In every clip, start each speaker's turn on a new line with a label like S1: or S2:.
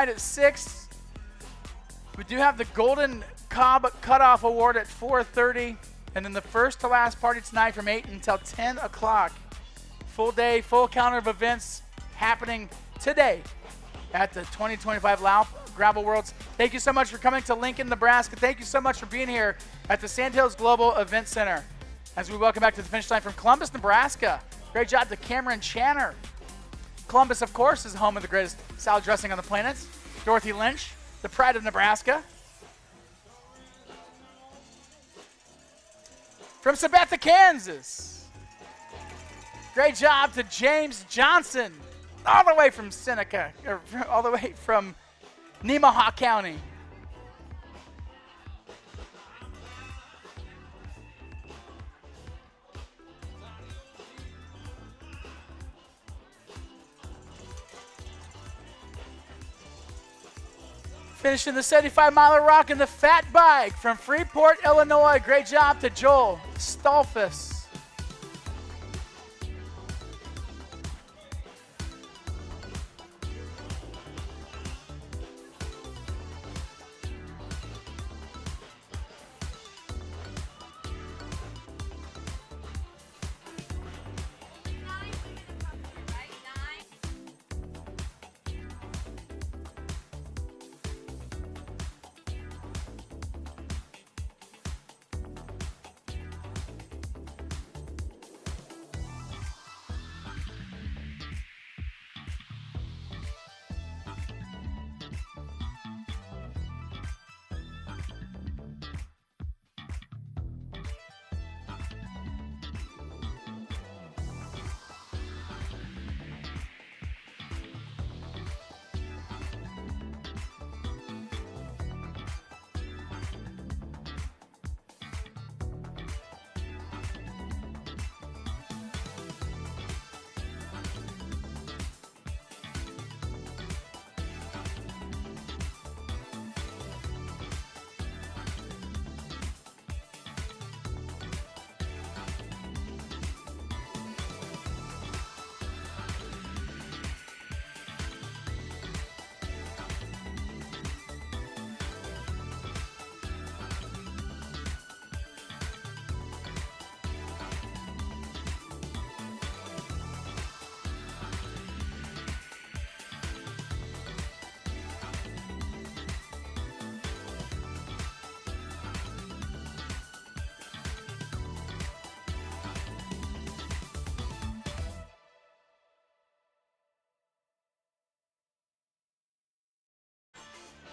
S1: at 6. We do have the Golden Cob Cutoff Award at 4:30. And then the first to last party tonight from 8 until 10 o'clock. Full day, full calendar of events happening today at the 2025 Lauf Gravel Worlds. Thank you so much for coming to Lincoln, Nebraska. Thank you so much for being here at the Sandhills Global Event Center. As we welcome back to the finish line from Columbus, Nebraska. Great job to Cameron Channer. Columbus, of course, is home of the greatest salad dressing on the planet. Dorothy Lynch, the pride of Nebraska. From Sabetha, Kansas. Great job to James Johnson, all the way from Seneca, or all the way from Nemaha County. Finishing the 75-miler rock in the fat bike from Freeport, Illinois. Great job to Joel Stolfus.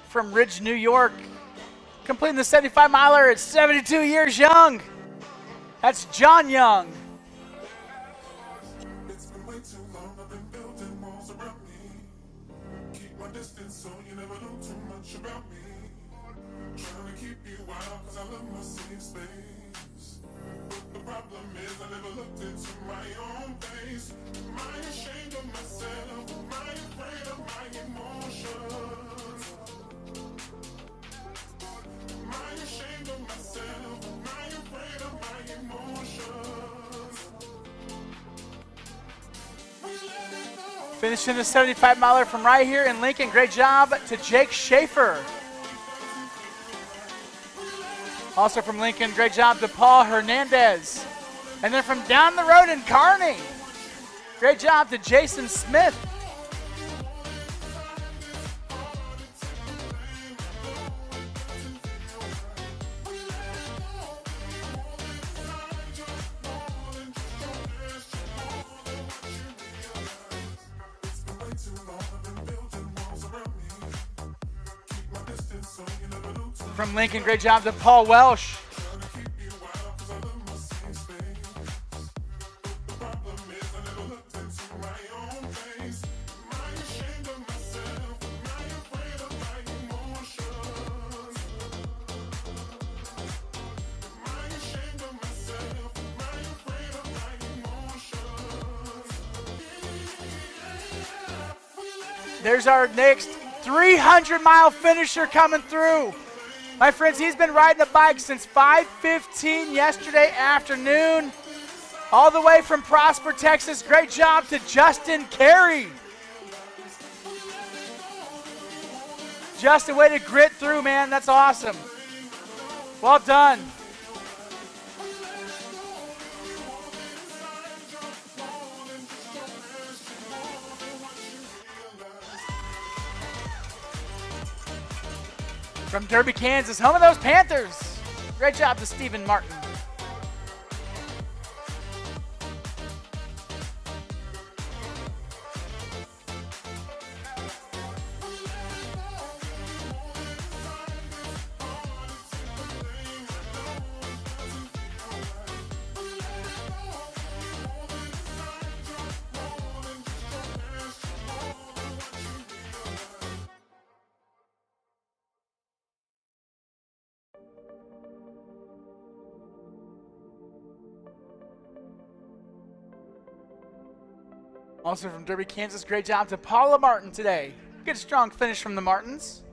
S1: From Ridge, New York, completing the 75-miler at 72 years young. That's John Young.
S2: It's been way too long, I've been building walls around me. Keep my distance so you never know too much about me. Trying to keep you out cause I love my safe space. But the problem is I never looked into my own face. Am I ashamed of myself? Am I afraid of my emotions? Am I ashamed of myself? Am I afraid of my emotions?
S1: Finishing the 75-miler from right here in Lincoln. Great job to Jake Schaefer. Also from Lincoln, great job to Paul Hernandez. And then from down the road in Kearney, great job to Jason Smith. From Lincoln, great job to Paul Welsh. There's our next 300-mile finisher coming through. My friends, he's been riding the bike since 5:15 yesterday afternoon, all the way from Prosper, Texas. Great job to Justin Carey. Justin, way to grit through, man. That's awesome. Well done. From Derby, Kansas, home of those Panthers. Great job to Stephen Martin. Also from Derby, Kansas, great job to Paula Martin today. Good strong finish from the Martins.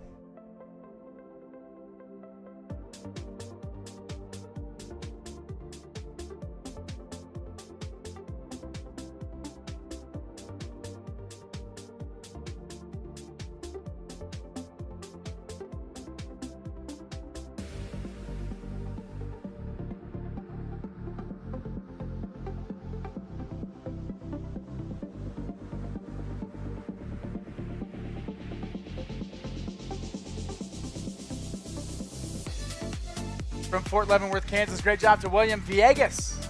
S1: From Fort Leavenworth, Kansas, great job to William Villegas.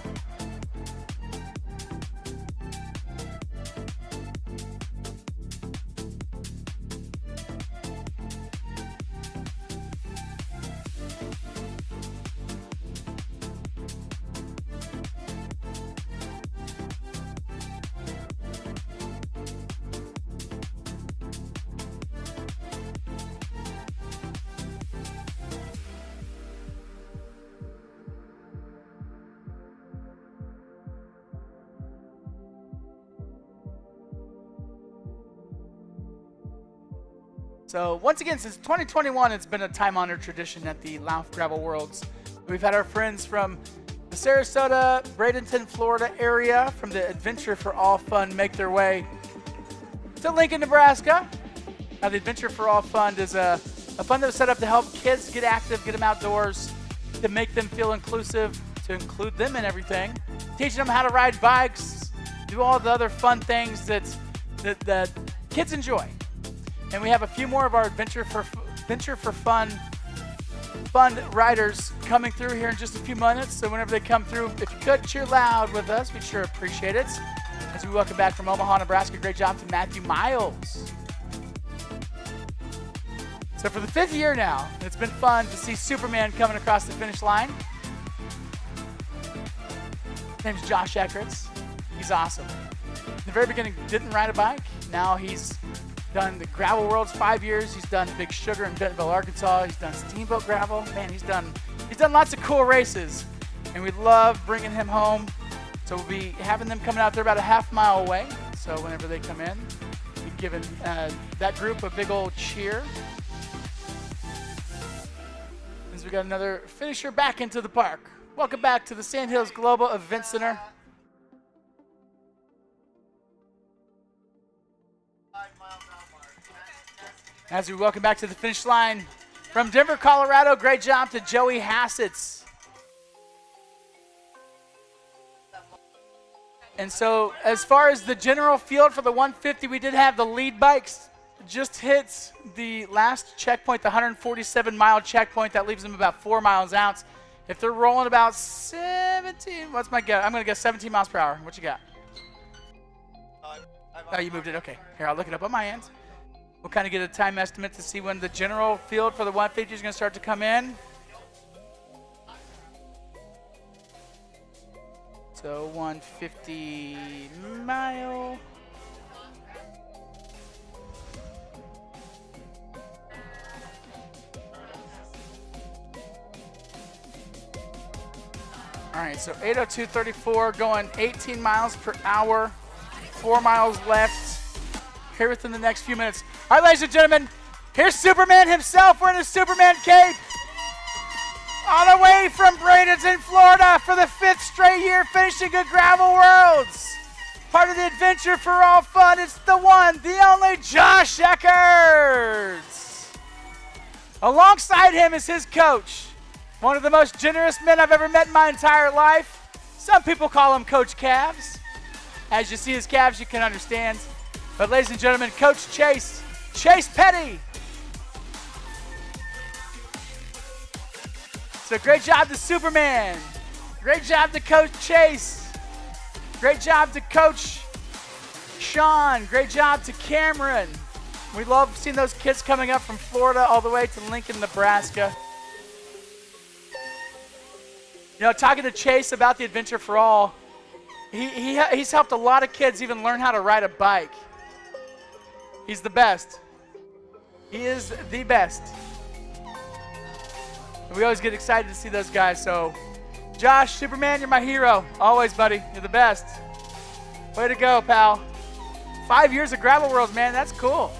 S1: So once again, since 2021, it's been a time-honored tradition at the Lauf Gravel Worlds. We've had our friends from the Sarasota, Bradenton, Florida area from the Adventure for All Fun make their way to Lincoln, Nebraska. Now, the Adventure for All Fund is a fund that was set up to help kids get active, get them outdoors, to make them feel inclusive, to include them in everything, teaching them how to ride bikes, do all the other fun things that kids enjoy. And we have a few more of our Adventure for Fun riders coming through here in just a few minutes. So whenever they come through, if you could cheer loud with us, we'd sure appreciate it. As we welcome back from Omaha, Nebraska, great job to Matthew Miles. So for the 5th year now, it's been fun to see Superman coming across the finish line. His name's Josh Eckerts. He's awesome. In the very beginning, didn't ride a bike. Now he's done the Gravel Worlds 5 years. He's done Big Sugar in Bentonville, Arkansas. He's done Steamboat Gravel. Man, he's done lots of cool races, and we love bringing him home. So we'll be having them coming out there about a half-mile away. So whenever they come in, we'll be giving that group a big old cheer. As we got another finisher back into the park. Welcome back to the Sandhills Global Event Center. As we welcome back to the finish line from Denver, Colorado, great job to Joey Hassett. And so as far as the general field for the 150, we did have the lead bikes just hit the last checkpoint, the 147-mile checkpoint. That leaves them about 4 miles out. If they're rolling about 17, what's my guess? I'm going to guess 17 miles per hour. What you got? Oh, you moved it. Okay. Here, I'll look it up on my end. We'll kind of get a time estimate to see when the general field for the 150 is going to start to come in. So 150 mile. All right, so 8:02:34 going 18 miles per hour, 4 miles left. Here within the next few minutes. All right, ladies and gentlemen, here's Superman himself wearing his Superman cape. On the way from Bradenton, Florida for the 5th straight year, finishing good Gravel Worlds. Part of the Adventure for All Fun, it's the one, the only Josh Eckerts. Alongside him is his coach, one of the most generous men I've ever met in my entire life. Some people call him Coach Calves. As you see his calves, you can understand. But ladies and gentlemen, Coach Chase Petty. So great job to Superman. Great job to Coach Chase. Great job to Coach Sean. Great job to Cameron. We love seeing those kids coming up from Florida all the way to Lincoln, Nebraska. You know, talking to Chase about the Adventure for All, he's helped a lot of kids even learn how to ride a bike. He's the best. He is the best. And we always get excited to see those guys. So, Josh, Superman, you're my hero. Always, buddy. You're the best. Way to go, pal. 5 years of Gravel Worlds, man. That's cool.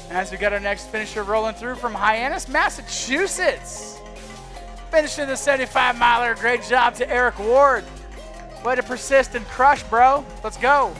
S1: As we got our next finisher rolling through from Hyannis, Massachusetts. Finishing the 75-miler. Great job to Eric Ward. Way to persist and crush, bro. Let's go.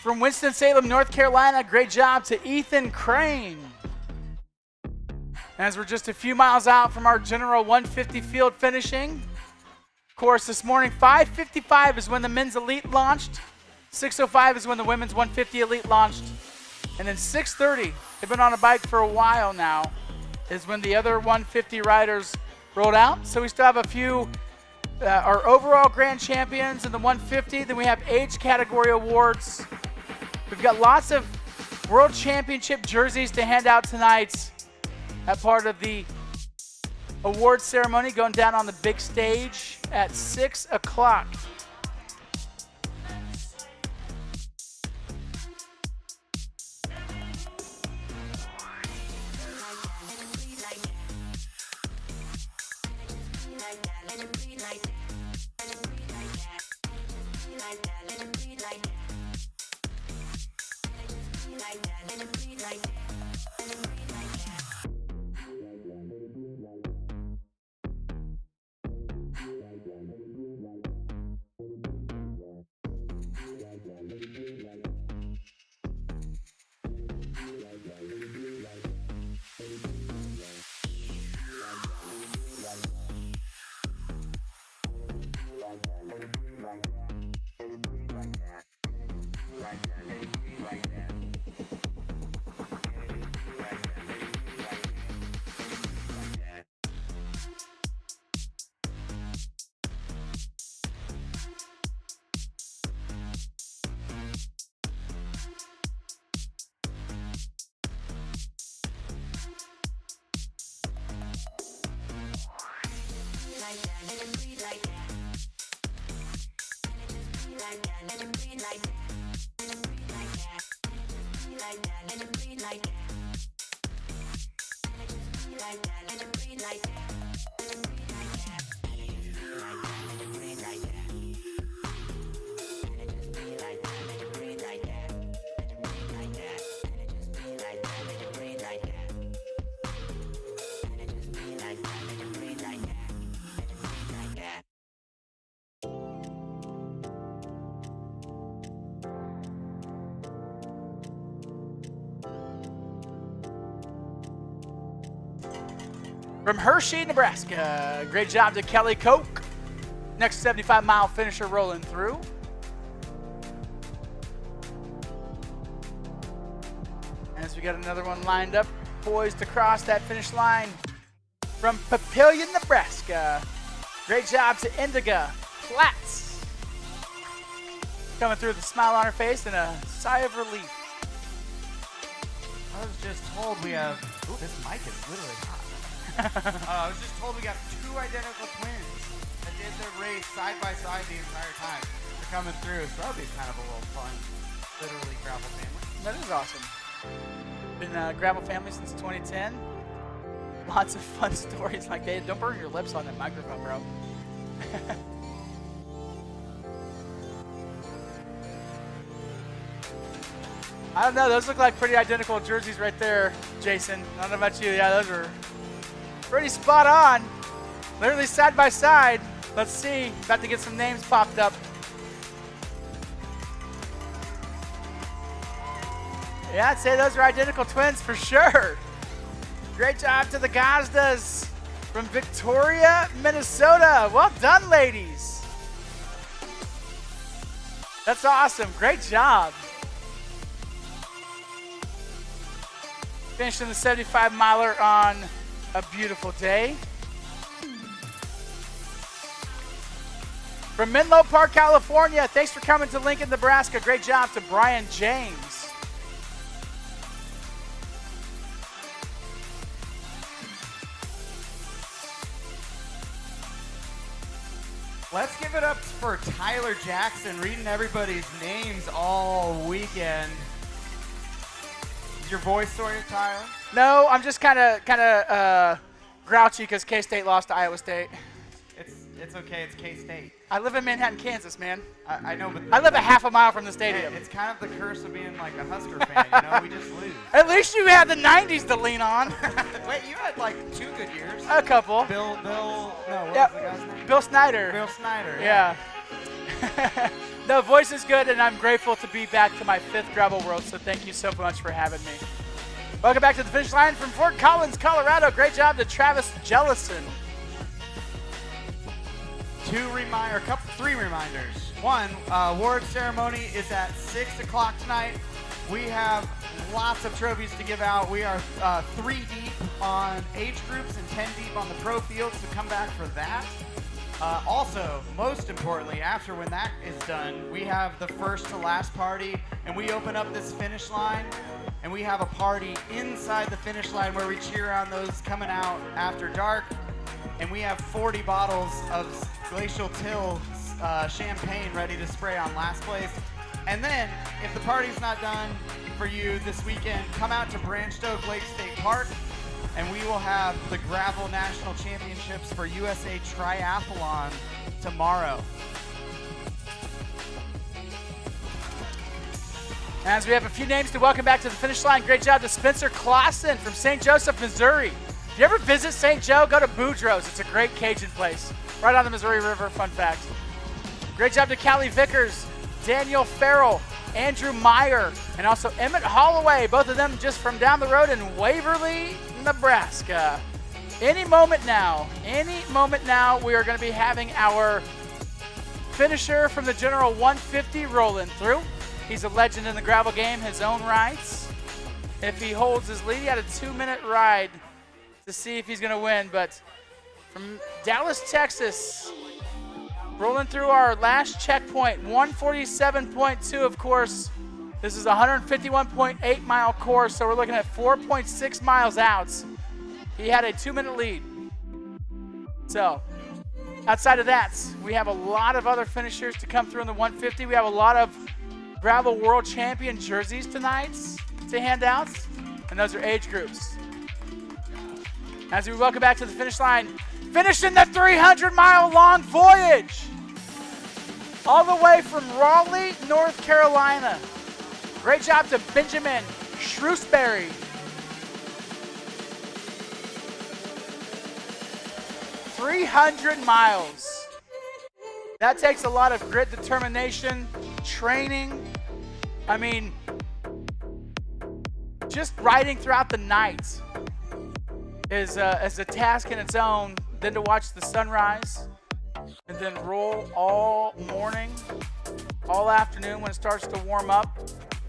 S1: From Winston-Salem, North Carolina, great job to Ethan Crane. As we're just a few miles out from our general 150 field finishing. Of course, this morning, 5:55 is when the men's elite launched. 6:05 is when the women's 150 elite launched. And then 6:30, they've been on a bike for a while now, is when the other 150 riders rolled out. So we still have a few, our overall grand champions in the 150. Then we have age category awards. We've got lots of World Championship jerseys to hand out tonight at part of the award ceremony going down on the big stage at 6 o'clock. From Hershey, Nebraska. Great job to Kelly Koch. Next 75-mile finisher rolling through. As we got another one lined up, poised to cross that finish line. From Papillion, Nebraska. Great job to Indiga Platts. Coming through with a smile on her face and a sigh of relief.
S3: I was just told we have, this mic is literally hot. I was just told we got 2 identical twins that did their race side by side the entire time. They're coming through, so that'll be kind of a little fun, literally gravel family.
S1: That is awesome. Been a gravel family since 2010. Lots of fun stories like that. Don't burn your lips on that microphone, bro. I don't know. Those look like pretty identical jerseys right there, Jason. I don't know about you. Yeah, those are pretty spot on. Literally side by side. Let's see. About to get some names popped up. Yeah, I'd say those are identical twins for sure. Great job to the Gazdas from Victoria, Minnesota. Well done, ladies. That's awesome. Great job. Finishing the 75-miler on a beautiful day. From Menlo Park, California, thanks for coming to Lincoln, Nebraska. Great job to Brian James.
S3: Let's give it up for Tyler Jackson, reading everybody's names all weekend. Is your voice sore, Tyler?
S1: No, I'm just kind of grouchy because K-State lost to Iowa State.
S3: It's okay. It's K-State.
S1: I live in Manhattan, Kansas, man.
S3: I know, but
S1: I live a half a mile from the stadium.
S3: it's kind of the curse of being like a Husker fan. You know, we just lose.
S1: At least you had the 90s to lean on.
S3: Wait, you had like 2 good years.
S1: A couple.
S3: No, what was the guy's name?
S1: Bill Snyder.
S3: Bill Snyder.
S1: Yeah. The voice is good, and I'm grateful to be back to my 5th Gravel World, so thank you so much for having me. Welcome back to the finish line from Fort Collins, Colorado. Great job to Travis Jellison.
S3: 3 reminders. 1, award ceremony is at 6 o'clock tonight. We have lots of trophies to give out. We are 3 deep on age groups and 10 deep on the pro field, so come back for that. Also, most importantly, after when that is done, we have the first to last party, and we open up this finish line, and we have a party inside the finish line where we cheer on those coming out after dark. And we have 40 bottles of Glacial Till champagne ready to spray on last place. And then, if the party's not done for you this weekend, come out to Branched Oak Lake State Park, and we will have the Gravel National Championships for USA Triathlon tomorrow.
S1: As we have a few names to welcome back to the finish line, great job to Spencer Clausen from St. Joseph, Missouri. If you ever visit St. Joe, go to Boudreaux's. It's a great Cajun place, right on the Missouri River, fun fact. Great job to Callie Vickers, Daniel Farrell, Andrew Meyer, and also Emmett Holloway, both of them just from down the road in Waverly, Nebraska. Any moment now, we are going to be having our finisher from the General 150 rolling through. He's a legend in the gravel game, his own rights. If he holds his lead, he had a 2-minute ride to see if he's going to win. But from Dallas, Texas, rolling through our last checkpoint, 147.2, of course. This is a 151.8 mile course, so we're looking at 4.6 miles out. He had a 2-minute lead. So outside of that, we have a lot of other finishers to come through in the 150. We have a lot of Gravel World Champion jerseys tonight to hand out, and those are age groups. As we welcome back to the finish line, finishing the 300-mile long Voyage, all the way from Raleigh, North Carolina. Great job to Benjamin Shrewsbury. 300 miles. That takes a lot of grit, determination, training. I mean, just riding throughout the night. is a task in its own. Then to watch the sunrise, and then roll all morning, all afternoon when it starts to warm up,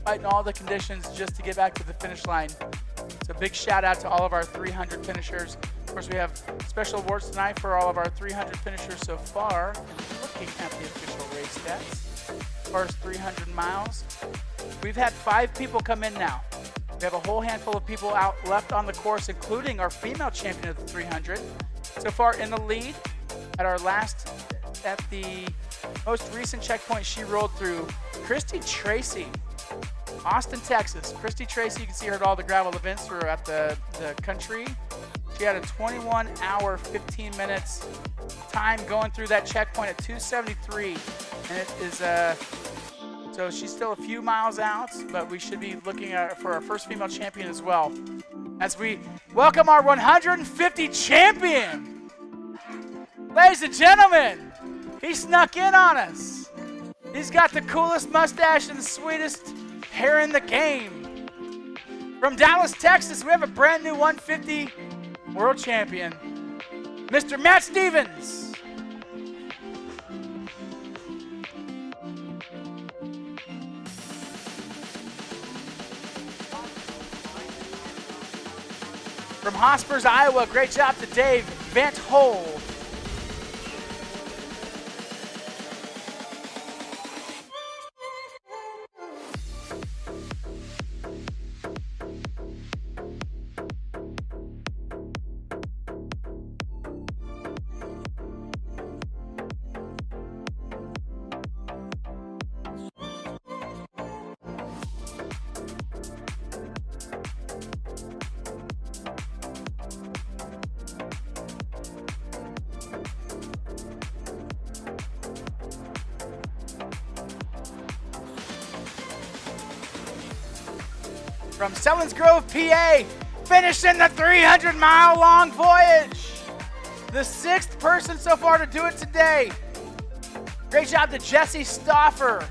S1: fighting all the conditions just to get back to the finish line. So big shout out to all of our 300 finishers. Of course, we have special awards tonight for all of our 300 finishers so far. Looking at the official race stats, first 300 miles. We've had 5 people come in now. We have a whole handful of people out left on the course, including our female champion of the 300. So far in the lead at the most recent checkpoint she rolled through, Christy Tracy, Austin, Texas. Christy Tracy, you can see her at all the gravel events throughout the country. She had a 21 hour, 15 minutes time going through that checkpoint at 2:73. And it is, so she's still a few miles out, but we should be looking for our first female champion as well. As we welcome our 150 champion. Ladies and gentlemen, he snuck in on us. He's got the coolest mustache and the sweetest hair in the game. From Dallas, Texas, we have a brand new 150 world champion, Mr. Matt Stevens. From Hospers, Iowa, great job to Dave Van Hole. From Selins Grove, PA, finishing the 300-mile-long voyage. The 6th person so far to do it today. Great job to Jesse Stoffer.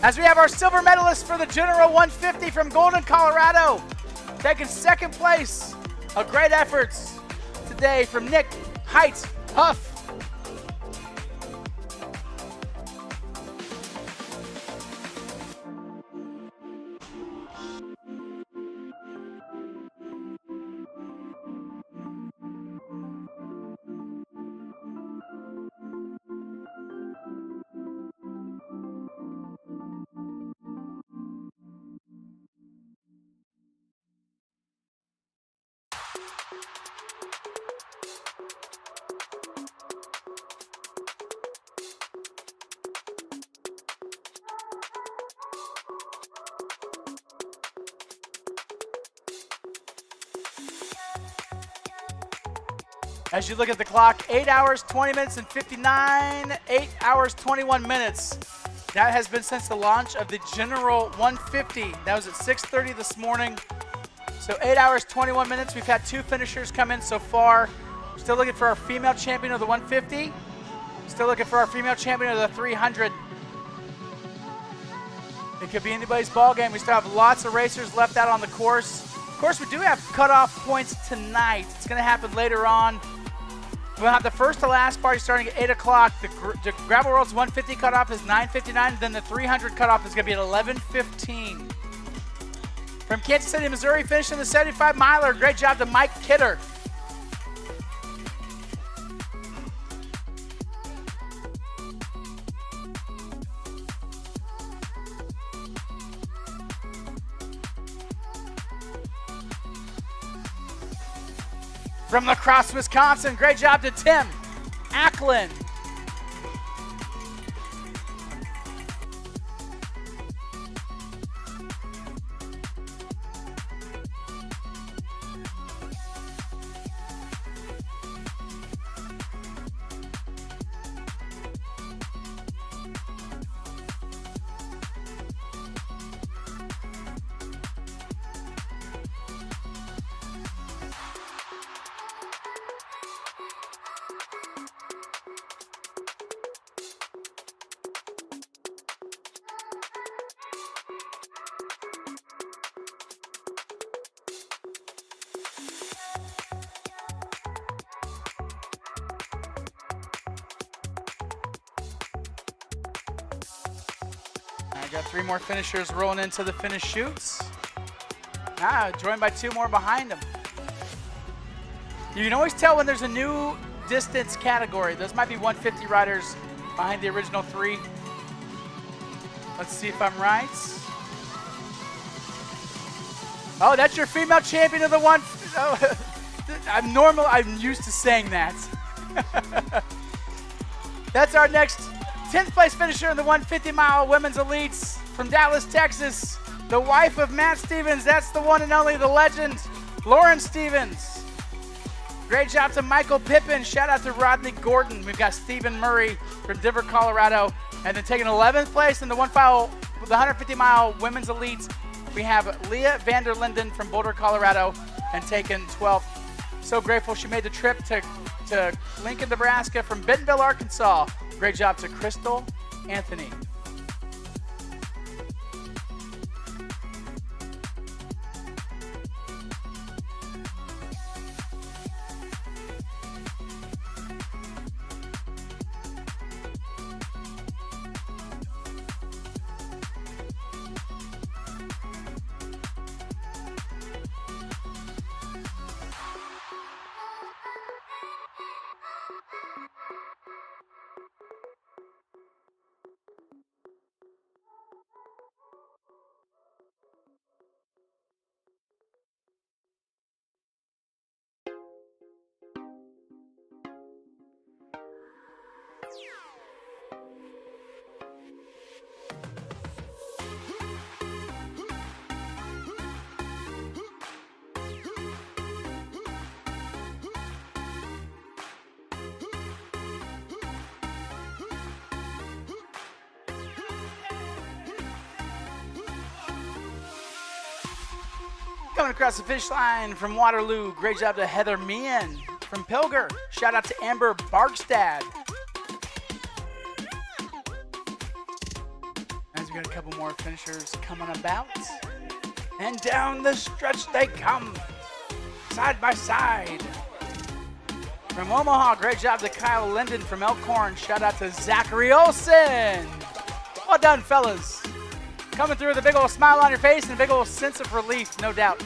S1: As we have our silver medalist for the General 150 from Golden, Colorado, taking 2nd place. A great efforts today from Nick Height Huff. As you look at the clock, 8 hours, 20 minutes, and 59, 8 hours, 21 minutes. That has been since the launch of the General 150. That was at 6:30 this morning. So 8 hours, 21 minutes. We've had 2 finishers come in so far. Still looking for our female champion of the 150. Still looking for our female champion of the 300. It could be anybody's ball game. We still have lots of racers left out on the course. Of course, we do have cutoff points tonight. It's going to happen later on. We'll have the first to last party starting at 8 o'clock. The Gravel World's 150 cutoff is 9:59. Then the 300 cutoff is going to be at 11:15. From Kansas City, Missouri, finishing the 75 miler. Great job to Mike Kidder. From La Crosse, Wisconsin, great job to Tim Ackland. got 3 more finishers rolling into the finish chutes. Joined by 2 more behind them. You can always tell when there's a new distance category. Those might be 150 riders behind the original 3. Let's see if I'm right. Oh, that's your female champion of the one. Oh, I'm used to saying that. That's our next 10th place finisher in the 150-mile women's elites from Dallas, Texas. The wife of Matt Stevens. That's the one and only, the legend, Lauren Stevens. Great job to Michael Pippin. Shout out to Rodney Gordon. We've got Stephen Murray from Denver, Colorado. And then taking 11th place in the 150-mile women's elites, we have Leah Vanderlinden from Boulder, Colorado, and taking 12th. So grateful she made the trip to Lincoln, Nebraska from Bentonville, Arkansas. Great job to Crystal Anthony. Coming across the finish line from Waterloo, great job to Heather Meehan from Pilger. Shout out to Amber Barkstad. As we got a couple more finishers coming about. And down the stretch they come, side by side. From Omaha, great job to Kyle Linden from Elkhorn. Shout out to Zachary Olson. Well done, fellas. Coming through with a big old smile on your face and a big old sense of relief, no doubt.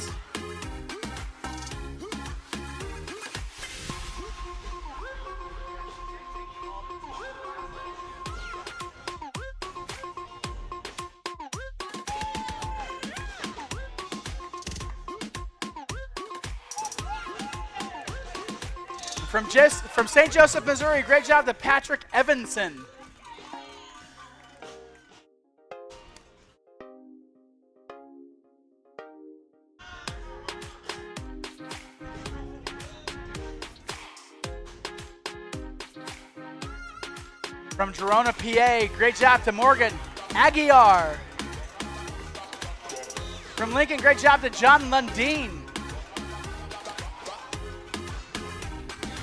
S1: From St. Joseph, Missouri, great job to Patrick Evanson. From Girona, PA, great job to Morgan Aguiar. From Lincoln, great job to John Lundeen.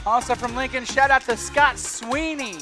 S1: Also from Lincoln, shout out to Scott Sweeney.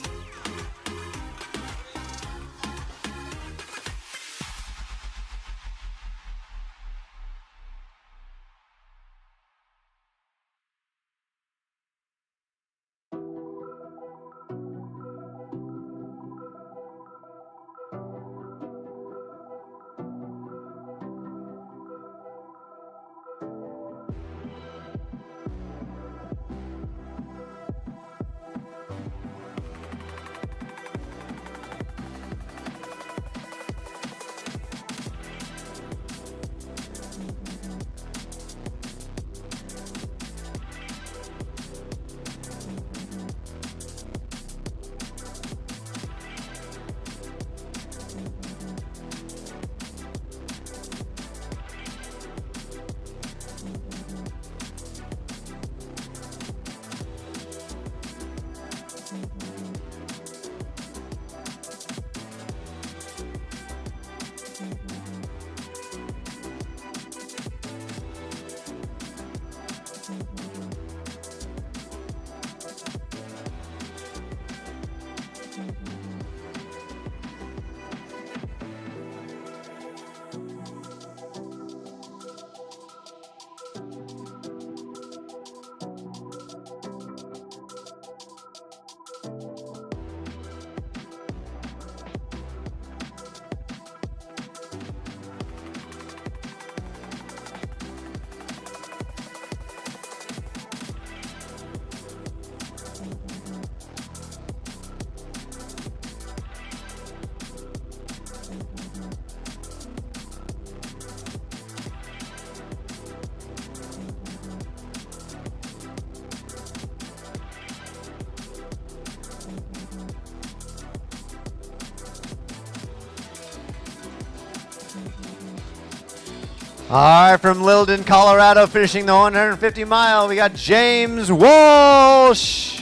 S4: All right, from Littleton, Colorado, finishing the 150 mile, we got James Walsh.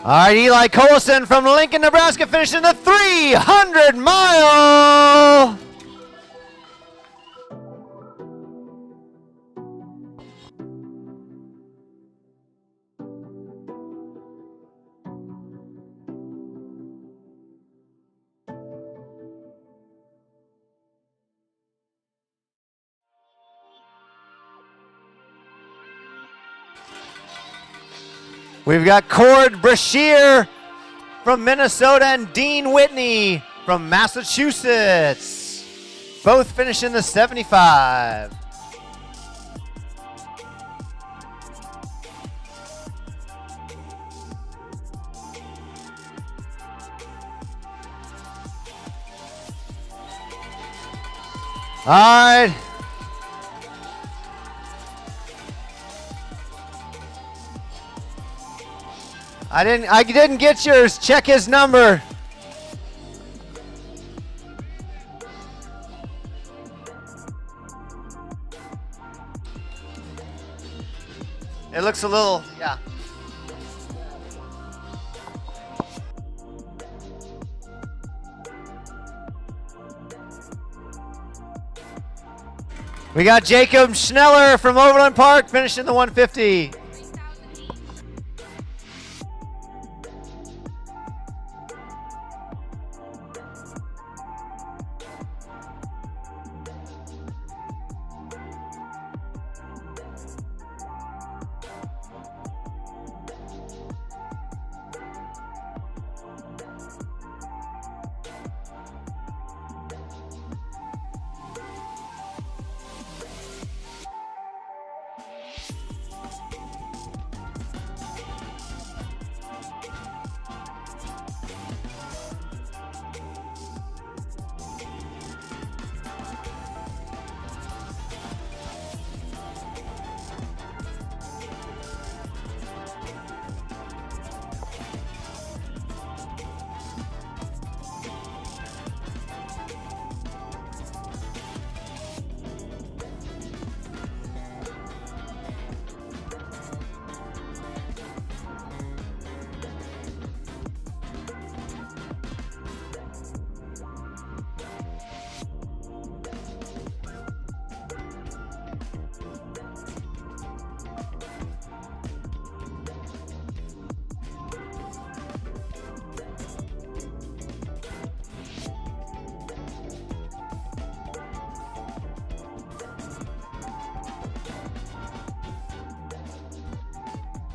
S4: All right, Eli Colson from Lincoln, Nebraska, finishing the 300 mile. We've got Cord Brashear from Minnesota and Dean Whitney from Massachusetts. Both finishing the 75. All right. I didn't get yours. Check his number. It looks a little, yeah. We got Jacob Schneller from Overland Park finishing the 150.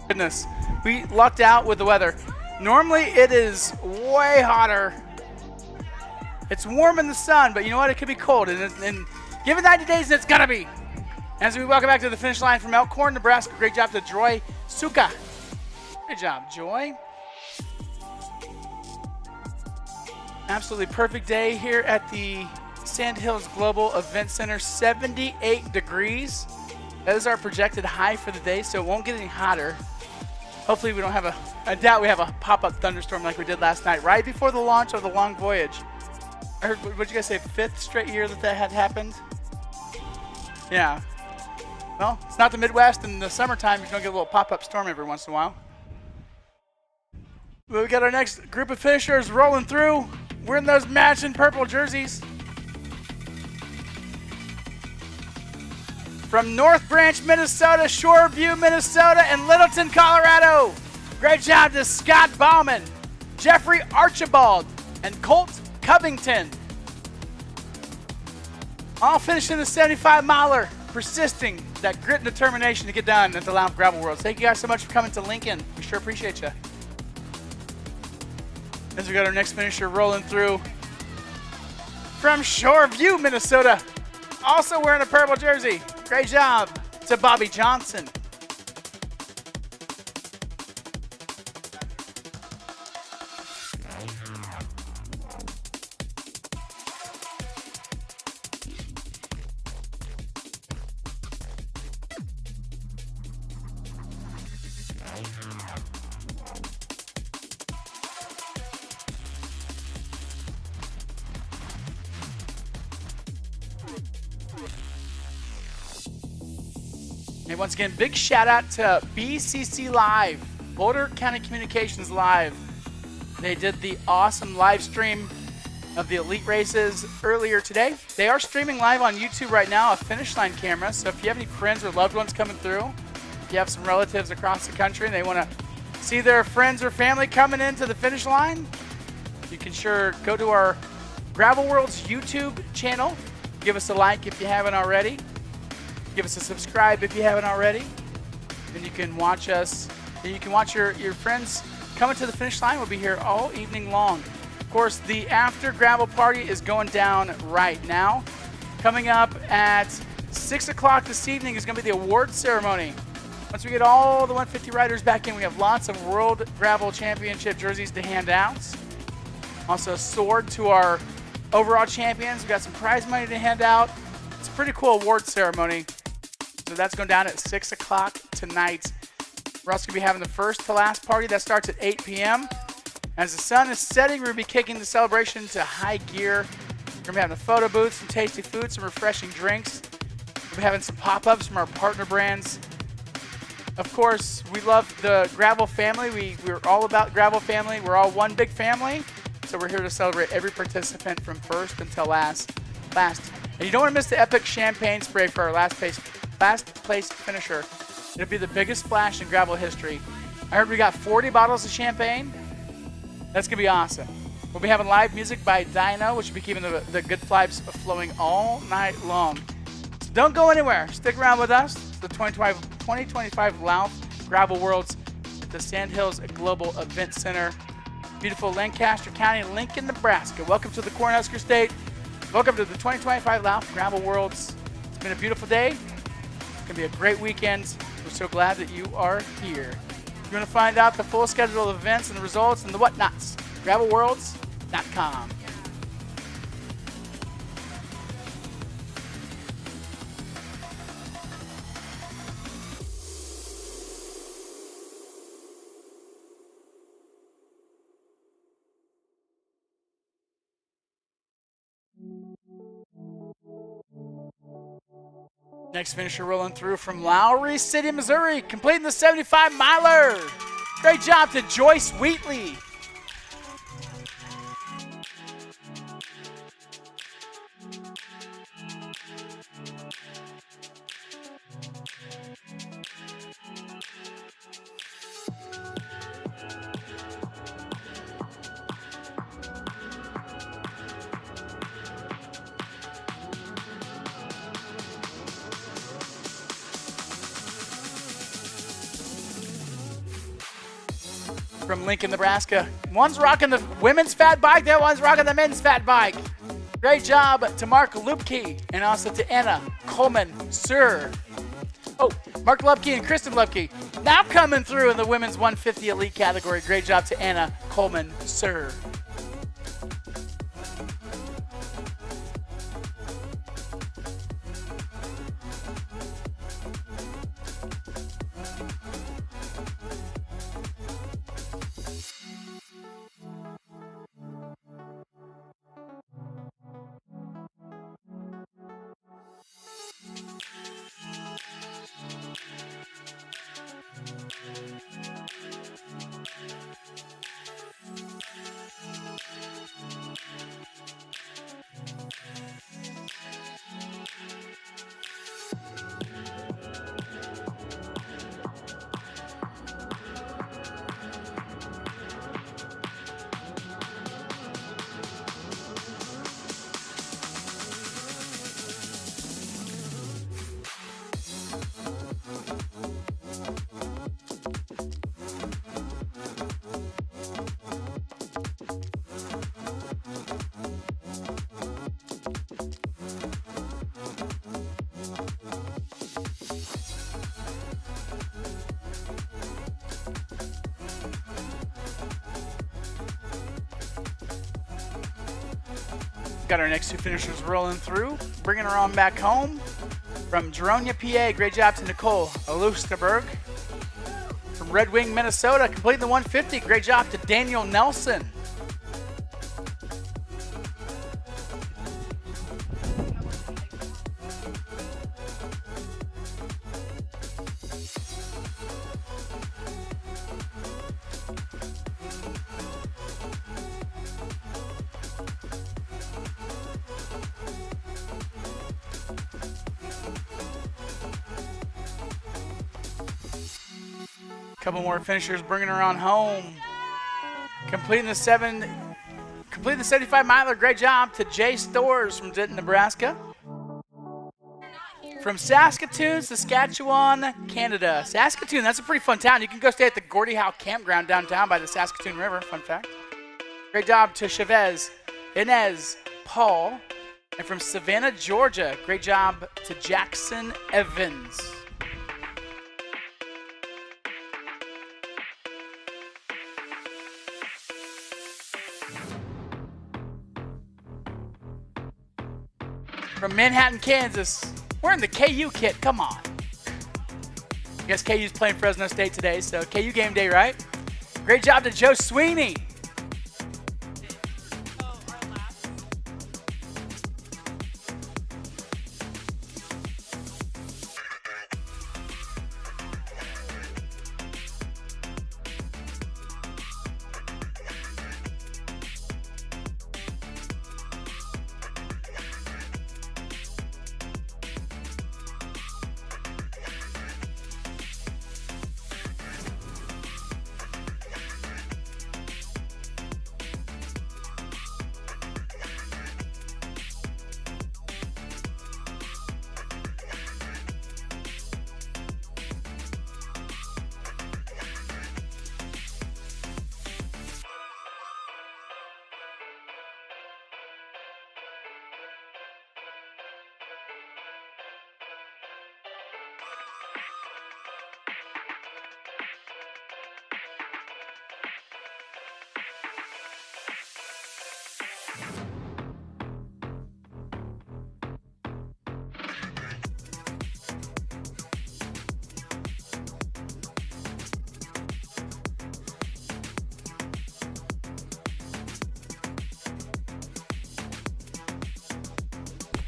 S1: Goodness, we lucked out with the weather. Normally it is way hotter. It's warm in the sun, but you know what? It could be cold. And given 90 days, it's gonna be. As we welcome back to the finish line from Elkhorn, Nebraska. Great job to Joy Suka. Good job, Joy. Absolutely perfect day here at the Sandhills Global Event Center. 78 degrees. That is our projected high for the day, so it won't get any hotter. Hopefully we don't have I doubt we have a pop-up thunderstorm like we did last night, right before the launch of the long voyage. I heard, what did you guys say, 5th straight year that had happened? Yeah. Well, it's not the Midwest. In the summertime, you're going to get a little pop-up storm every once in a while. We got our next group of finishers rolling through. We're in those matching purple jerseys. From North Branch, Minnesota, Shoreview, Minnesota, and Littleton, Colorado. Great job to Scott Bauman, Jeffrey Archibald, and Colt Covington. All finishing the 75-miler, persisting that grit and determination to get done at the Lauf Gravel Worlds. Thank you guys so much for coming to Lincoln. We sure appreciate you. As we got our next finisher rolling through from Shoreview, Minnesota, also wearing a purple jersey. Great job to Bobby Johnson. And once again, big shout out to BCC Live, Boulder County Communications Live. They did the awesome live stream of the elite races earlier today. They are streaming live on YouTube right now, a finish line camera. So if you have any friends or loved ones coming through, if you have some relatives across the country and they want to see their friends or family coming into the finish line, you can sure go to our Gravel World's YouTube channel. Give us a like if you haven't already. Give us a subscribe if you haven't already. Then you can watch us. Then you can watch your friends coming to the finish line. We'll be here all evening long. Of course, the after gravel party is going down right now. Coming up at 6 o'clock this evening is going to be the award ceremony. Once we get all the 150 riders back in, we have lots of World Gravel Championship jerseys to hand out. Also a sword to our overall champions. We've got some prize money to hand out. It's a pretty cool award ceremony. So that's going down at 6 o'clock tonight. We're also going to be having the first to last party. That starts at 8 p.m. As the sun is setting, we're going to be kicking the celebration to high gear. We're going to be having a photo booth, some tasty food, some refreshing drinks. We'll be having some pop-ups from our partner brands. Of course, we love the Gravel family. We're all about Gravel family. We're all one big family. So we're here to celebrate every participant from first until last. And you don't want to miss the epic champagne spray for our last place finisher. It'll be the biggest splash in gravel history. I heard we got 40 bottles of champagne. That's going to be awesome. We'll be having live music by Dino, which will be keeping the good vibes flowing all night long. So don't go anywhere. Stick around with us. It's the 2025 Lauf Gravel Worlds at the Sandhills Global Event Center. Beautiful Lancaster County, Lincoln, Nebraska. Welcome to the Cornhusker State. Welcome to the 2025 Lauf Gravel Worlds. It's been a beautiful day. It's going to be a great weekend. We're so glad that you are here. If you want to find out the full schedule of events and the results and the whatnots, gravelworlds.com. Next finisher rolling through from Lowry City, Missouri, completing the 75 miler. Great job to Joyce Wheatley. From Lincoln, Nebraska. One's rocking the women's fat bike, that one's rocking the men's fat bike. Great job to Mark Lupke and also to Anna Coleman, sir. Oh, Mark Lupke and Kristen Lupke now coming through in the women's 150 elite category. Great job to Anna Coleman, sir. Got our next two finishers rolling through, bringing her on back home from Geronia, PA. Great job to Nicole Alustaberg. from Red Wing, Minnesota, completing the 150. Great job to Daniel Nelson. Couple more finishers bringing her on home. Completing the 75 miler. Great job to Jay Stores from Denton, Nebraska. From Saskatoon, Saskatchewan, Canada. Saskatoon, that's a pretty fun town. You can go stay at the Gordie Howe Campground downtown by the Saskatoon River. Fun fact. Great job to Chavez, Inez, Paul. And from Savannah, Georgia, great job to Jackson Evans. From Manhattan, Kansas, we're in the KU kit. Come on. I guess KU's playing Fresno State today, so KU game day, right? Great job to Joe Sweeney.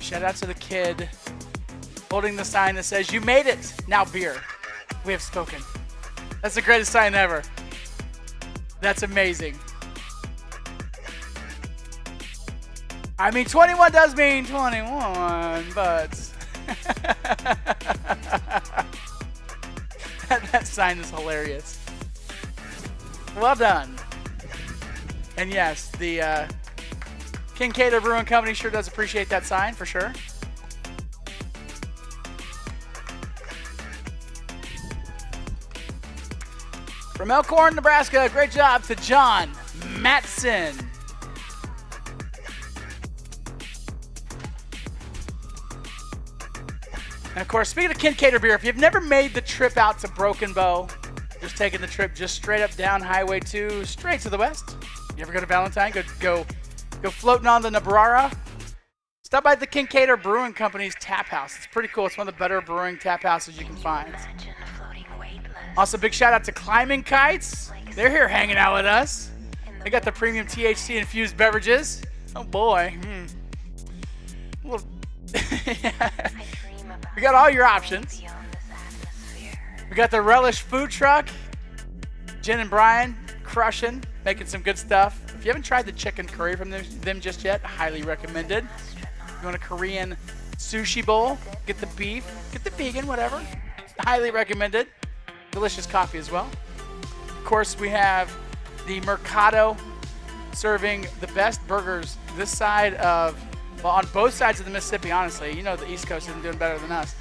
S1: Shout out to the kid holding the sign that says, "You made it, now beer. We have spoken." That's the greatest sign ever. That's amazing. I mean, 21 does mean 21, but that sign is hilarious. Well done. And yes, the Kincaid Brewing Company sure does appreciate that sign for sure. From Elkhorn, Nebraska, great job to John Matson. And of course, speaking of Kincaid beer, if you've never made the trip out to Broken Bow, just taking the trip just straight up down Highway 2, straight to the west. You ever go to Valentine? Go floating on the Niobrara. Stop by the Kincaid Brewing Company's tap house. It's pretty cool. It's one of the better brewing tap houses you can find. Also, big shout out to Climbing Kites. They're here hanging out with us. They got the premium THC infused beverages. Oh boy. We got all your options. We got the Relish food truck. Jen and Brian crushing, making some good stuff. If you haven't tried the chicken curry from them just yet, highly recommended. If you want a Korean sushi bowl, get the beef, get the vegan, whatever. Highly recommended. Delicious coffee as well. Of course, we have the Mercado serving the best burgers this side of, well, on both sides of the Mississippi, honestly. You know the East Coast isn't doing better than us.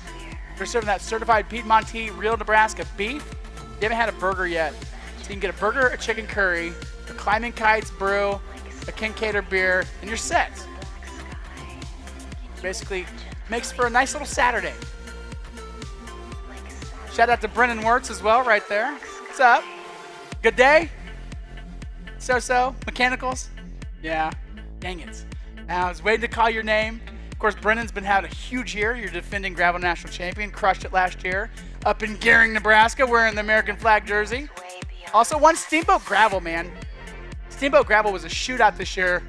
S1: They're serving that certified Piedmontese, real Nebraska beef. If you haven't had a burger yet, so you can get a burger, a chicken curry, a Climbing Kites brew, a Kincaid beer, and you're set. Basically, makes for a nice little Saturday. Shout out to Brennan Wirtz as well, right there. What's up? Good day? So-so? Mechanicals? Yeah. Dang it. I was waiting to call your name. Of course, Brennan's been having a huge year. You're defending Gravel National Champion. Crushed it last year. up in Gehring, Nebraska, wearing the American flag jersey. Also won Steamboat Gravel, man. Steamboat Gravel was a shootout this year.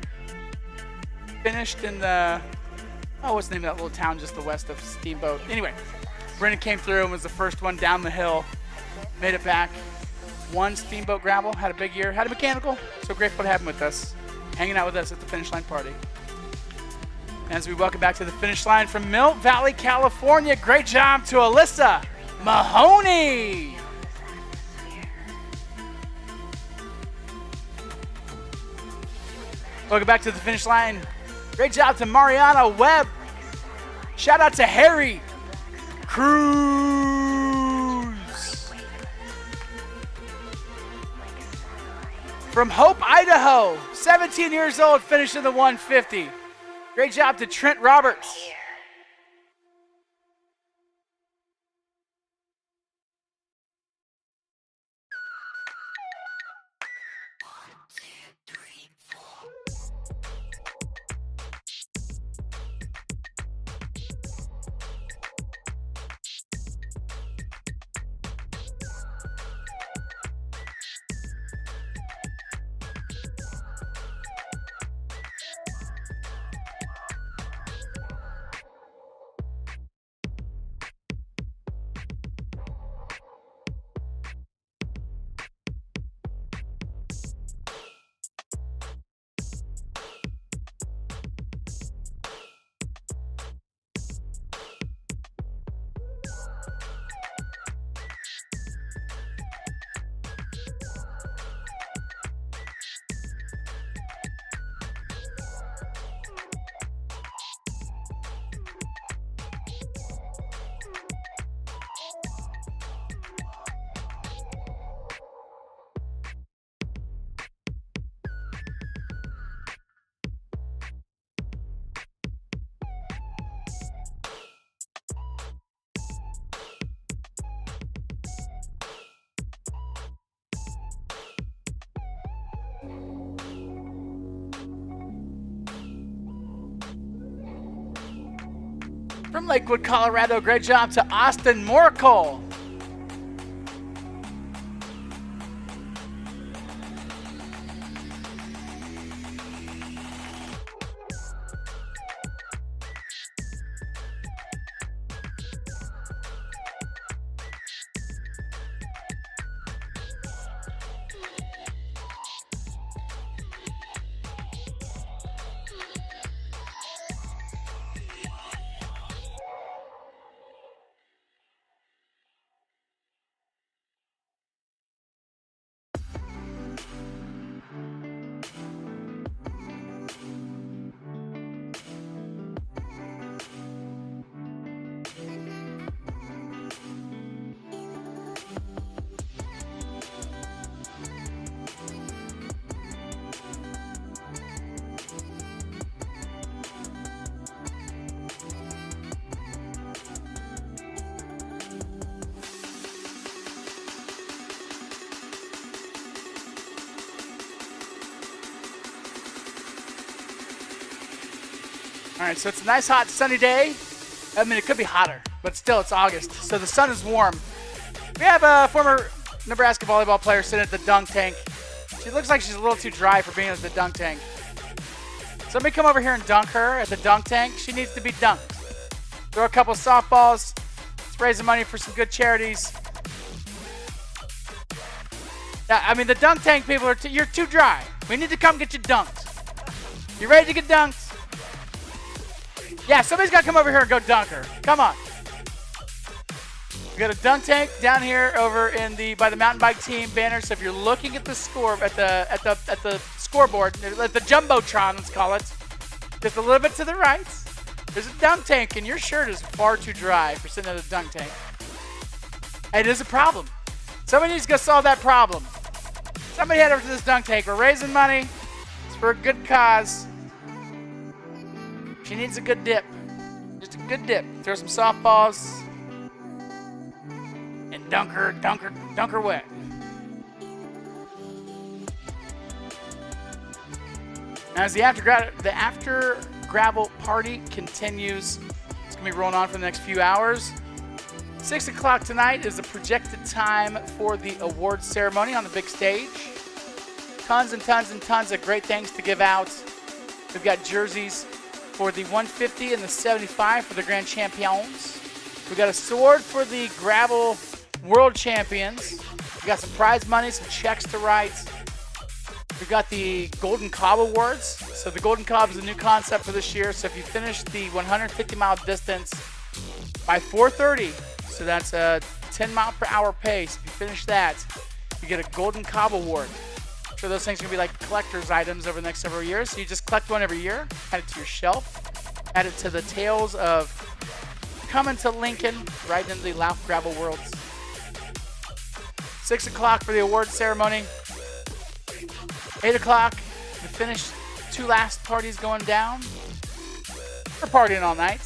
S1: Finished in the, what's the name of that little town just the west of Steamboat? Anyway, Brendan came through and was the first one down the hill. Made it back. Won Steamboat Gravel, had a big year, had a mechanical. So grateful to have him with us, hanging out with us at the finish line party. As we welcome back to the finish line from Mill Valley, California, great job to Alyssa Mahoney. Welcome back to the finish line. Great job to Mariana Webb. Shout out to Harry Cruz. From Hope, Idaho, 17 years old, finishing the 150. Great job to Trent Roberts. From Lakewood, Colorado, great job to Austin Morkel. All right, so it's a nice, hot, sunny day. I mean, it could be hotter, but still, it's August, so the sun is warm. We have a former Nebraska volleyball player sitting at the dunk tank. She looks like she's a little too dry for being at the dunk tank. Somebody come over here and dunk her at the dunk tank. She needs to be dunked. Throw a couple softballs. Let's raise some money for some good charities. Yeah, I mean, the dunk tank people are you're too dry. We need to come get you dunked. You ready to get dunked? Yeah, somebody's got to come over here and go dunk her. Come on. We got a dunk tank down here over in by the mountain bike team banner. So if you're looking at the score at the scoreboard, at the jumbotron, let's call it, just a little bit to the right, there's a dunk tank, and your shirt is far too dry for sitting at a dunk tank. It is a problem. Somebody needs to go solve that problem. Somebody head over to this dunk tank. We're raising money. It's for a good cause. She needs a good dip. Just a good dip. Throw some softballs. And dunk her wet. As the after gravel party continues, it's going to be rolling on for the next few hours. 6 o'clock tonight is the projected time for the award ceremony on the big stage. Tons and tons and tons of great things to give out. We've got jerseys for the 150 and the 75 for the Grand Champions. We've got a sword for the gravel world champions. We've got some prize money, some checks to write. We've got the Golden Cob Awards. So the Golden Cob is a new concept for this year. So if you finish the 150-mile distance by 4:30, so that's a 10-mile-per-hour pace. If you finish that, you get a Golden Cob Award. So those things are going to be like collector's items over the next several years. So you just collect one every year, add it to your shelf, add it to the tales of coming to Lincoln, right into the Lauf Gravel Worlds. 6 o'clock for the award ceremony. 8 o'clock, the finish 2 last parties going down. We're partying all night.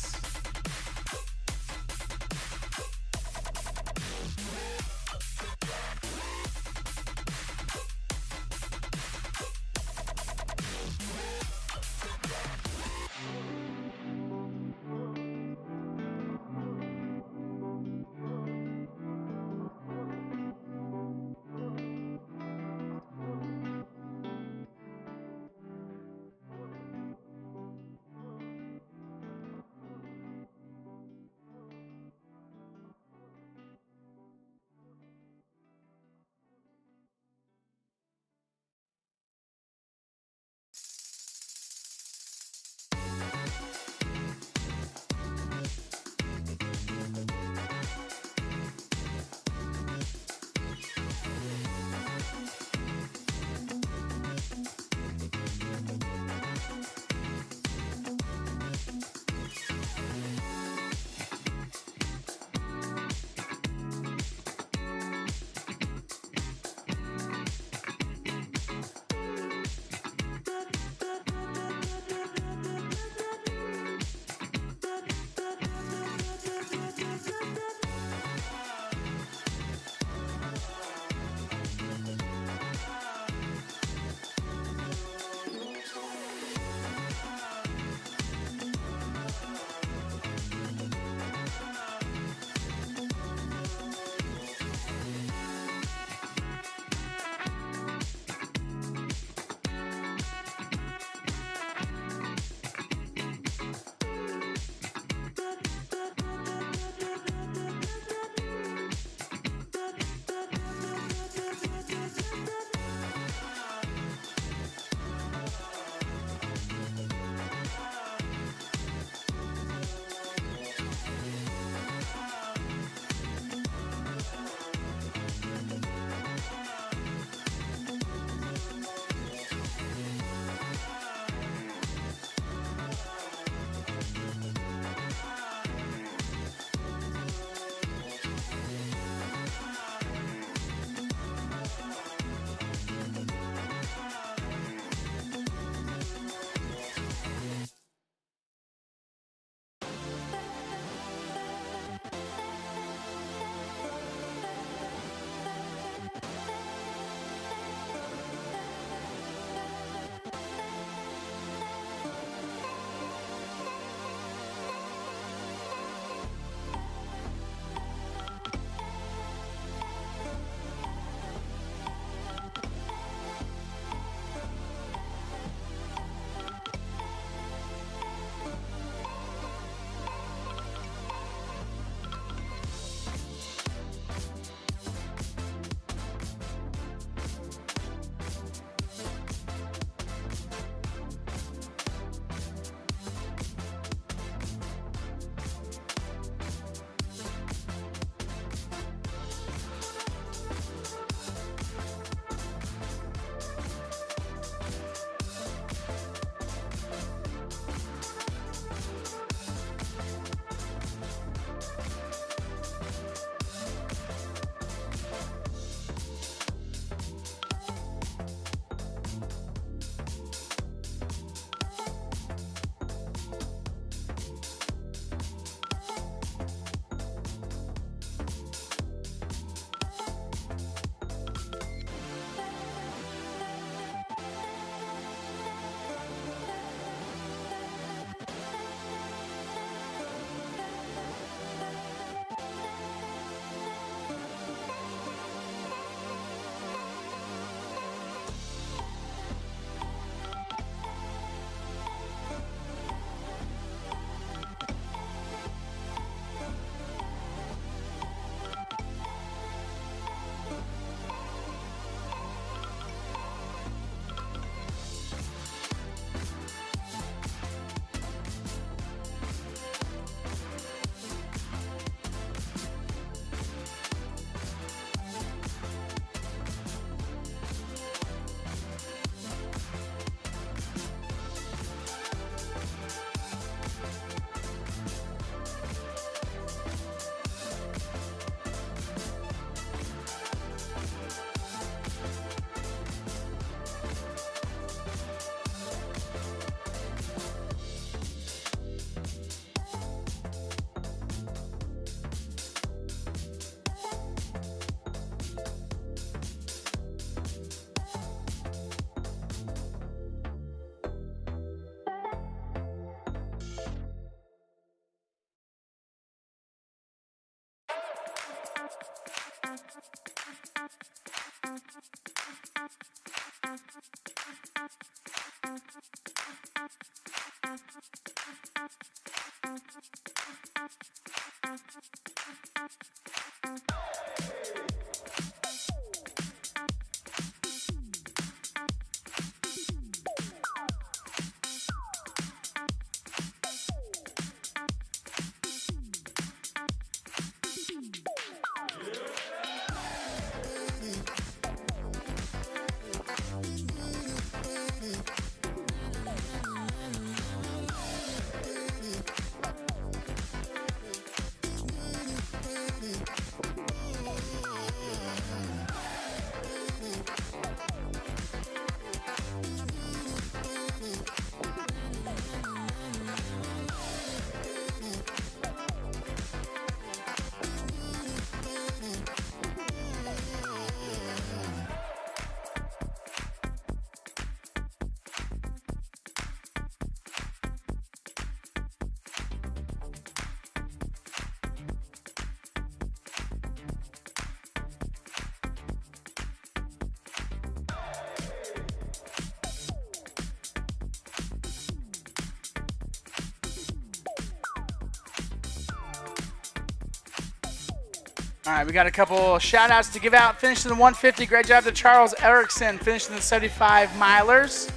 S1: All right, we got a couple shout outs to give out. Finishing the 150, great job to Charles Erickson. Finishing the 75 milers.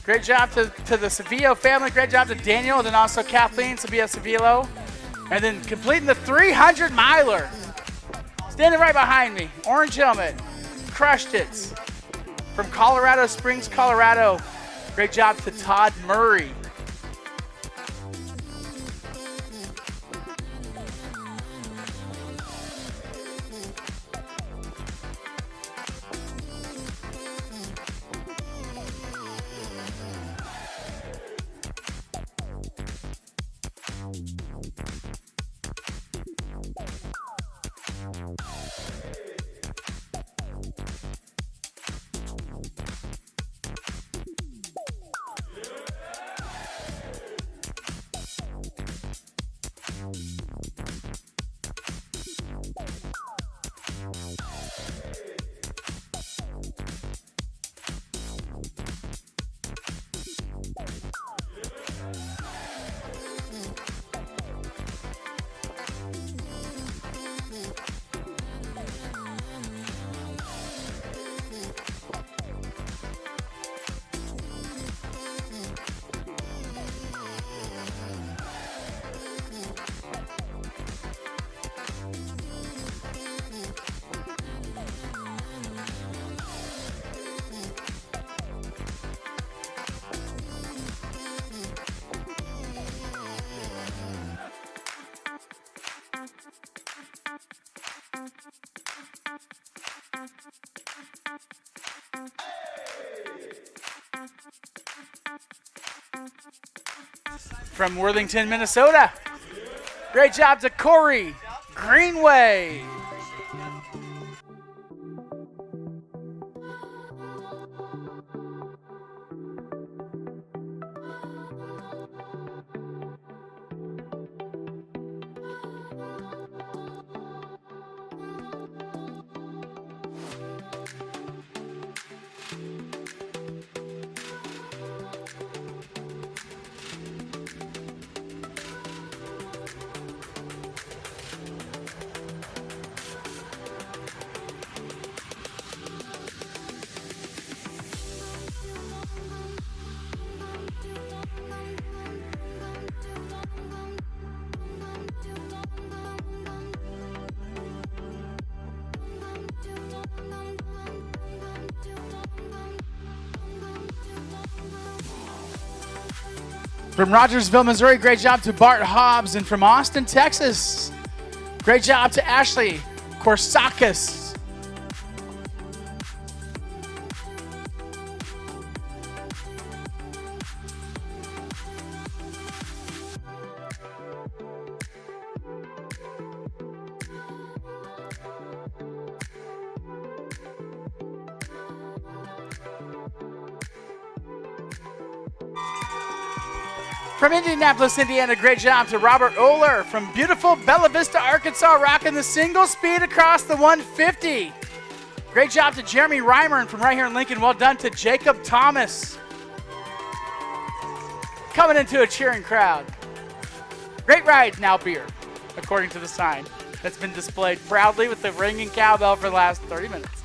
S1: Great job to the Sevilla family. Great job to Daniel, and then also Kathleen Sevilla Sevillo. And then completing the 300 miler. Standing right behind me, orange helmet. Crushed it. From Colorado Springs, Colorado. Great job to Todd Murray. From Worthington, Minnesota. Great job to Corey Greenway. From Rogersville, Missouri, great job to Bart Hobbs. And from Austin, Texas, great job to Ashley Korsakis. From Indianapolis, Indiana, great job to Robert Oler. From beautiful Bella Vista, Arkansas, rocking the single speed across the 150. Great job to Jeremy Reimer. And from right here in Lincoln, well done to Jacob Thomas. Coming into a cheering crowd. Great ride, now beer, according to the sign that's been displayed proudly with the ringing cowbell for the last 30 minutes.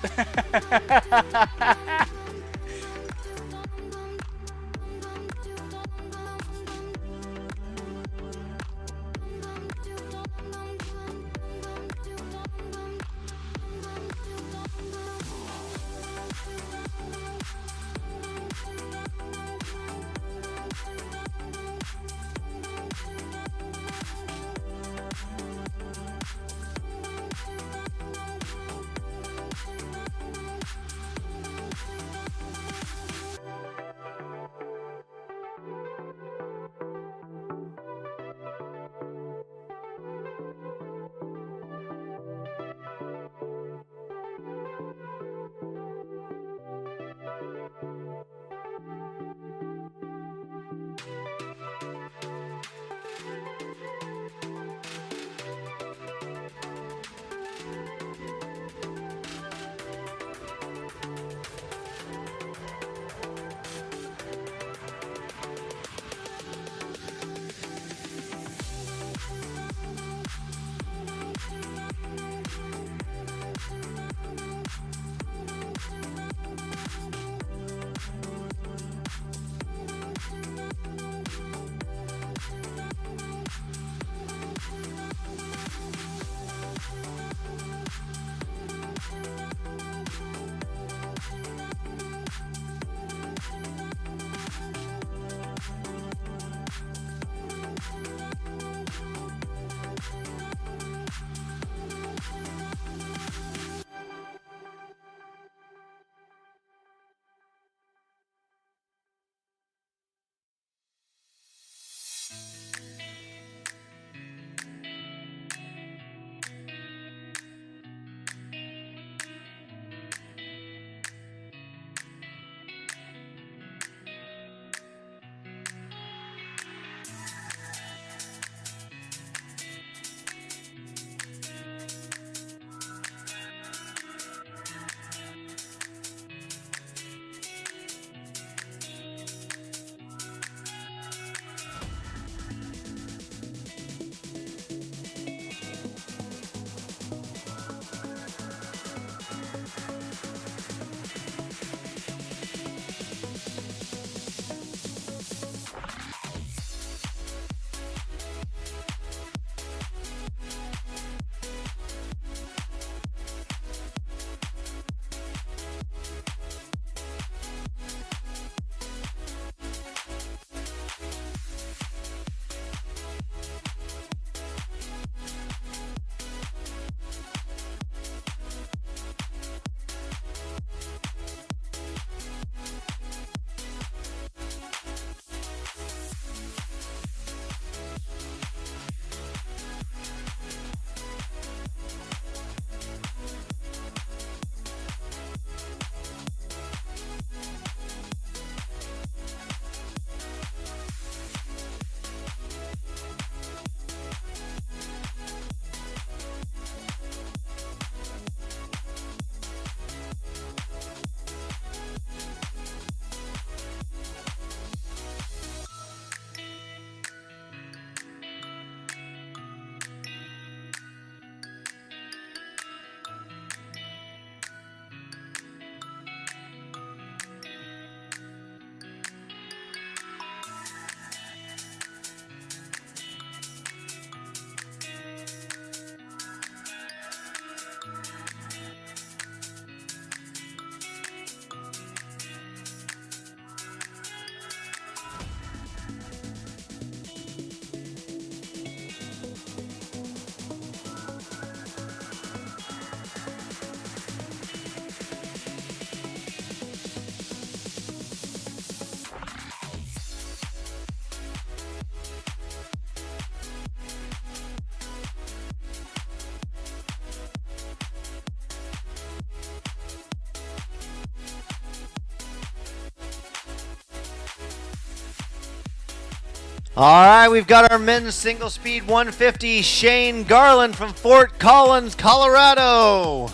S4: All right, we've got our men's single speed 150, Shane Garland from Fort Collins, Colorado.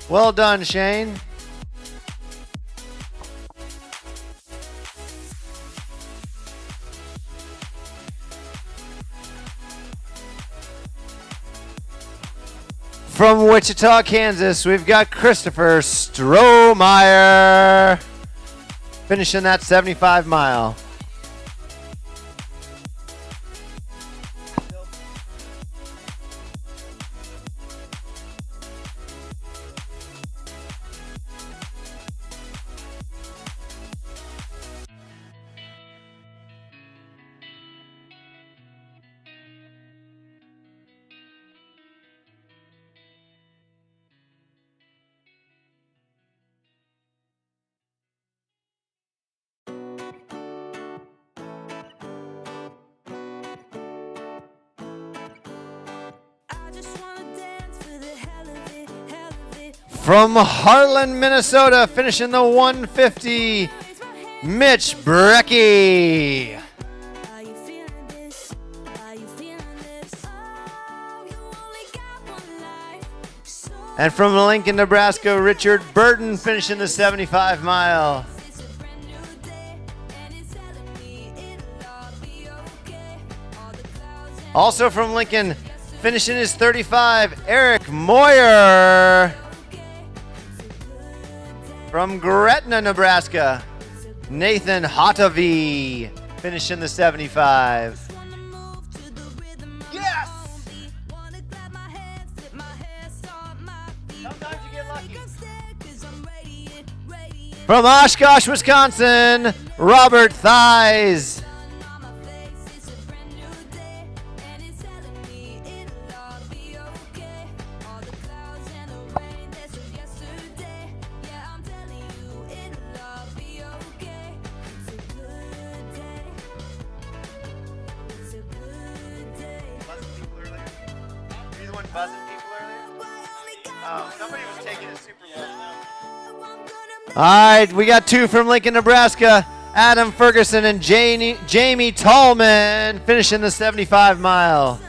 S4: Well done, Shane. From Wichita, Kansas, we've got Christopher Strohmeyer finishing that 75 mile. From Harlan, Minnesota, finishing the 150, Mitch Brecky. And from Lincoln, Nebraska, Richard Burton finishing the 75 mile. Also from Lincoln, finishing his 35, Eric Moyer. From Gretna, Nebraska, Nathan Hotovy finishing the 75. Yes! Sometimes you get lucky. From Oshkosh, Wisconsin, Robert Thies. Buzzing people earlier? Oh, somebody was taking it super well. All right, we got two from Lincoln, Nebraska. Adam Ferguson and Jamie Tallman finishing the 75 mile.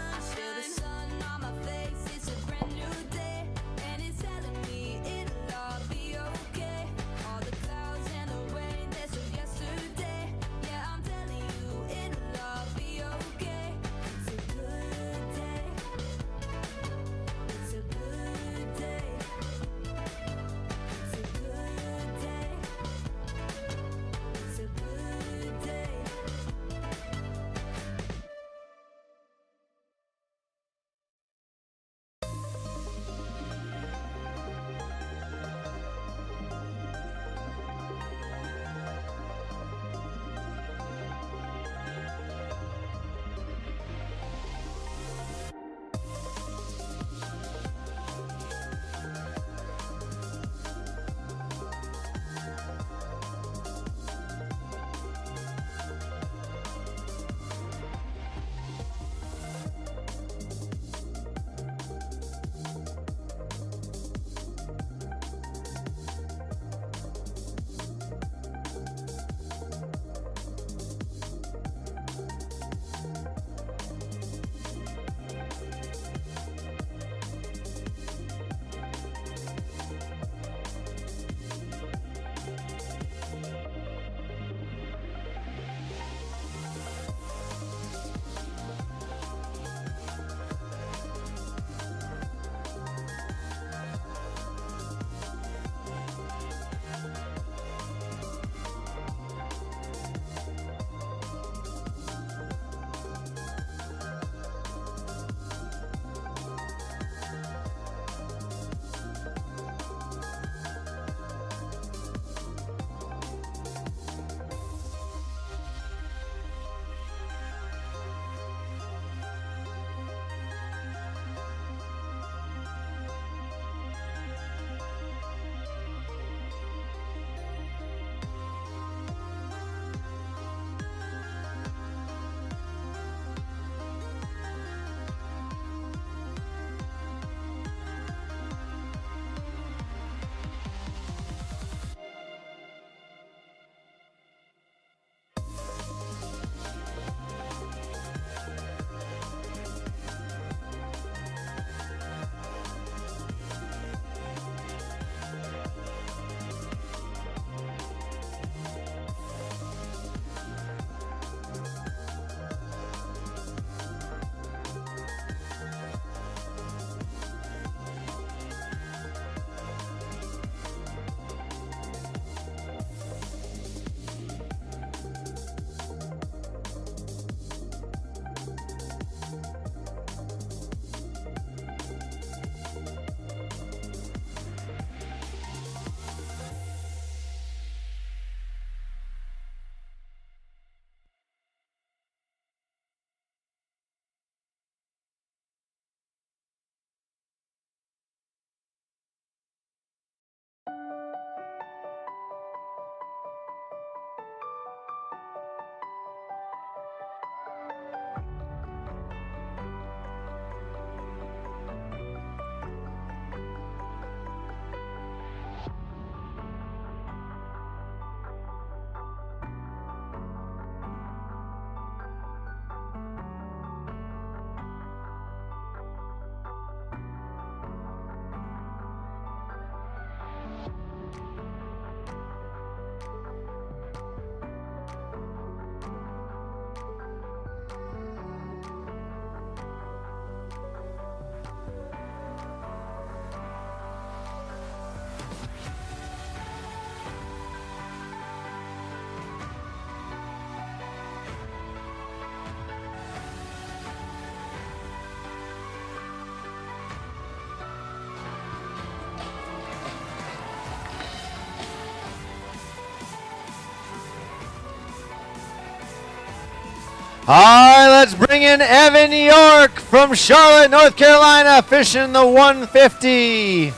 S4: All right, let's bring in Evan York from Charlotte, North Carolina, fishing the 150.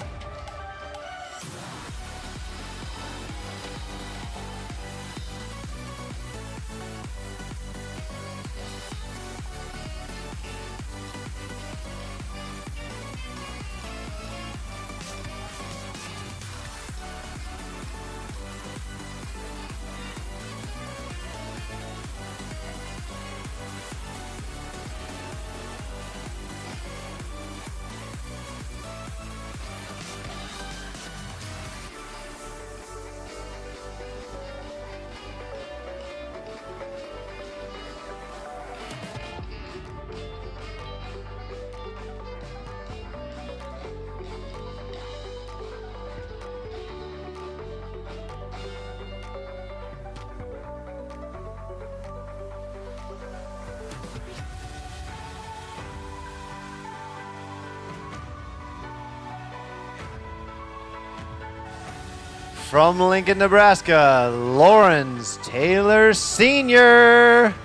S4: From Lincoln, Nebraska, Lawrence Taylor Sr.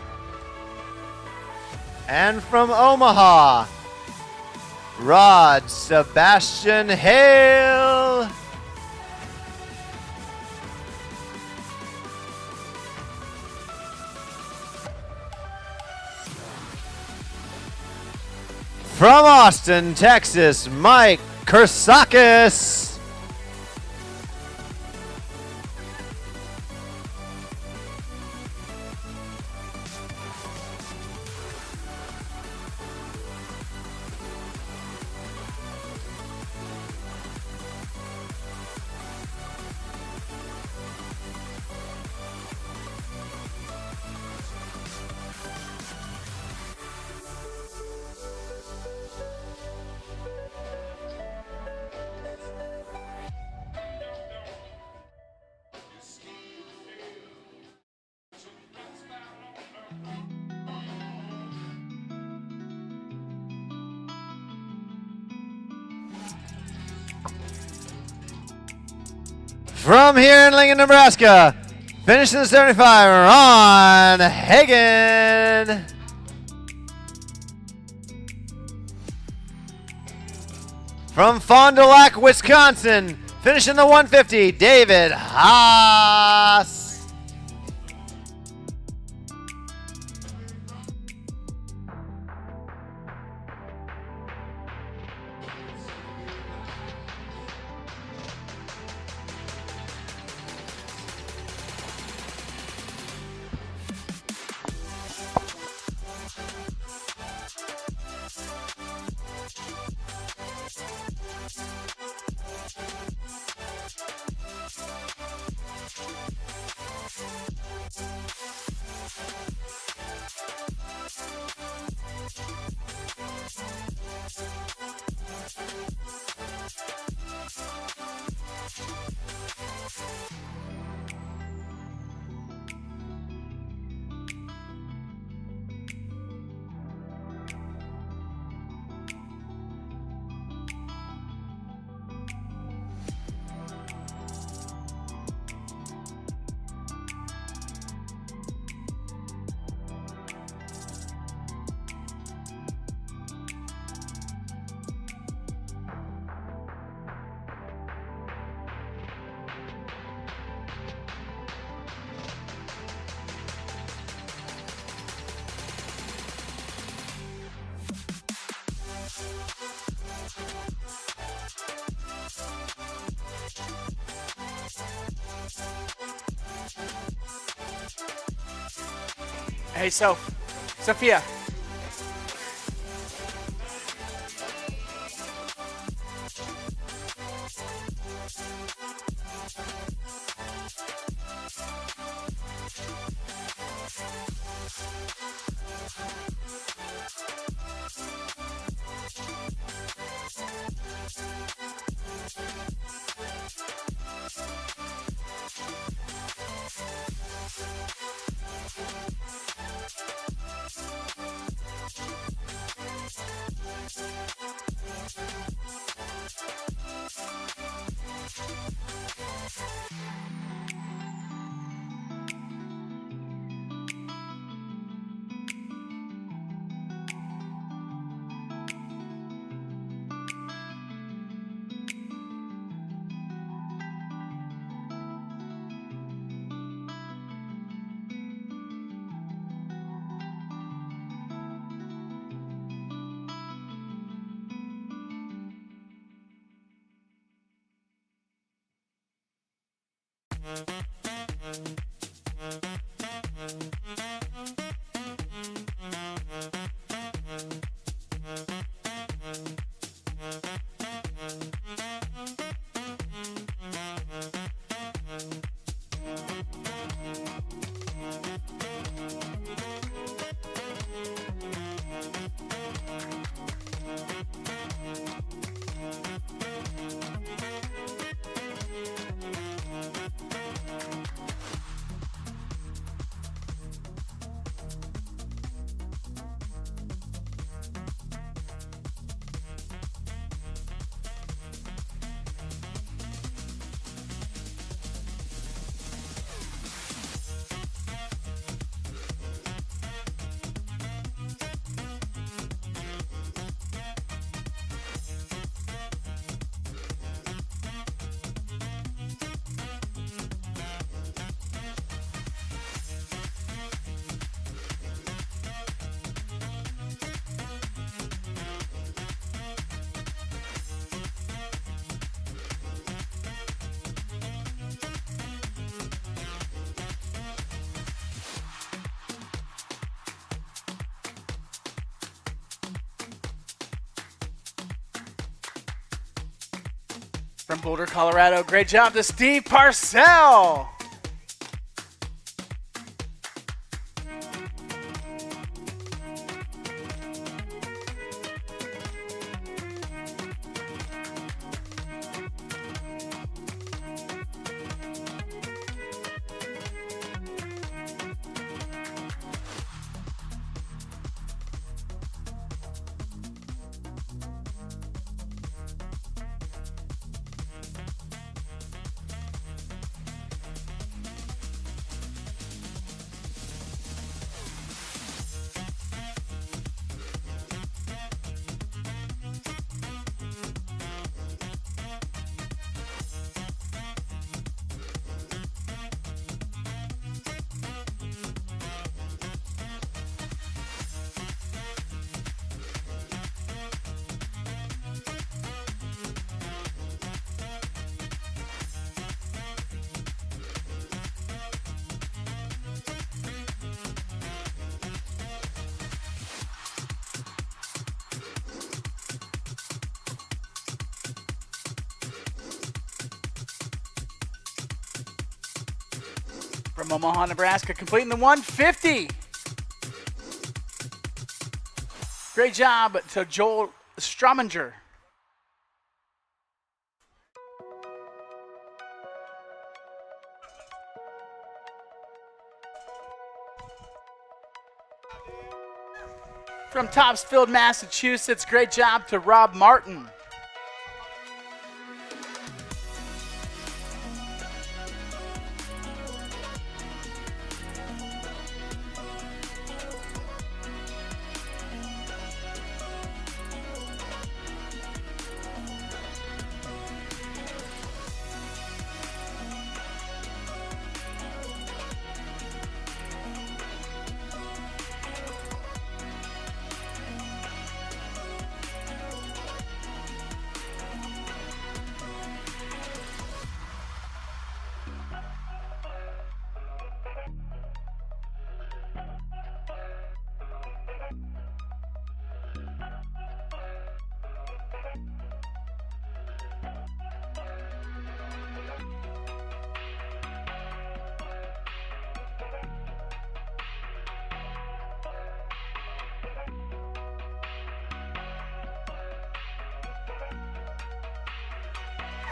S4: And from Omaha, Rod Sebastian Hale. From Austin, Texas, Mike Kersakis. From here in Lincoln, Nebraska, finishing the 75, Ron Hagen. From Fond du Lac, Wisconsin, finishing the 150, David Haas.
S1: Hey, Sophia. From Boulder, Colorado. Great job to Steve Parcell. From Omaha, Nebraska, completing the 150. Great job to Joel Strominger. From Topsfield, Massachusetts, great job to Rob Martin.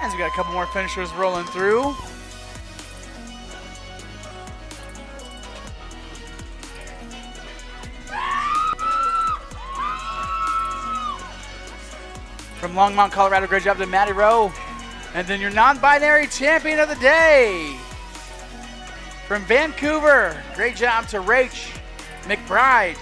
S1: As we got a couple more finishers rolling through. From Longmont, Colorado, great job to Maddie Rowe. And then your non-binary champion of the day. From Vancouver, great job to Rach McBride.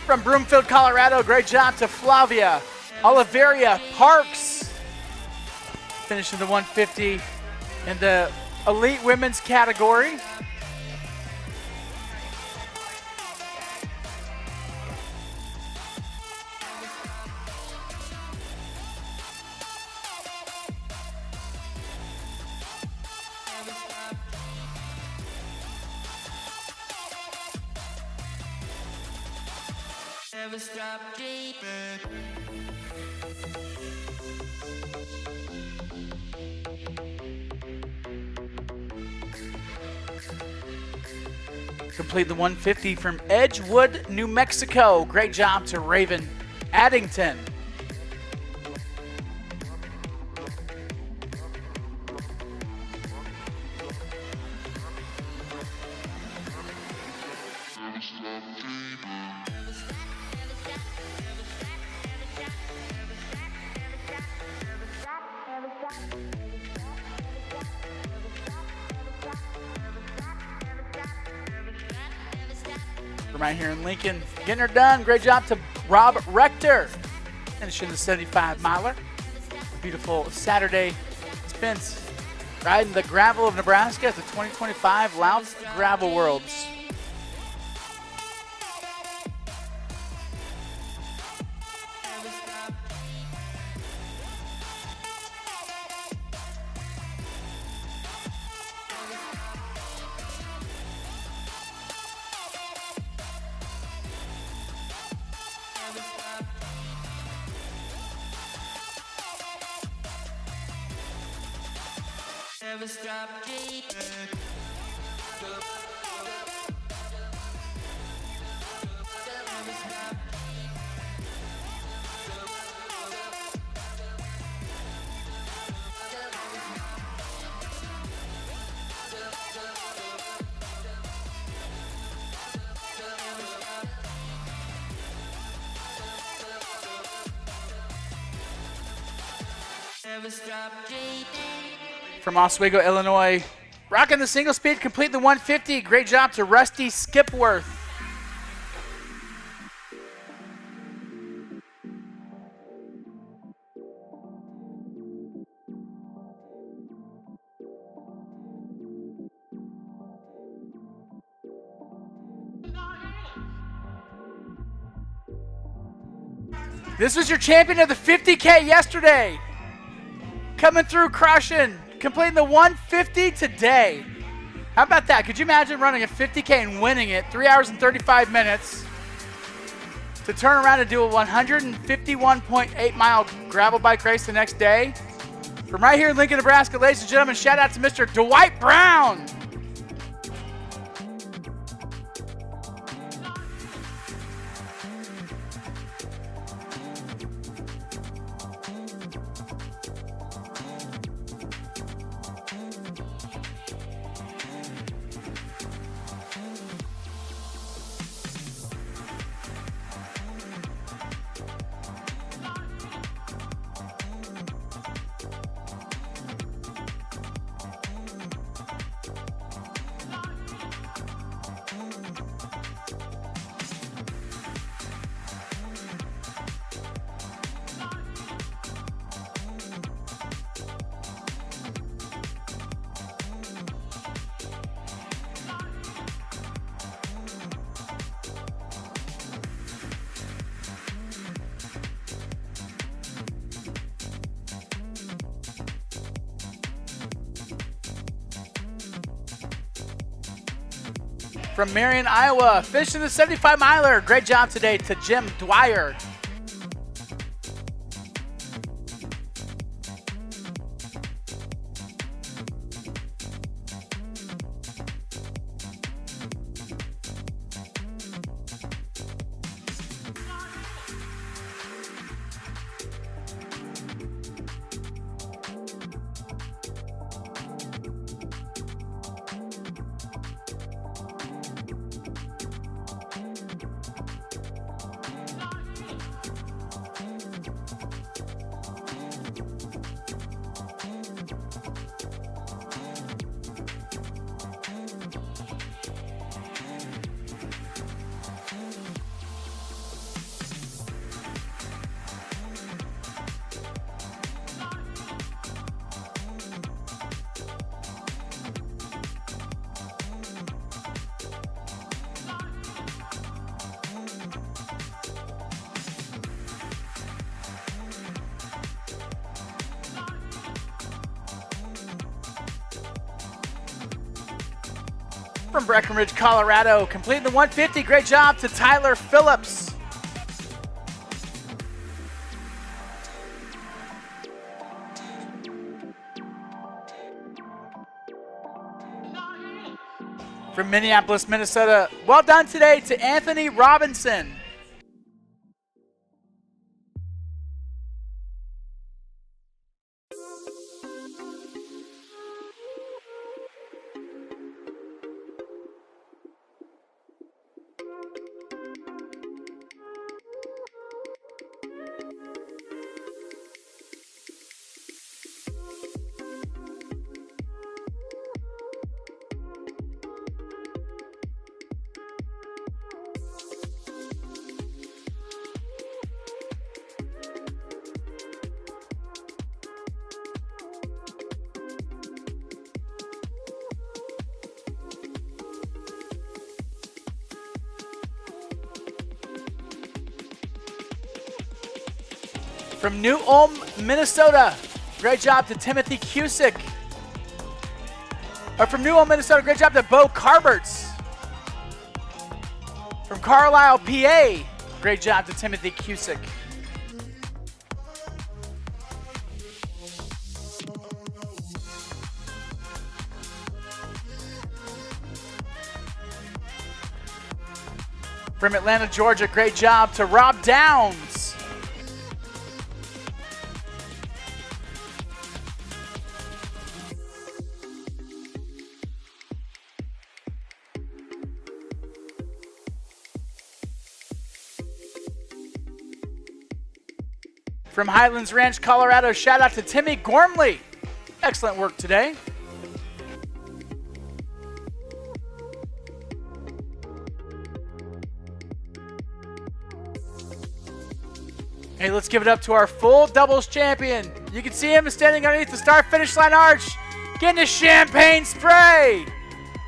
S1: From Broomfield, Colorado, great job to Flavia Oliveria Parks. Finishing the 150 in the elite women's category.
S5: Never stop dreaming.
S1: Complete the 150 from Edgewood, New Mexico. Great job to Raven Addington. from right here in Lincoln. Getting her done. Great job to Rob Rector. Finishing the 75 miler. Beautiful Saturday spent riding the gravel of Nebraska at the 2025 Lauf Gravel Worlds.
S5: Never stop dreaming. Never stop dreaming.
S1: From Oswego, Illinois, rocking the single speed, complete the 150. Great job to Rusty Skipworth. This was your champion of the 50K yesterday. Coming through crushing, completing the 150 today. How about that? Could you imagine running a 50K and winning it 3 hours and 35 minutes to turn around and do a 151.8 mile gravel bike race the next day? From right here in Lincoln, Nebraska, ladies and gentlemen, shout out to Mr. Dwight Brown. From Marion, Iowa, finishing the 75 miler. Great job today to Jim Dwyer. From Breckenridge, Colorado, completing the 150. Great job to Tyler Phillips. From Minneapolis, Minnesota, well done today to Anthony Robinson. From New Ulm, Minnesota, great job to Timothy Cusick. From New Ulm, Minnesota, great job to Bo Carberts. From Carlisle, PA, great job to Timothy Cusick. From Atlanta, Georgia, great job to Rob Downs. From Highlands Ranch, Colorado, shout out to Timmy Gormley. Excellent work today. Hey, let's give it up to our full doubles champion. You can see him standing underneath the start-finish line arch, getting a champagne spray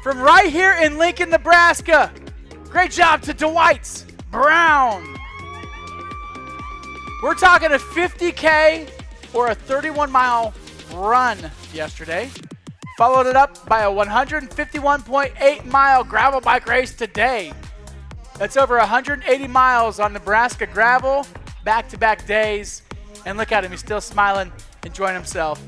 S1: from right here in Lincoln, Nebraska. Great job to Dwight Brown. We're talking a 50K or a 31-mile run yesterday. Followed it up by a 151.8-mile gravel bike race today. That's over 180 miles on Nebraska gravel, back-to-back days. And look at him, he's still smiling, enjoying himself.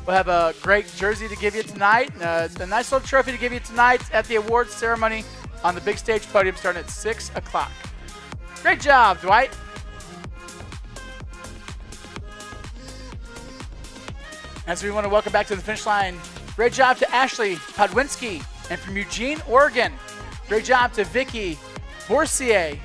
S1: We'll have a great jersey to give you tonight, a nice little trophy to give you tonight at the awards ceremony on the big stage podium starting at 6 o'clock. Great job, Dwight. As we want to welcome back to the finish line, great job to Ashley Podwinski. And from Eugene, Oregon, great job to Vicky Boursier.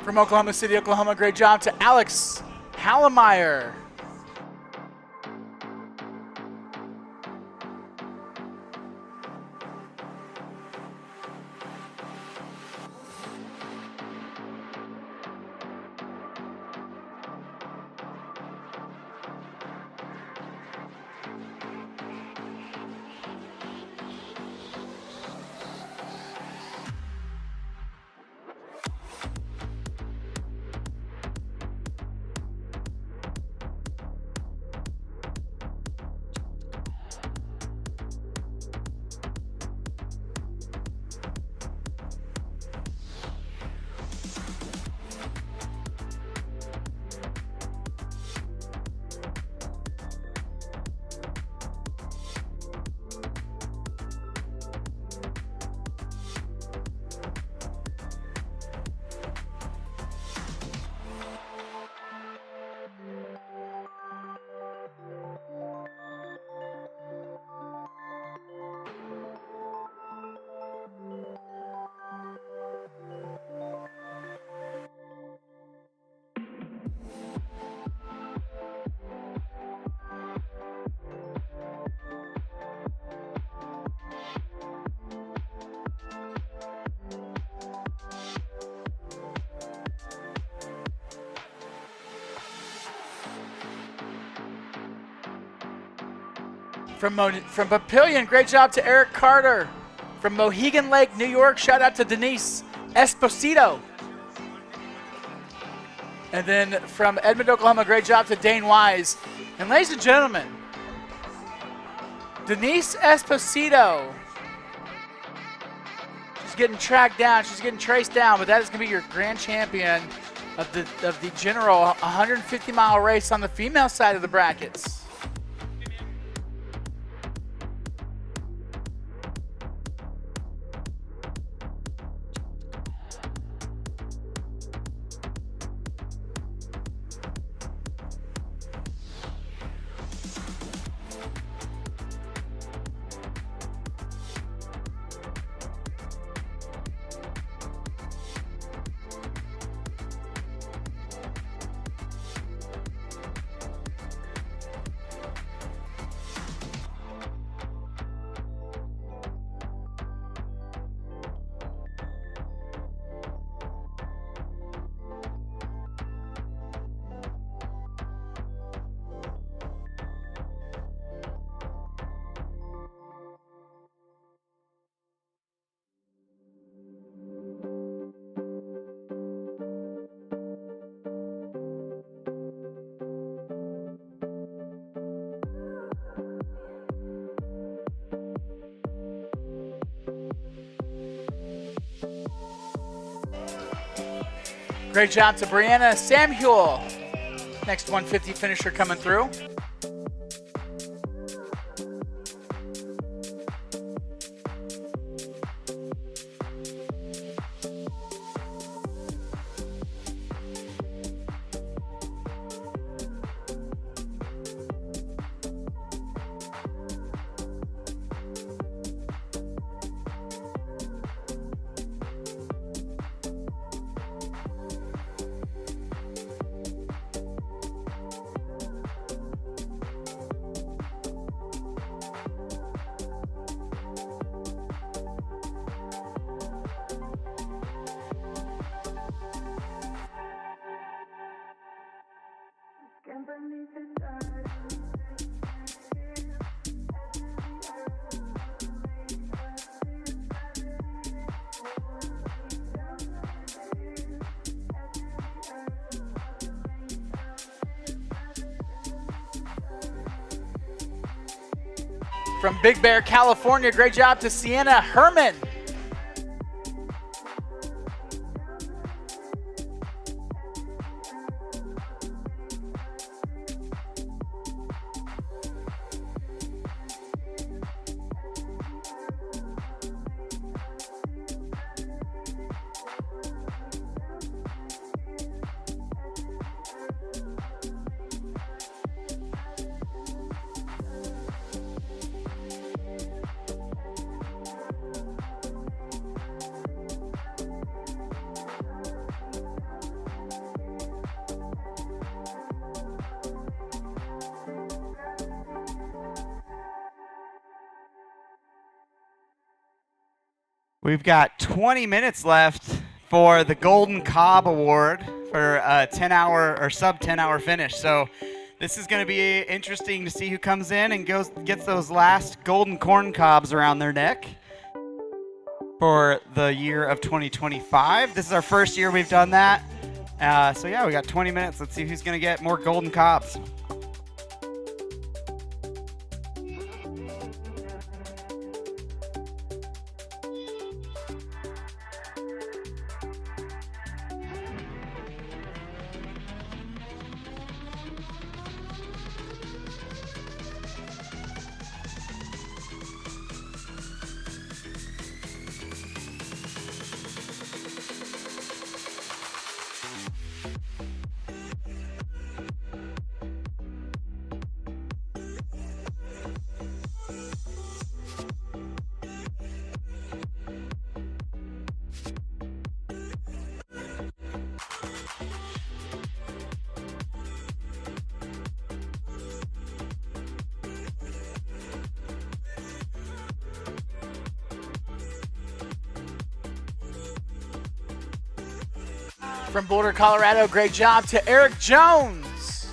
S1: From Oklahoma City, Oklahoma, great job to Alex Hallemeyer. From Papillion, great job to Eric Carter. From Mohegan Lake, New York, shout out to Denise Esposito. And then from Edmond, Oklahoma, great job to Dane Wise. And ladies and gentlemen, Denise Esposito. She's getting tracked down. She's getting traced down, but that is going to be your grand champion of the general 150-mile race on the female side of the brackets. Great job to Brianna Samuel. Next 150 finisher coming through. From Big Bear, California, great job to Sienna Herman.
S3: We've got 20 minutes left for the Golden Cob Award for a 10-hour or sub 10-hour finish. So this is going to be interesting to see who comes in and gets those last golden corn cobs around their neck for the year of 2025. This is our first year we've done that. So yeah, we got 20 minutes. Let's see who's going to get more golden cobs.
S1: From Boulder, Colorado, great job to Eric Jones,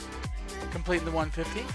S1: completing the 150.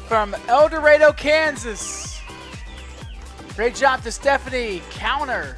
S1: from El Dorado, Kansas. Great job to Stephanie. Counter.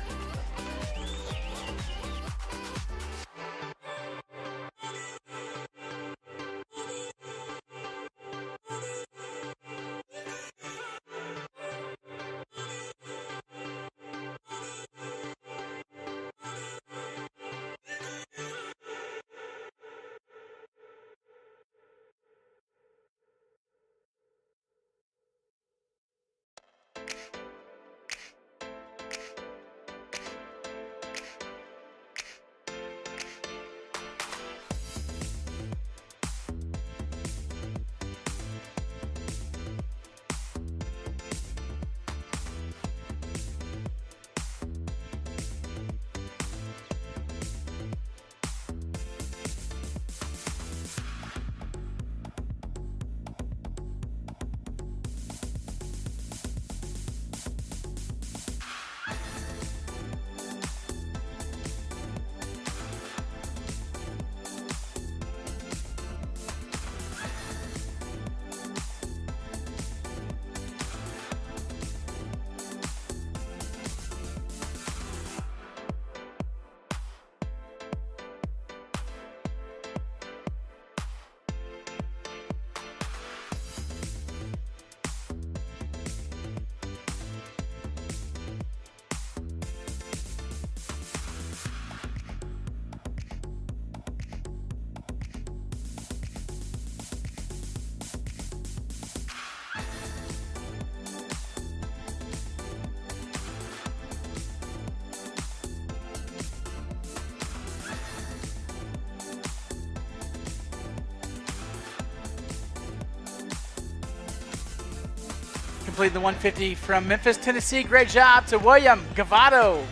S1: Complete the 150 from Memphis, Tennessee. Great job to William Gavato.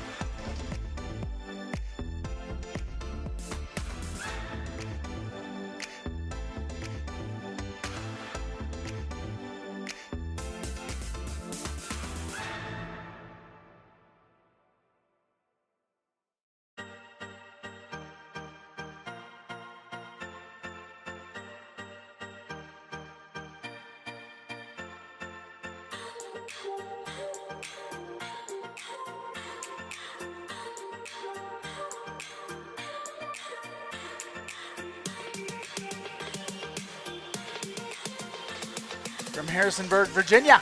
S1: From Harrisonburg, Virginia.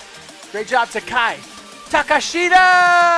S1: Great job to Kai Takashita.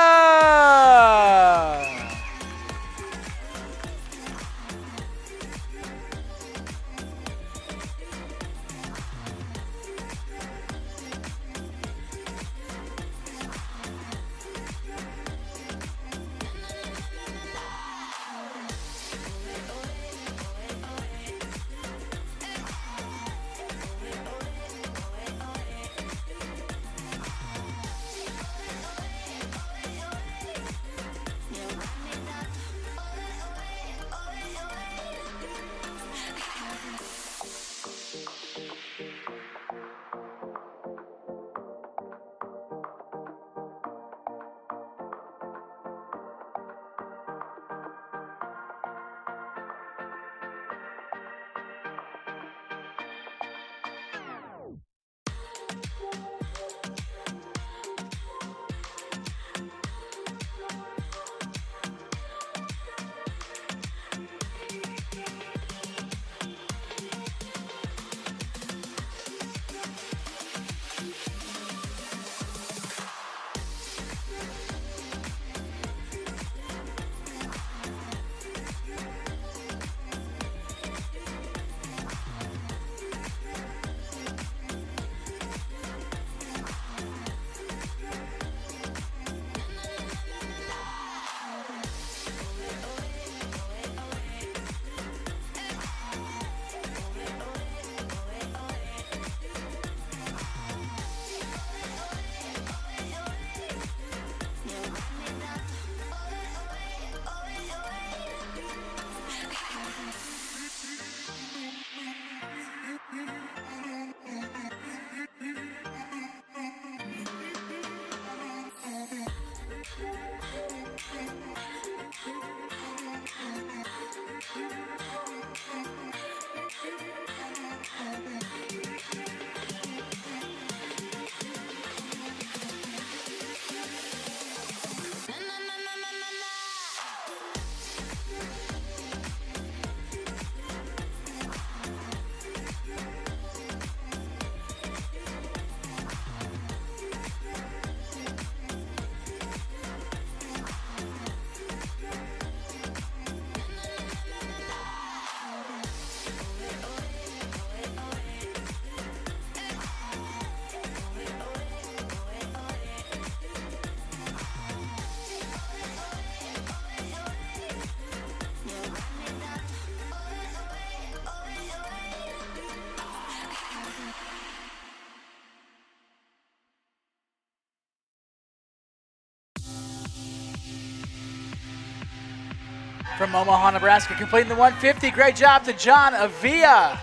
S1: from Omaha, Nebraska, completing the 150. Great job to John Avia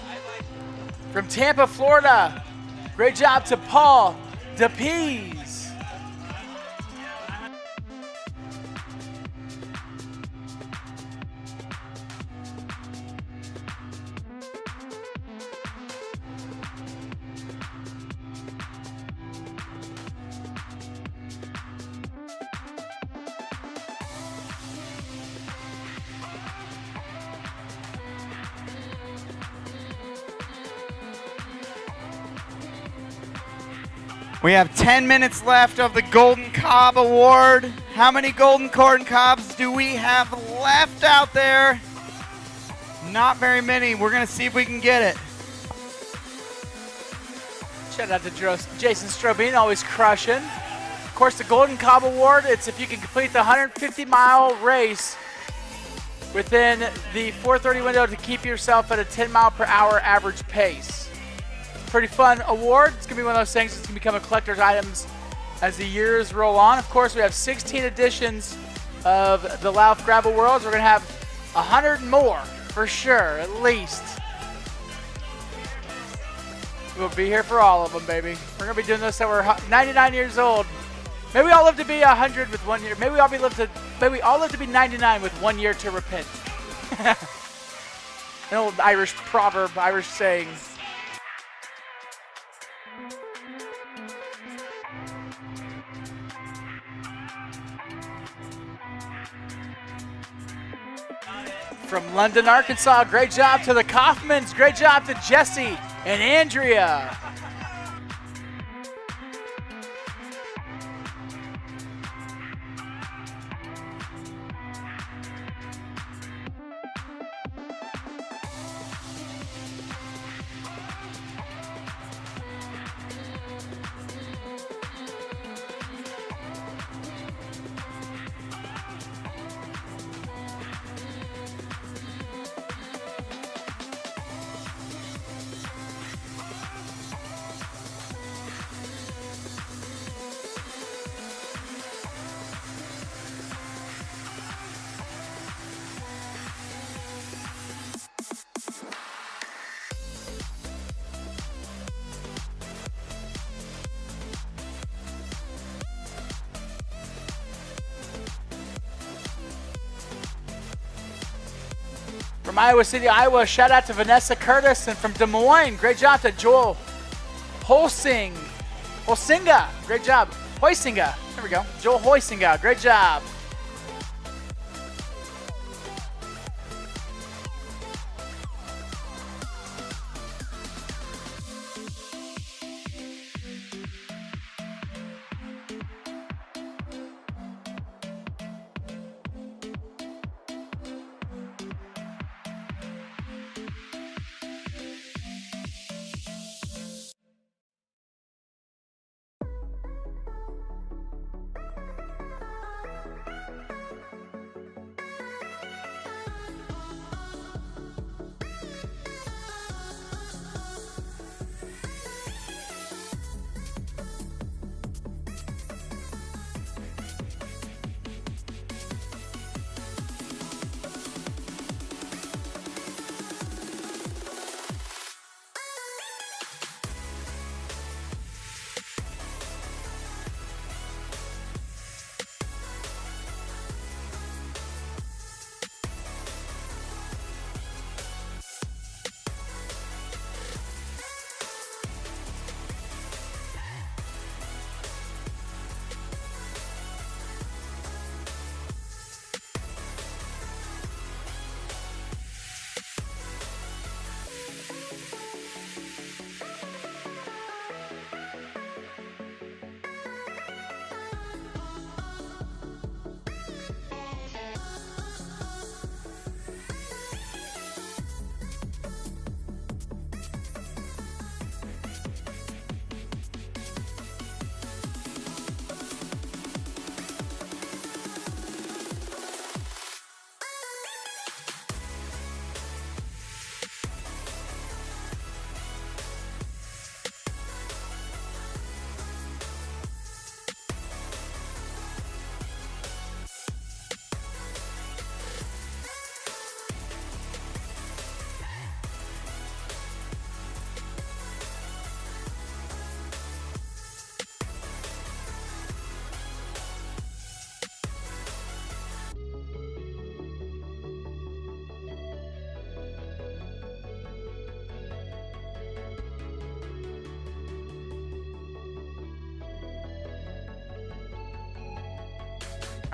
S1: from Tampa, Florida. Great job to Paul DePease.
S3: We have 10 minutes left of the Golden Cob Award. How many Golden Corn Cobs do we have left out there? Not very many. We're going to see if we can get it.
S1: Shout out to Jason Strobin, always crushing. Of course, the Golden Cob Award, it's if you can complete the 150-mile race within the 4:30 window to keep yourself at a 10-mile-per-hour average pace. Pretty fun award. It's going to be one of those things that's going to become a collector's items as the years roll on. Of course, we have 16 editions of the Lauf Gravel Worlds. We're going to have 100 more for sure, at least. We'll be here for all of them, baby. We're going to be doing this till we're 99 years old. Maybe we all live to be 100 with 1 year. Maybe we all live to be 99 with 1 year to repent. An old Irish proverb, Irish saying. From London, Arkansas, great job to the Kaufmans. Great job to Jesse and Andrea. From Iowa City, Iowa, shout out to Vanessa Curtis, and from Des Moines, great job to Joel Holsinga. Great job. Hoisinga. There we go. Joel Hoisinga. Great job.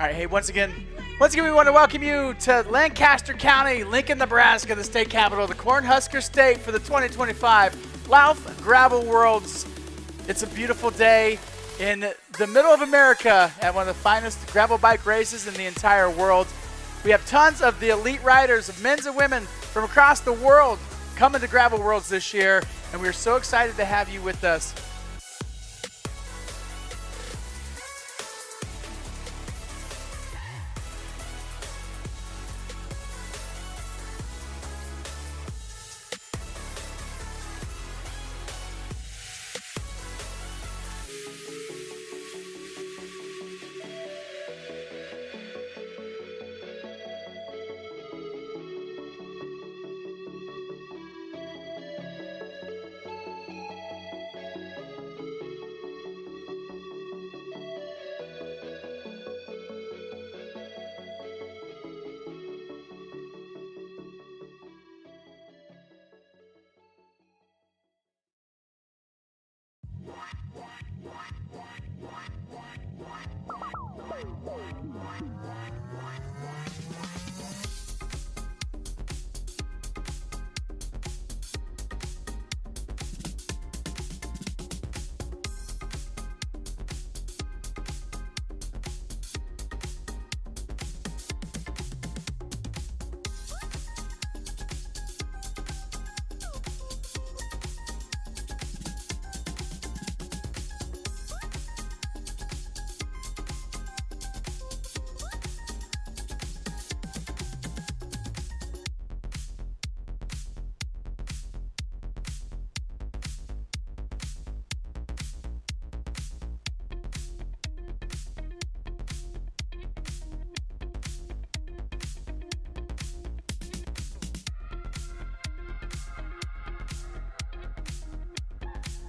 S1: All right, hey, once again, we want to welcome you to Lancaster County, Lincoln, Nebraska, the state capital of the Cornhusker State for the 2025 Lauf Gravel Worlds. It's a beautiful day in the middle of America at one of the finest gravel bike races in the entire world. We have tons of the elite riders, of men's and women from across the world coming to Gravel Worlds this year, and we're so excited to have you with us.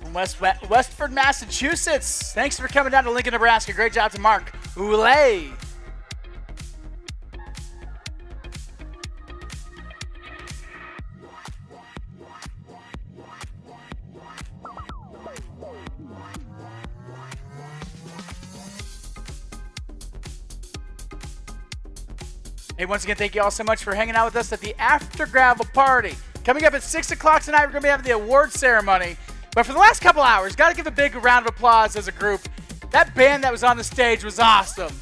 S1: From Westford, Massachusetts. Thanks for coming down to Lincoln, Nebraska. Great job to Mark Oulay. Hey, once again, thank you all so much for hanging out with us at the After Gravel Party. Coming up at 6 o'clock tonight, we're going to be having the award ceremony. But for the last couple hours, got to give a big round of applause as a group. That band that was on the stage was awesome.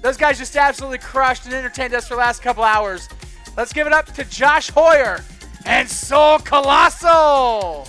S1: Those guys just absolutely crushed and entertained us for the last couple hours. Let's give it up to Josh Hoyer and Soul Colossal.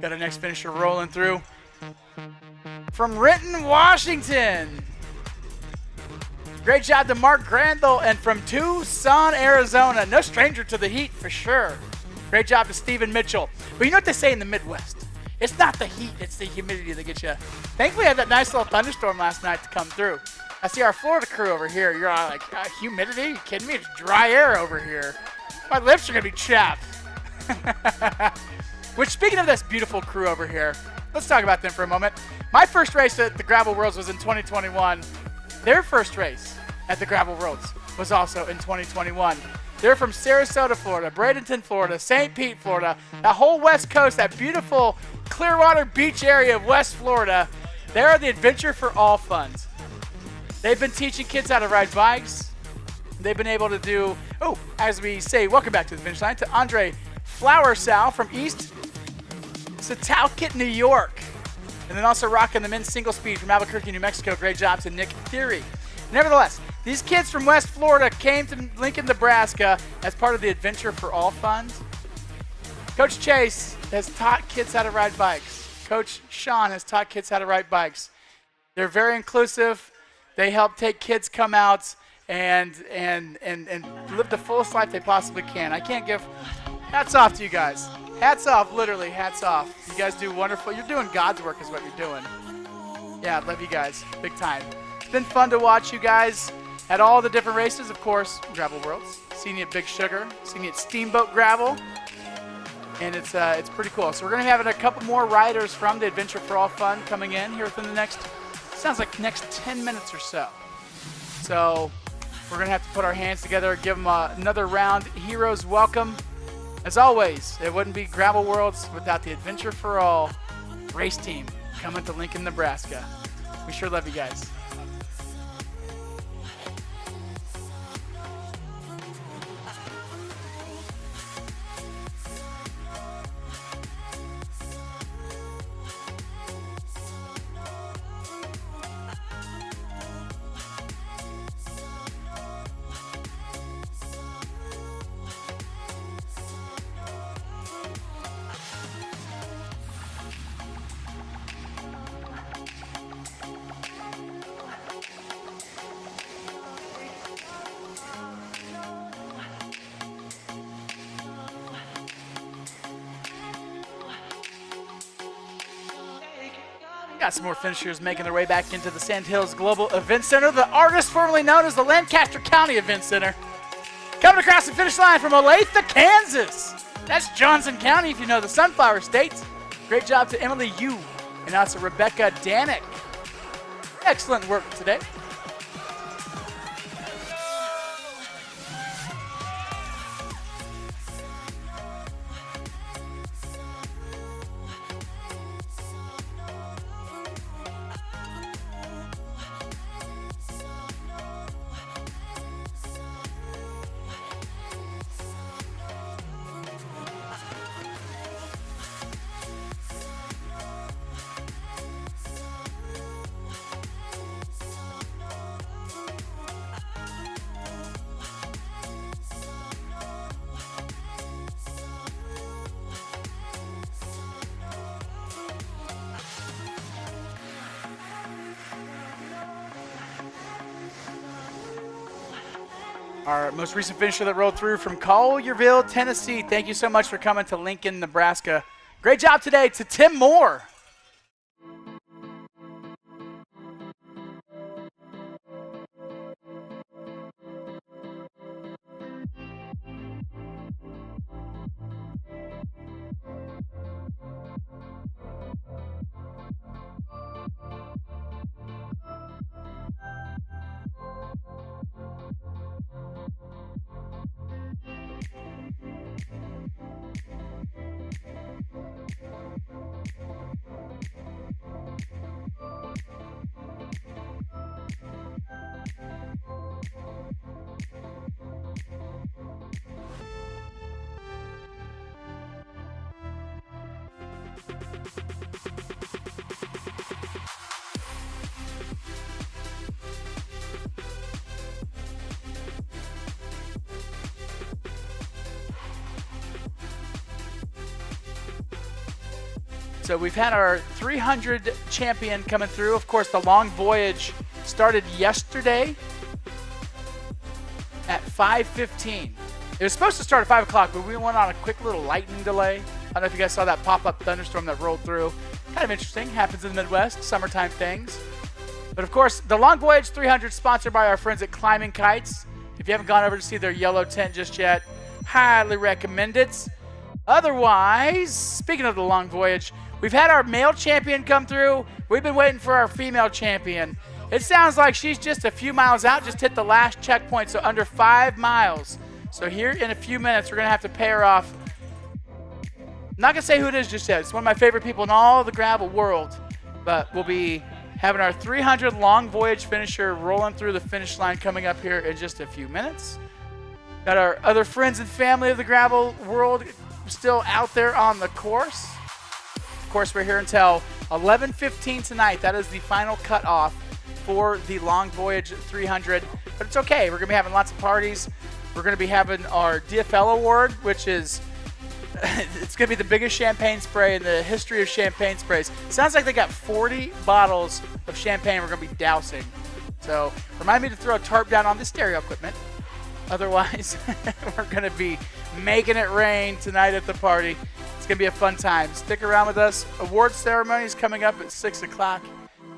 S1: Got our next finisher rolling through from Renton, Washington. Great job to Mark Grandel, and from Tucson, Arizona. No stranger to the heat for sure. Great job to Stephen Mitchell. But you know what they say in the Midwest? It's not the heat, it's the humidity that gets you. Thankfully, I had that nice little thunderstorm last night to come through. I see our Florida crew over here. You're all like, humidity? Are you kidding me? It's dry air over here. My lips are going to be chapped. Which, speaking of this beautiful crew over here, let's talk about them for a moment. My first race at the Gravel Worlds was in 2021. Their first race at the Gravel Worlds was also in 2021. They're from Sarasota, Florida, Bradenton, Florida, St. Pete, Florida, that whole West Coast, that beautiful Clearwater Beach area of West Florida. They are the adventure for all funds. They've been teaching kids how to ride bikes. They've been able to do, as we say, welcome back to the finish line, to Andre Flowersal from East Setauket, New York. And then also rocking the men's single speed from Albuquerque, New Mexico. Great job to Nick Theory. Nevertheless, These kids from West Florida came to Lincoln, Nebraska as part of the Adventure for All Fund. Coach Chase has taught kids how to ride bikes. Coach Sean has taught kids how to ride bikes. They're very inclusive. They help take kids come out and live the fullest life they possibly can. I can't give hats off to you guys. Hats off, literally, hats off. You guys do wonderful. You're doing God's work is what you're doing. Yeah, I love you guys, big time. It's been fun to watch you guys at all the different races, of course, Gravel Worlds. Seen you at Big Sugar, seen you at Steamboat Gravel, and it's pretty cool. So we're gonna be having a couple more riders from the Adventure for All Fun coming in here within the next, sounds like next 10 minutes or so. So we're gonna have to put our hands together, give them another round. Heroes welcome. As always, it wouldn't be Gravel Worlds without the Adventure for All race team coming to Lincoln, Nebraska. We sure love you guys. Got some more finishers making their way back into the Sand Hills Global Event Center, the artist formerly known as the Lancaster County Event Center. Coming across the finish line from Olathe, Kansas. That's Johnson County, if you know the Sunflower State. Great job to Emily Yu and also Rebecca Danick. Excellent work today. Our most recent finisher that rolled through from Collierville, Tennessee. Thank you so much for coming to Lincoln, Nebraska. Great job today to Tim Moore. So we've had our 300 champion coming through. Of course, the long voyage started yesterday at 5:15. It was supposed to start at 5 o'clock, but we went on a quick little lightning delay. I don't know if you guys saw that pop-up thunderstorm that rolled through. Kind of interesting. Happens in the Midwest, summertime things. But of course, the Long Voyage 300 sponsored by our friends at Climbing Kites. If you haven't gone over to see their yellow tent just yet, highly recommend it. Otherwise, speaking of the Long Voyage, we've had our male champion come through. We've been waiting for our female champion. It sounds like she's just a few miles out, just hit the last checkpoint, so under 5 miles. So here in a few minutes, we're going to have to pay her off. I'm not going to say who it is just yet. It's one of my favorite people in all the gravel world. But we'll be having our 300 Long Voyage finisher rolling through the finish line coming up here in just a few minutes. Got our other friends and family of the gravel world still out there on the course. Of course, we're here until 11:15 tonight. That is the final cutoff for the Long Voyage 300, but it's okay. We're going to be having lots of parties. We're going to be having our DFL award, which is it's going to be the biggest champagne spray in the history of champagne sprays. Sounds like they got 40 bottles of champagne we're going to be dousing. So remind me to throw a tarp down on the stereo equipment. Otherwise, we're going to be making it rain tonight at the party. It's going to be a fun time. Stick around with us. Award ceremony is coming up at 6 o'clock.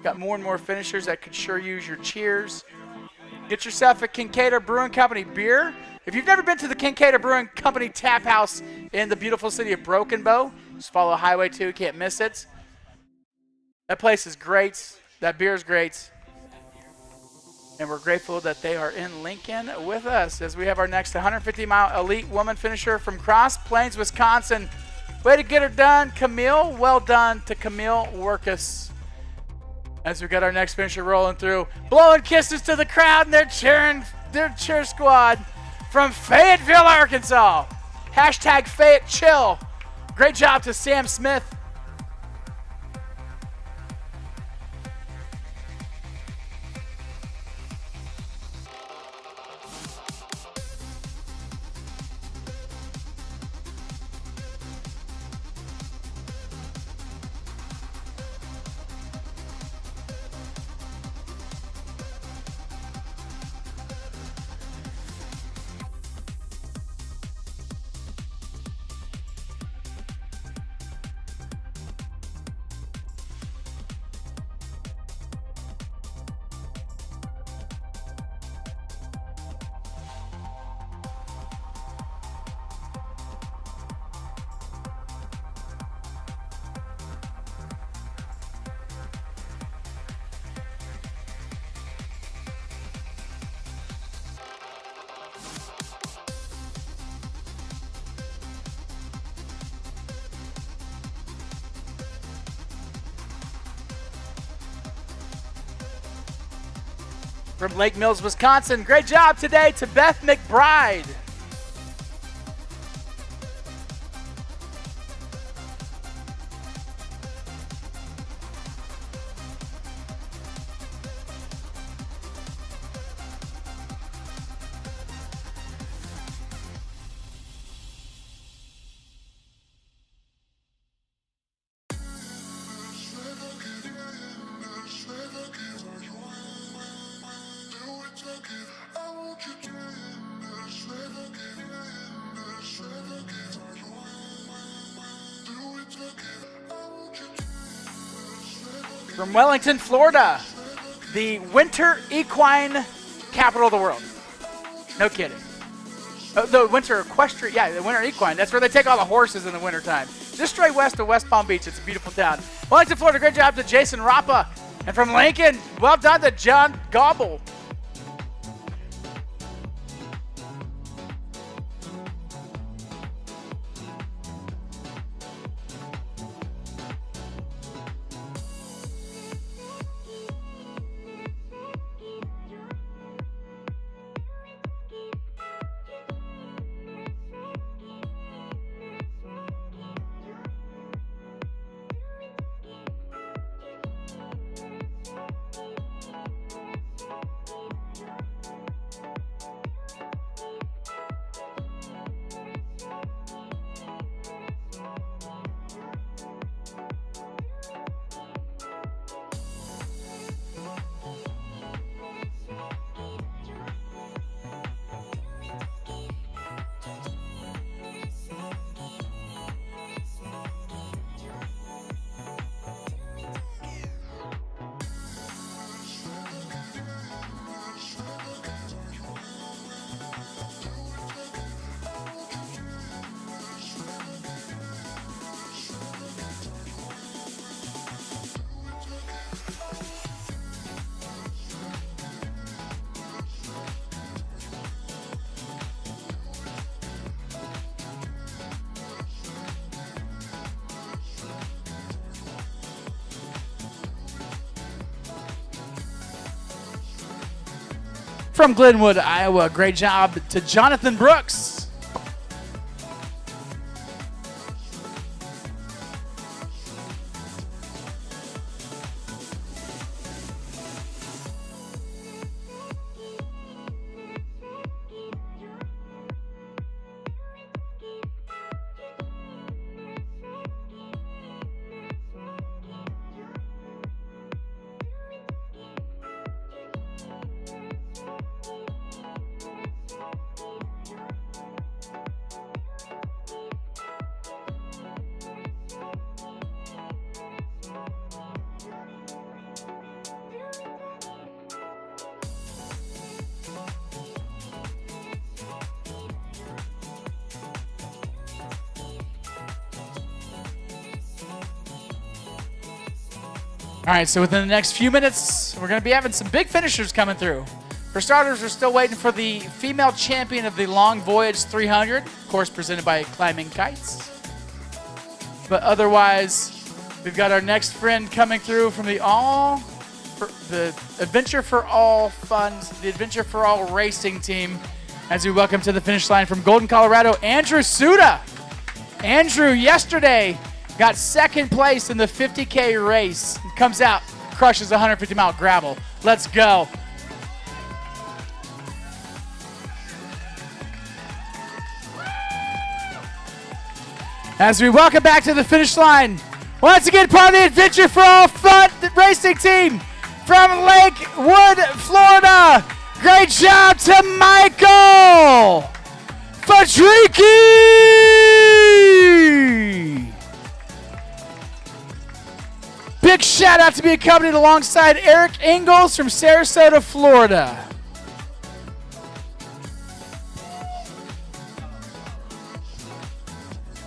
S1: Got more and more finishers that could sure use your cheers. Get yourself a Kincaid Brewing Company beer. If you've never been to the Kincaid Brewing Company tap house in the beautiful city of Broken Bow, just follow Highway 2. Can't miss it. That place is great. That beer is great. And we're grateful that they are in Lincoln with us as we have our next 150-mile elite woman finisher from Cross Plains, Wisconsin. Way to get her done, Camille. Well done to Camille Workus. As we got our next finisher rolling through, blowing kisses to the crowd and their cheer squad from Fayetteville, Arkansas. Hashtag Fayette Chill. Great job to Sam Smith. From Lake Mills, Wisconsin, great job today to Beth McBride. From Wellington, Florida, the winter equine capital of the world. No kidding. The winter equestrian, yeah, the winter equine. That's where they take all the horses in the wintertime. Just straight west of West Palm Beach. It's a beautiful town. Wellington, Florida, great job to Jason Rappa. And from Lincoln, well done to John Gobble. From Glenwood, Iowa, great job to Jonathan Brooks. All right, so within the next few minutes, we're going to be having some big finishers coming through. For starters, we're still waiting for the female champion of the Long Voyage 300, of course presented by Climbing Kites. But otherwise, we've got our next friend coming through from the Adventure for All Fund, the Adventure for All Racing team, as we welcome to the finish line from Golden, Colorado, Andrew Suda. Andrew yesterday got second place in the 50K race. Comes out, crushes 150-mile gravel. Let's go. As we welcome back to the finish line, once again, part of the Adventure for All Fun racing team from Lakewood, Florida. Great job to Michael Fadriki. Big shout out to be accompanied alongside Eric Ingalls from Sarasota, Florida.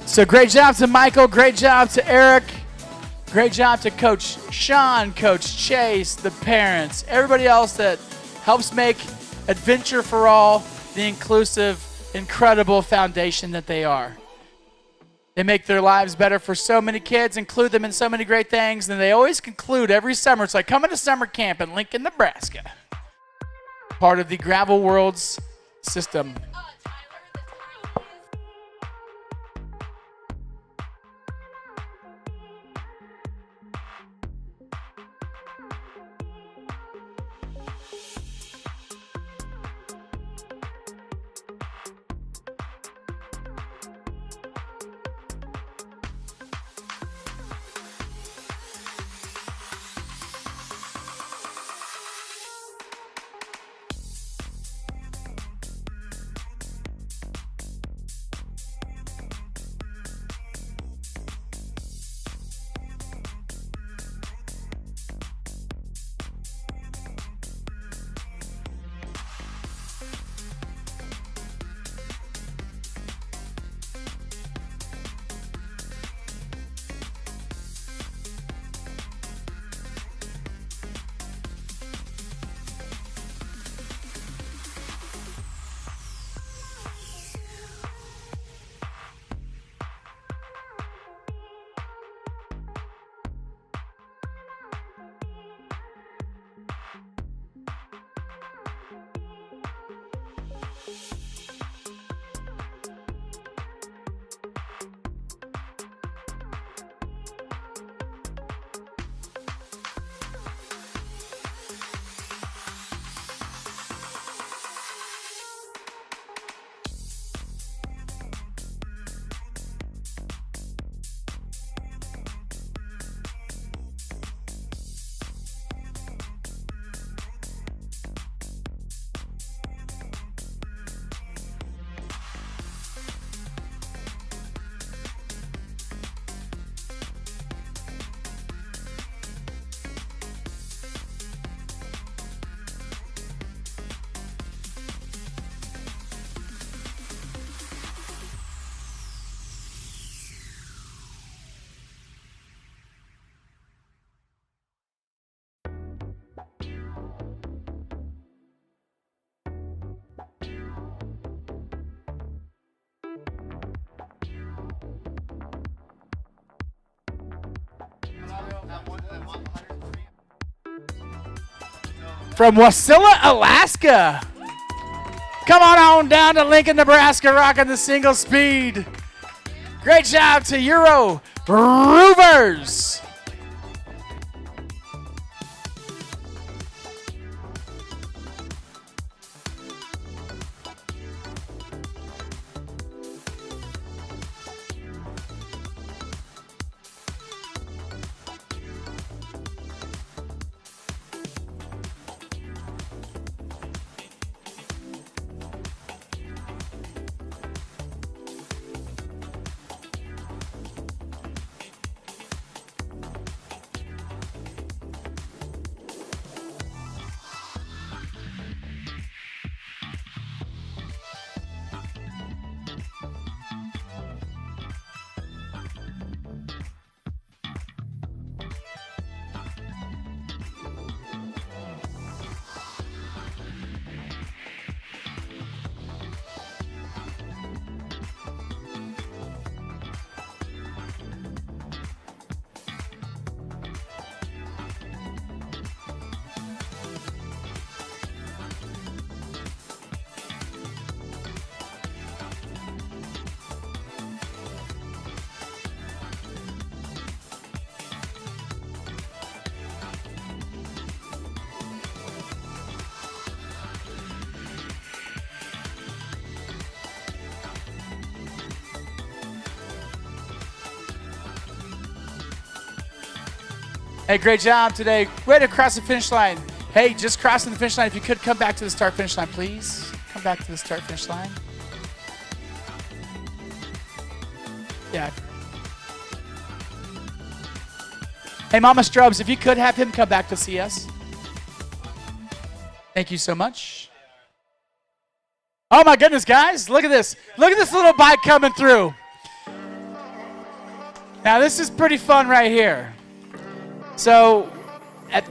S1: So great job to Michael, great job to Eric, great job to Coach Sean, Coach Chase, the parents, everybody else that helps make Adventure for All the inclusive, incredible foundation that they are. They make their lives better for so many kids, include them in so many great things, and they always conclude every summer. It's like coming to summer camp in Lincoln, Nebraska. Part of the Gravel Worlds system. From Wasilla, Alaska. Come on down to Lincoln, Nebraska, rocking the single speed. Great job to Euro Roovers. Hey, great job today. Way to cross the finish line. Hey, just crossing the finish line. If you could come back to the start-finish line, please. Come back to the start-finish line. Yeah. Hey, Mama Strubs, if you could have him come back to see us. Thank you so much. Oh my goodness, guys, look at this. Look at this little bike coming through. Now this is pretty fun right here. So at,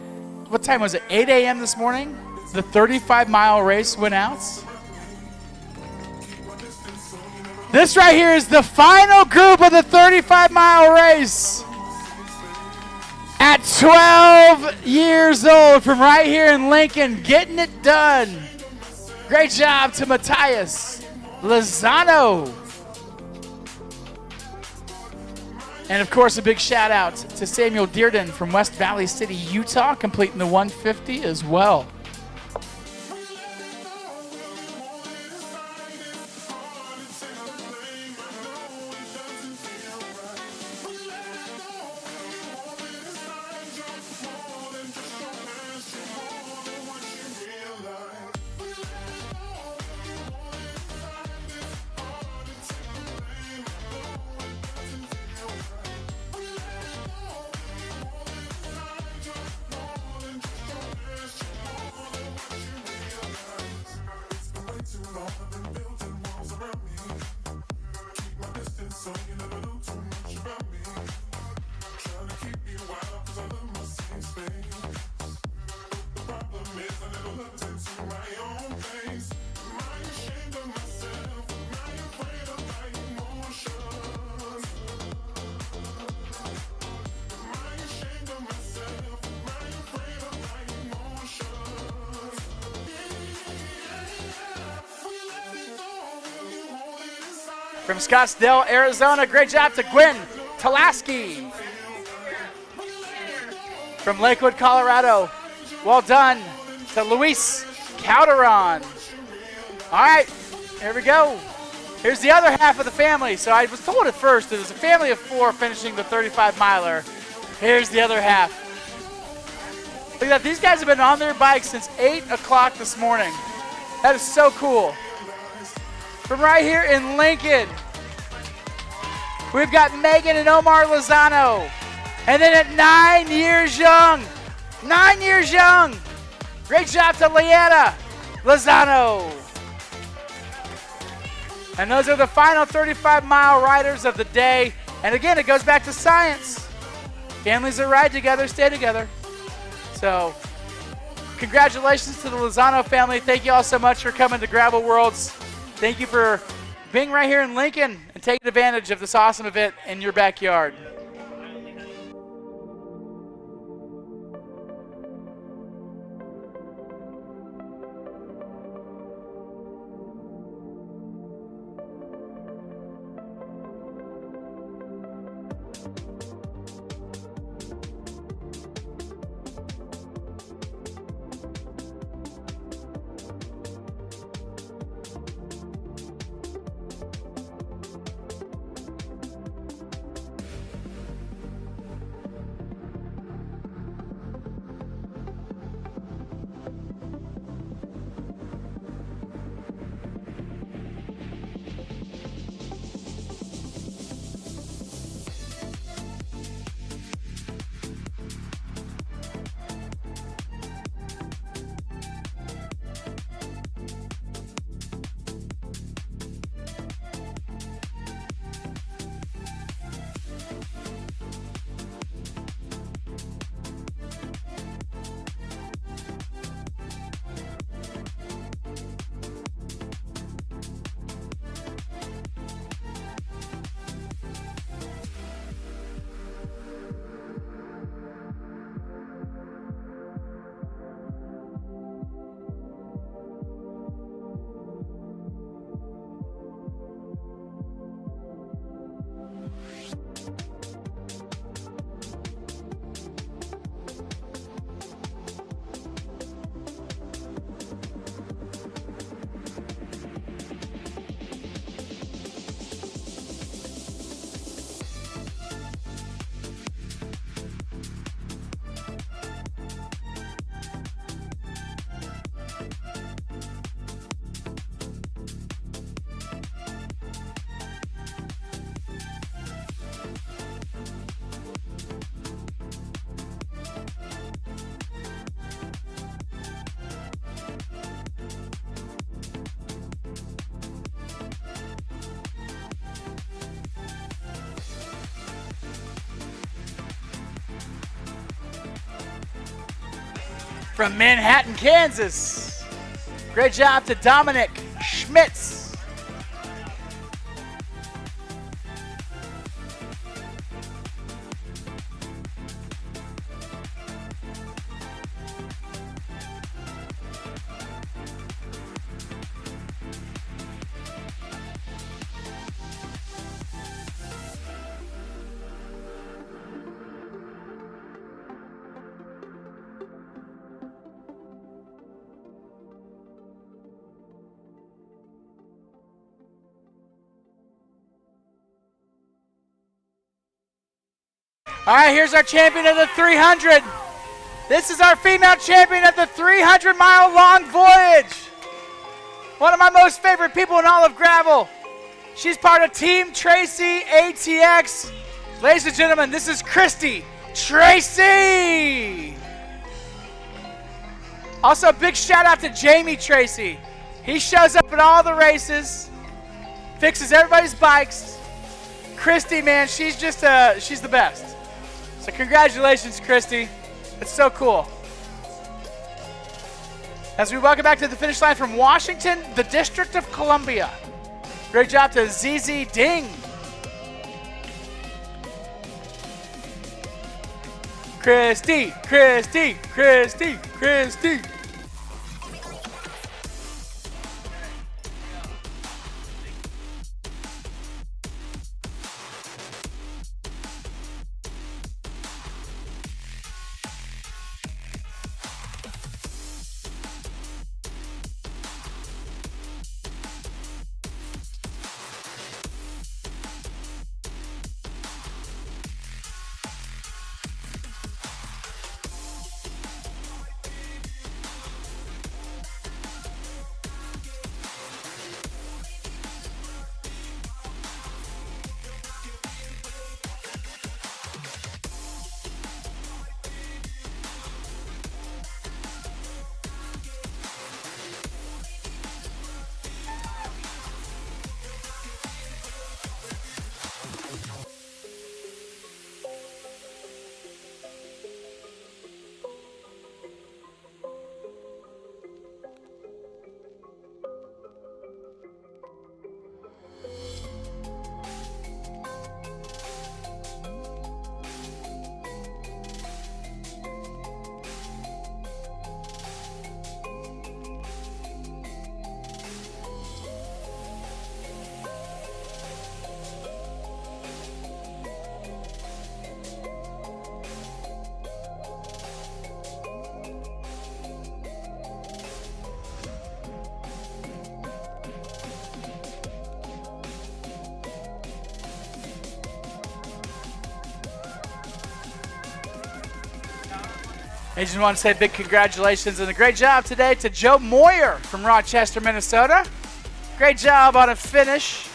S1: what time was it? 8 a.m. this morning? The 35-mile race went out. This right here is the final group of the 35-mile race. At 12 years old, from right here in Lincoln, getting it done. Great job to Matthias Lozano. And of course, a big shout out to Samuel Dearden from West Valley City, Utah, completing the 150 as well. From Scottsdale, Arizona, great job to Gwen Talaski. From Lakewood, Colorado, well done to Luis Calderon. All right, here we go. Here's the other half of the family. So I was told at first it was a family of 4 finishing the 35-miler. Here's the other half. Look at that. These guys have been on their bikes since 8 o'clock this morning. That is so cool. From right here in Lincoln, we've got Megan and Omar Lozano. And then at 9 years young, great job to Leanna Lozano. And those are the final 35-mile riders of the day. And again, it goes back to science. Families that ride together stay together. So congratulations to the Lozano family. Thank you all so much for coming to Gravel Worlds. Thank you for being right here in Lincoln and taking advantage of this awesome event in your backyard. from Manhattan, Kansas. Great job to Dominic Schmitz. All right, here's our champion of the 300. This is our female champion of the 300-mile long voyage. One of my most favorite people in all of gravel. She's part of Team Tracy ATX. Ladies and gentlemen, this is Christy Tracy. Also, a big shout out to Jamie Tracy. He shows up at all the races, fixes everybody's bikes. Christy, man, she's the best. So congratulations, Christy. It's so cool. As we welcome back to the finish line from Washington, the District of Columbia. Great job to ZZ Ding. Christy, Christy, Christy, Christy. I just want to say big congratulations and a great job today to Joe Moyer from Rochester, Minnesota. Great job on a finish.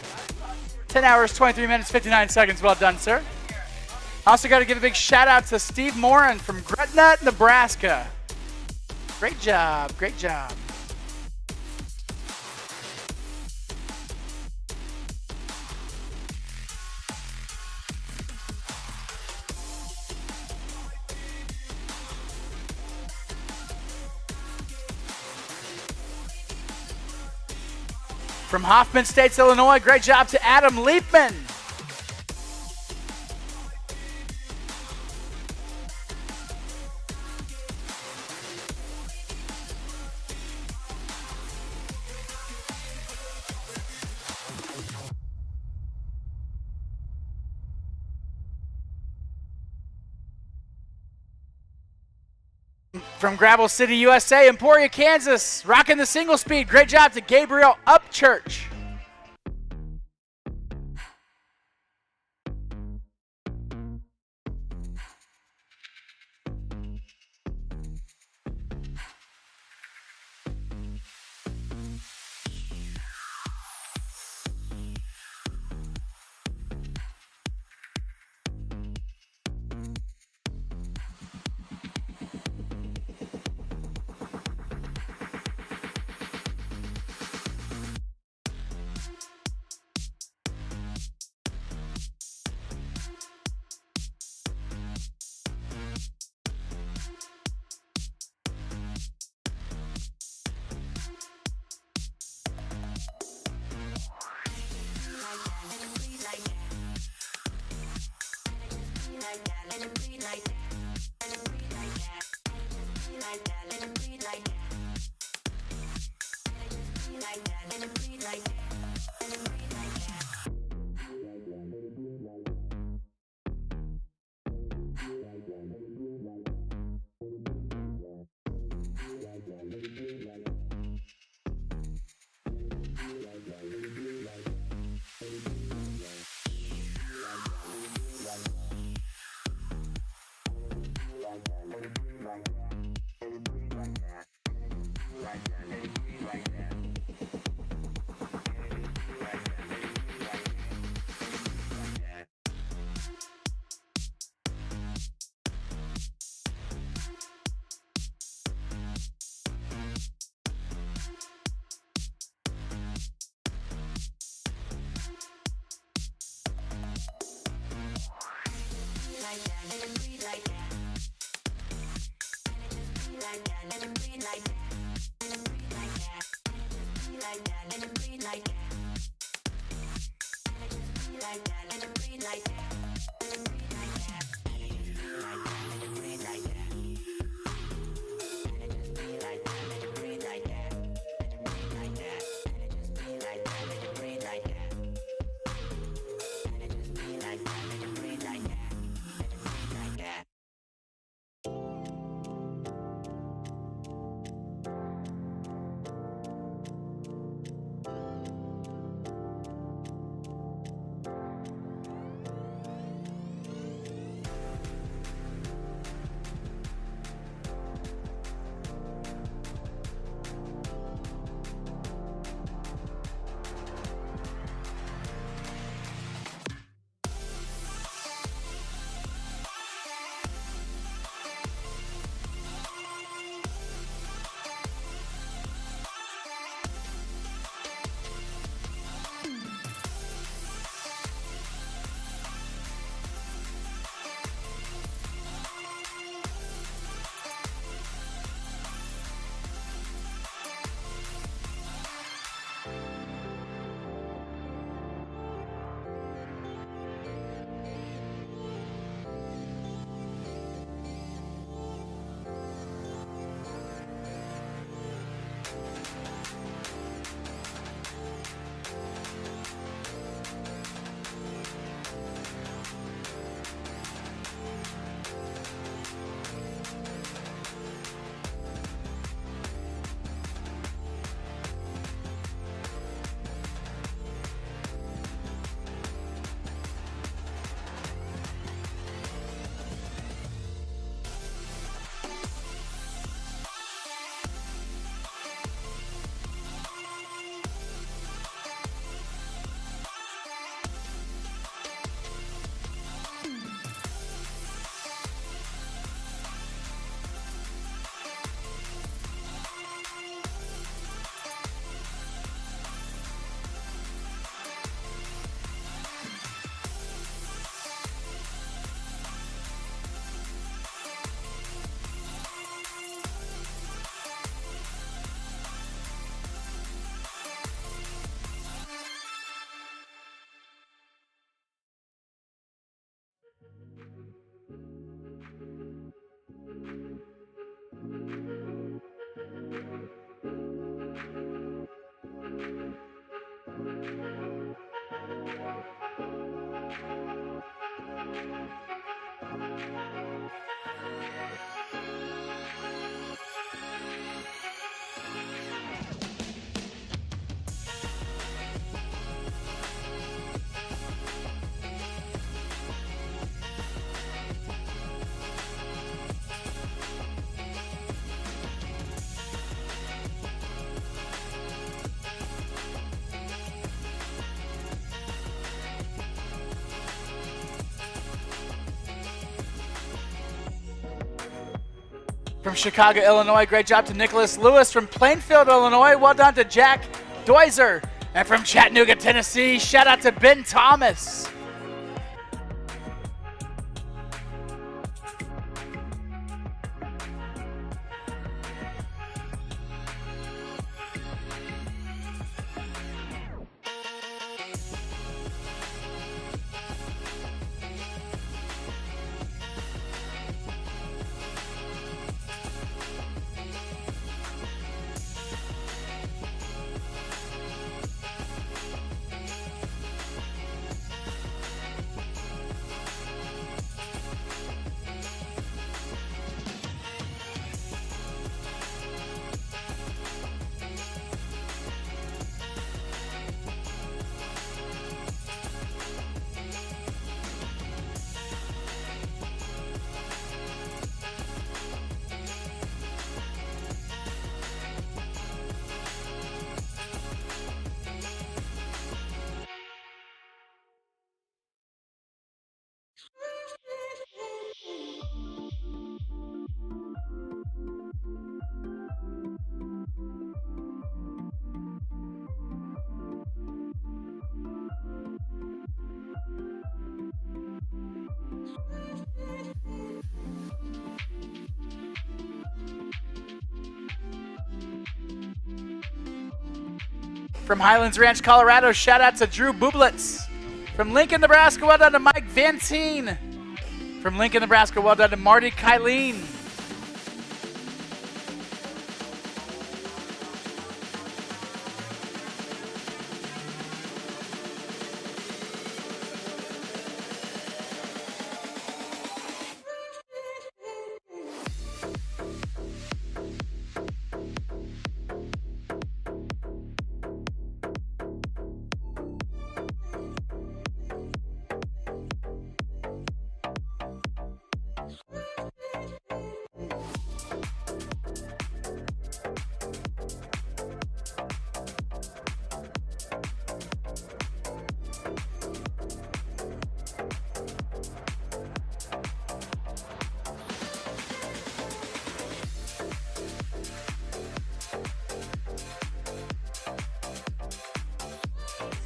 S1: 10 hours, 23 minutes, 59 seconds. Well done, sir. Also got to give a big shout out to Steve Morin from Gretna, Nebraska. Great job, great job. From Hoffman Estates, Illinois, great job to Adam Leapman. From Gravel City, USA, Emporia, Kansas, rocking the single speed. Great job to Gabriel Upchurch. From Chicago, Illinois, great job to Nicholas Lewis. From Plainfield, Illinois, well done to Jack Doiser. And from Chattanooga, Tennessee, shout out to Ben Thomas. From Highlands Ranch, Colorado, shout out to Drew Bublitz. From Lincoln, Nebraska, well done to Mike Vantine. From Lincoln, Nebraska, well done to Marty Kylene.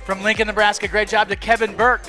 S1: From Lincoln, Nebraska, great job to Kevin Burke.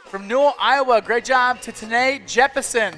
S1: From Newell, Iowa, great job to Tanae Jeppesen.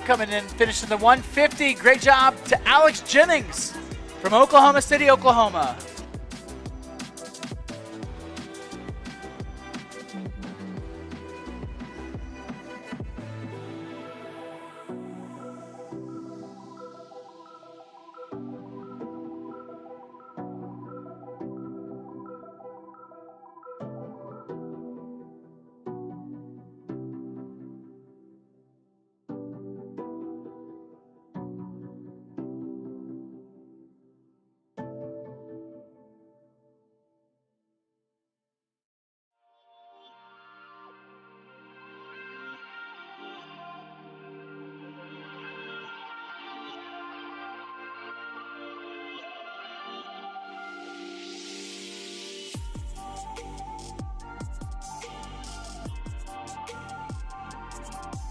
S1: Coming in, finishing the 150. Great job to Alex Jennings from Oklahoma City, Oklahoma.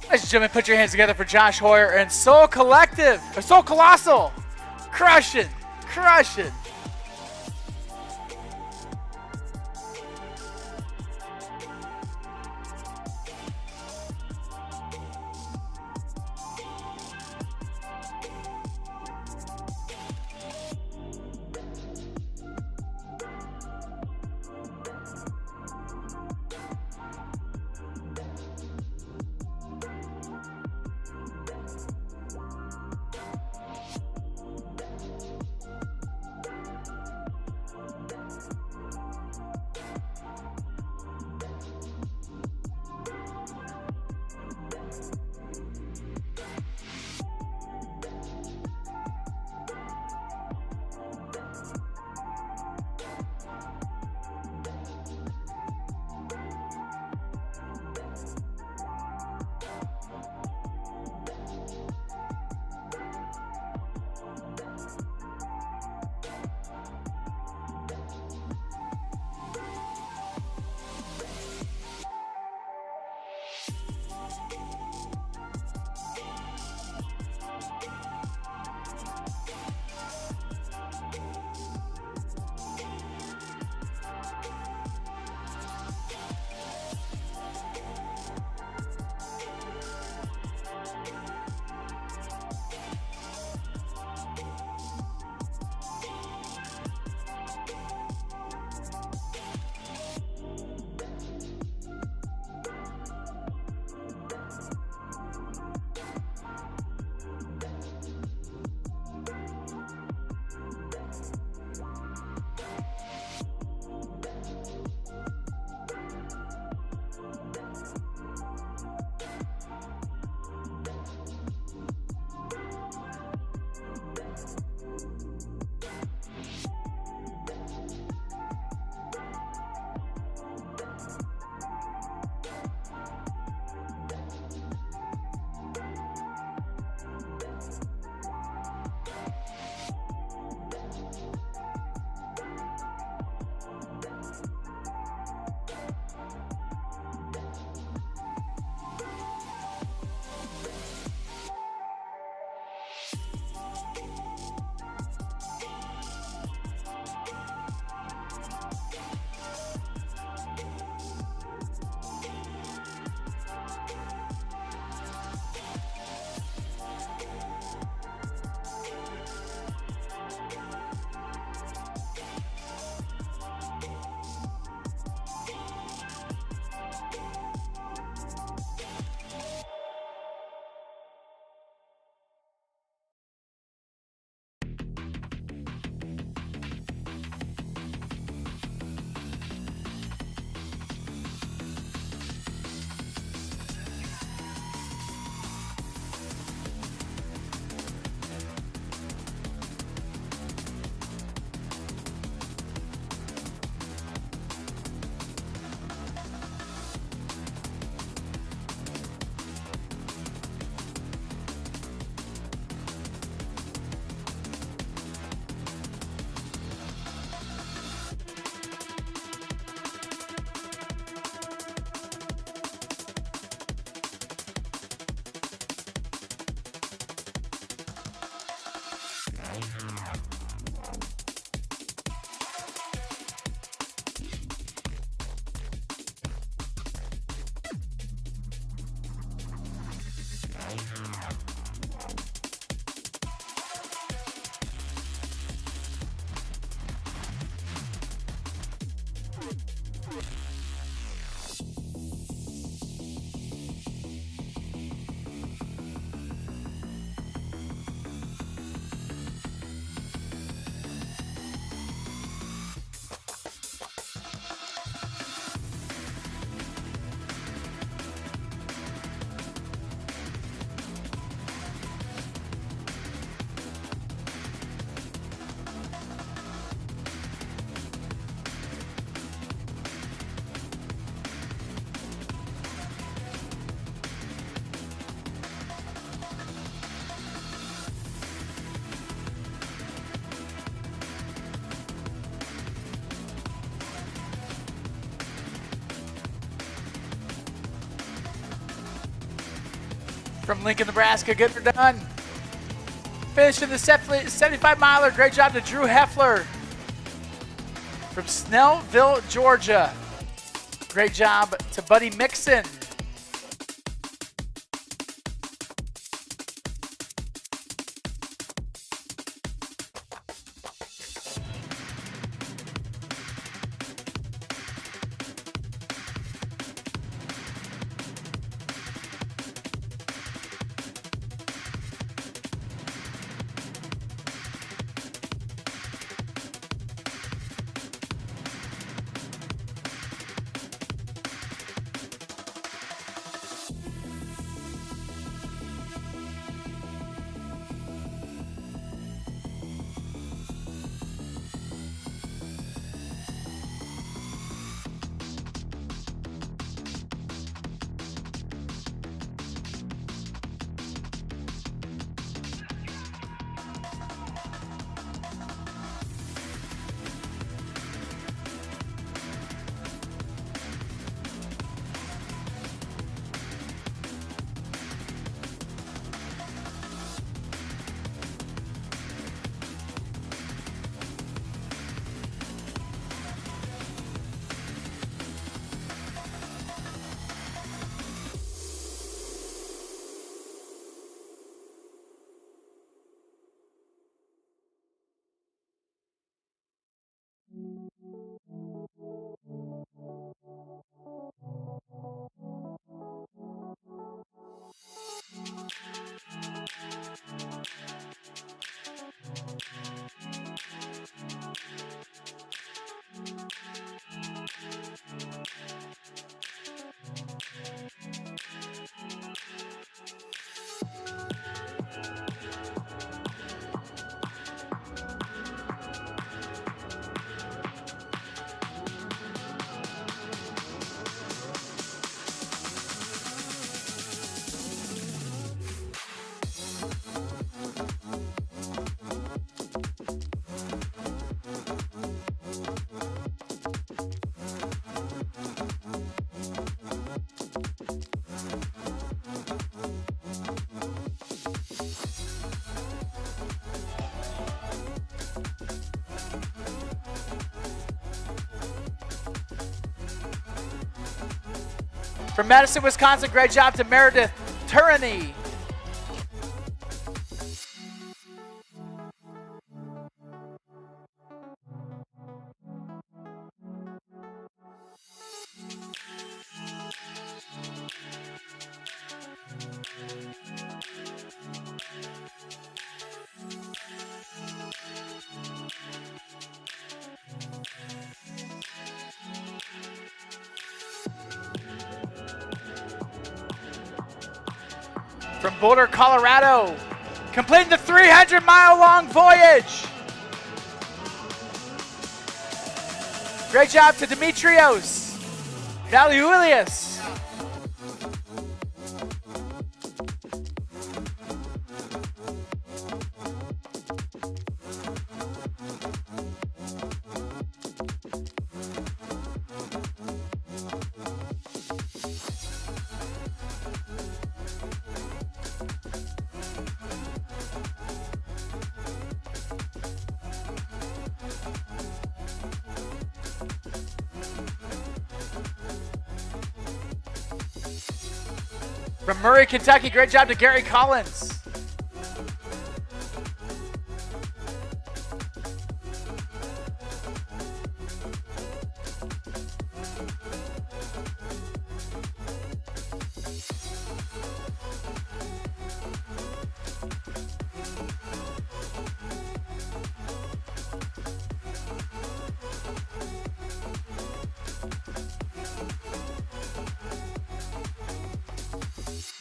S1: Ladies and gentlemen, put your hands together for Josh Hoyer and Soul Collective, or Soul Colossal. Crushing, crushing. From Lincoln, Nebraska, good for done. Finishing the 75 miler, great job to Drew Heffler. From Snellville, Georgia, great job to Buddy Mixon. From Madison, Wisconsin, great job to Meredith Turini. From Boulder, Colorado, completing the 300-mile-long voyage. Great job to Demetrios Valiulius. From Murray, Kentucky, great job to Gary Collins.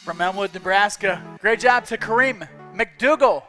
S1: From Elmwood, Nebraska, great job to Kareem McDougal.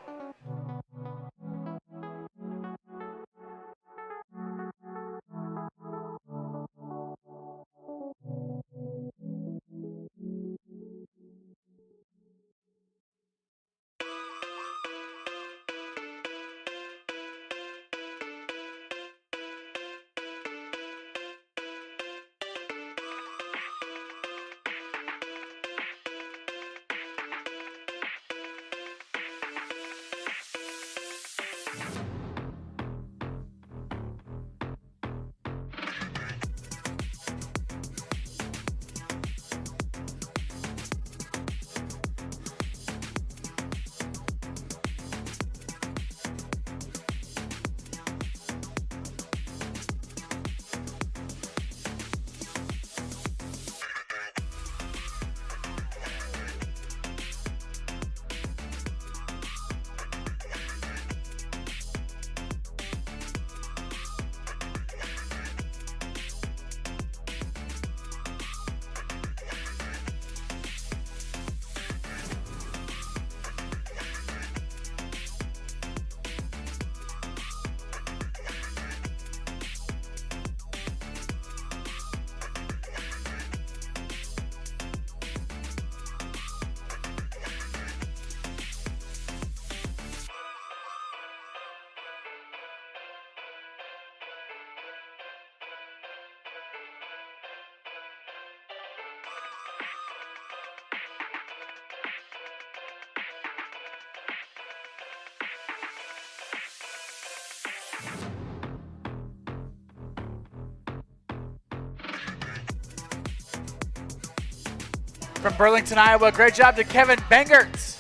S1: From Burlington, Iowa, great job to Kevin Bangert.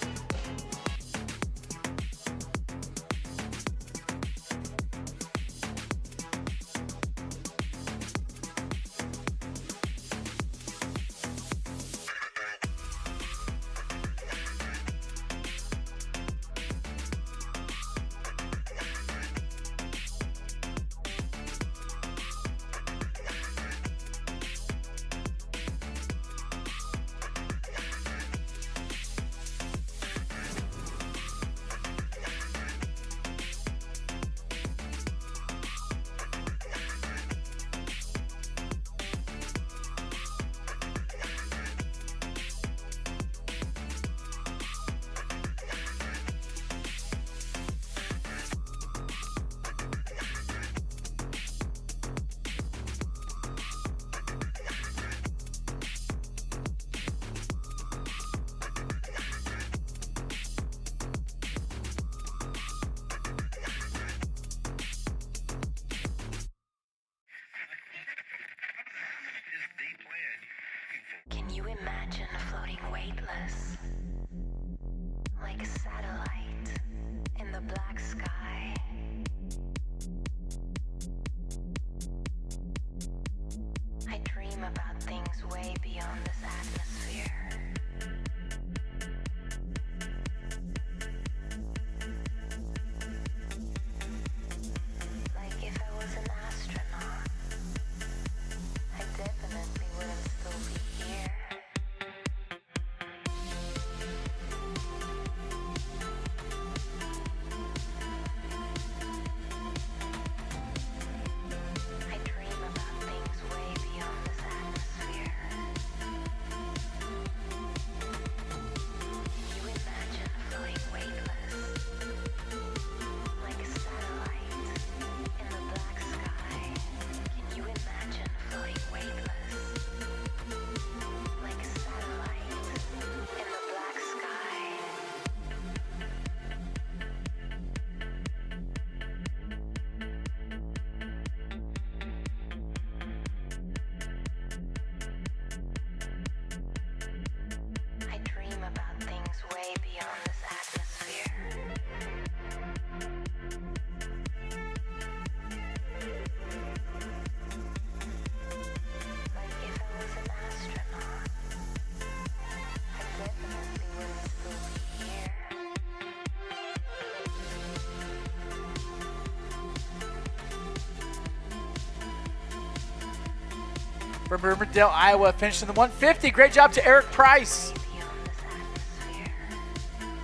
S6: Can you imagine floating weightless, like a satellite in the black sky? I dream about things way beyond this atmosphere. Like if I was an astronaut, I definitely wouldn't still be here. I dream about things way beyond this atmosphere. Can you imagine floating weightless, like a satellite in the black sky? Can you imagine floating weightless, like a satellite in the black sky? I dream about things way beyond this atmosphere. Like if I was an astronaut, I definitely wouldn't still be here.
S1: From Riverdale, Iowa, finishing the 150. Great job to Eric Price.
S6: Beyond this atmosphere. Can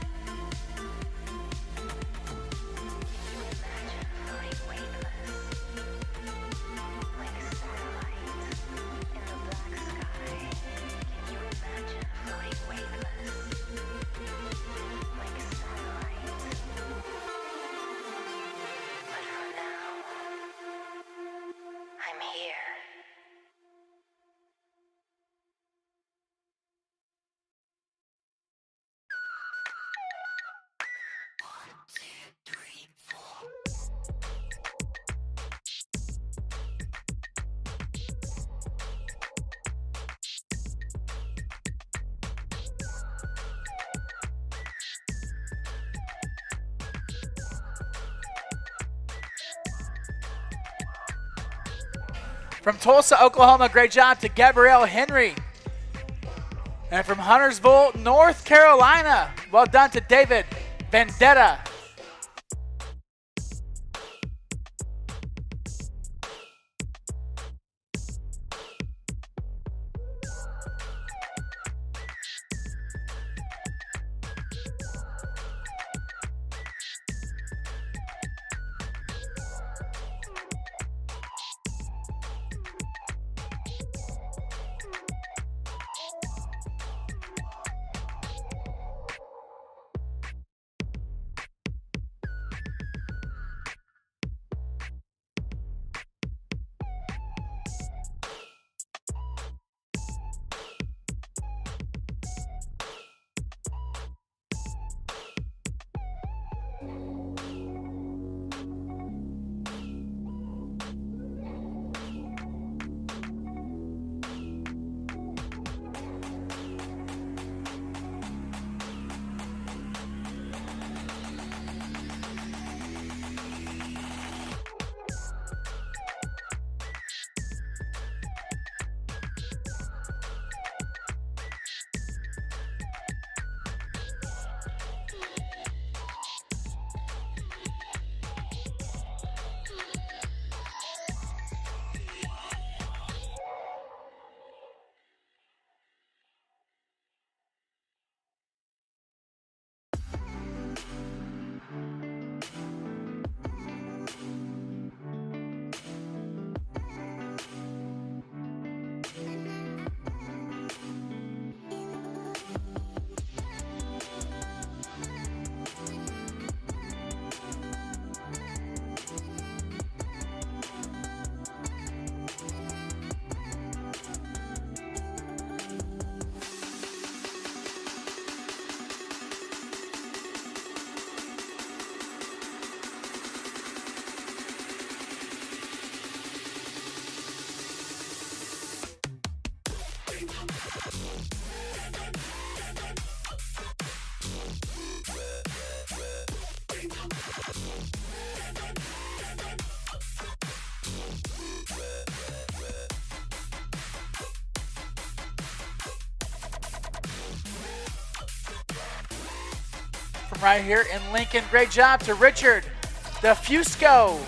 S6: you imagine floating weightless, like a satellite in the black sky? Can you imagine floating weightless, like a satellite? But for now, I'm here.
S1: From Tulsa, Oklahoma, great job to Gabrielle Henry. And from Huntersville, North Carolina, well done to David Vendetta. from right here in Lincoln. Great job to Richard DeFusco.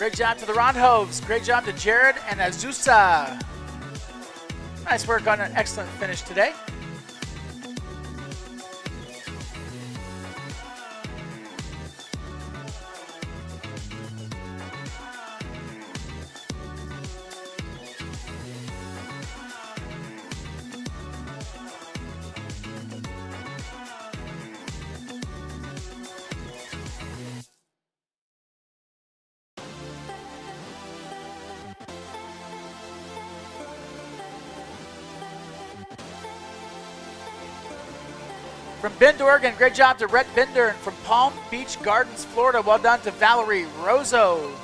S1: Great job to the Rondhoves. Great job to Jared and Azusa. Nice work on an excellent finish today. From Bend, Oregon, great job to Rhett Bender. And from Palm Beach Gardens, Florida, well done to Valerie Rozo.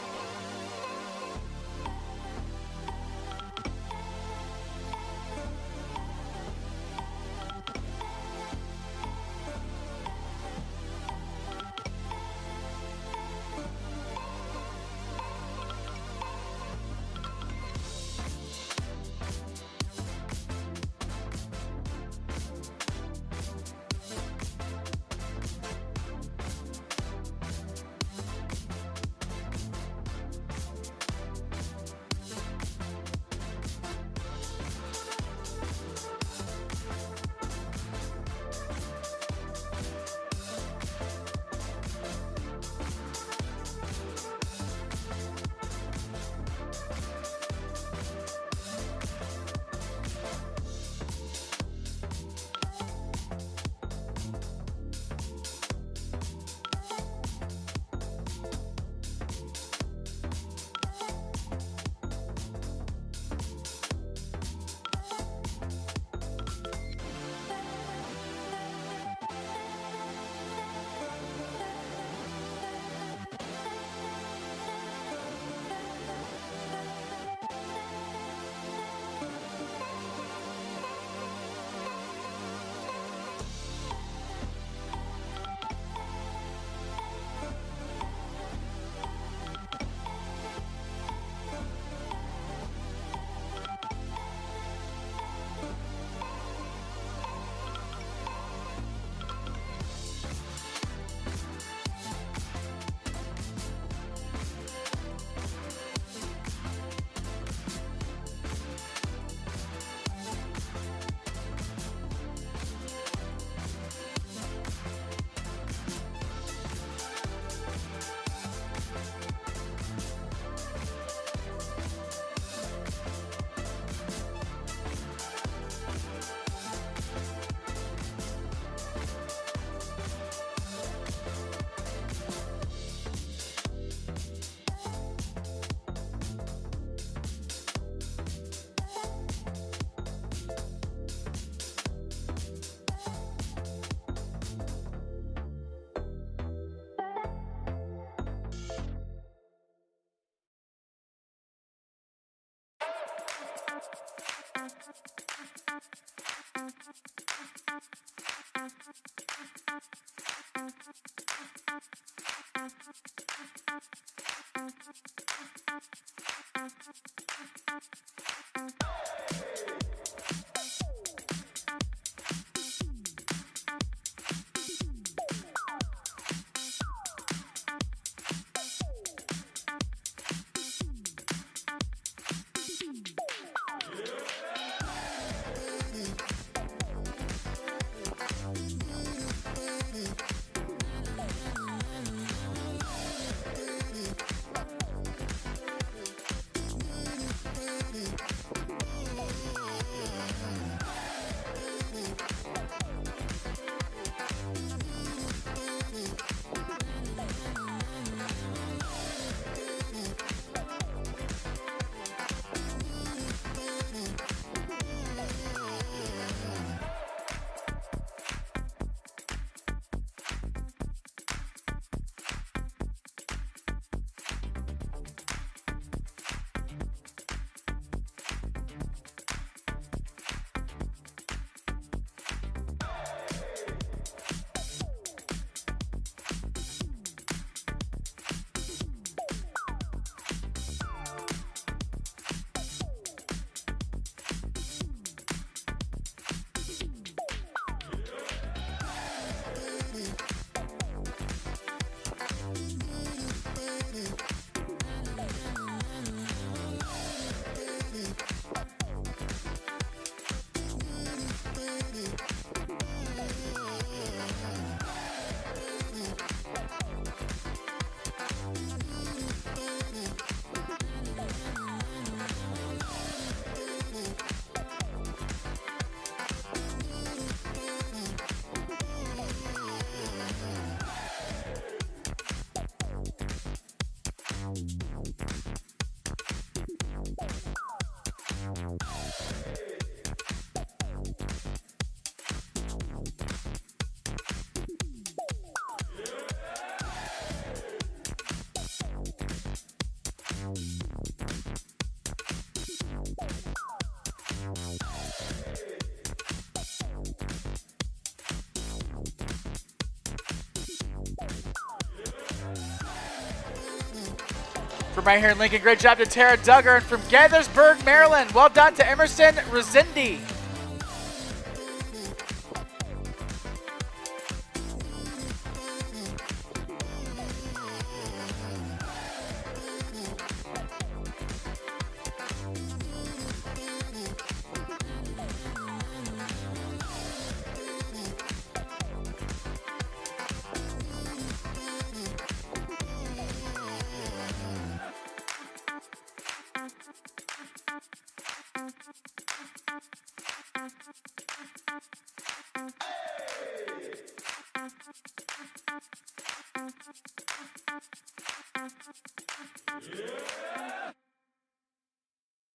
S1: From right here in Lincoln, great job to Tara Duggar. And from Gaithersburg, Maryland, well done to Emerson Resende.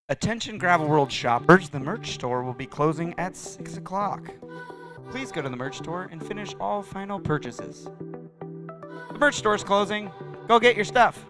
S7: Attention Gravel World shoppers, the merch store will be closing at 6 o'clock. Please go to the merch store and finish all final purchases. The merch store is closing. Go get your stuff.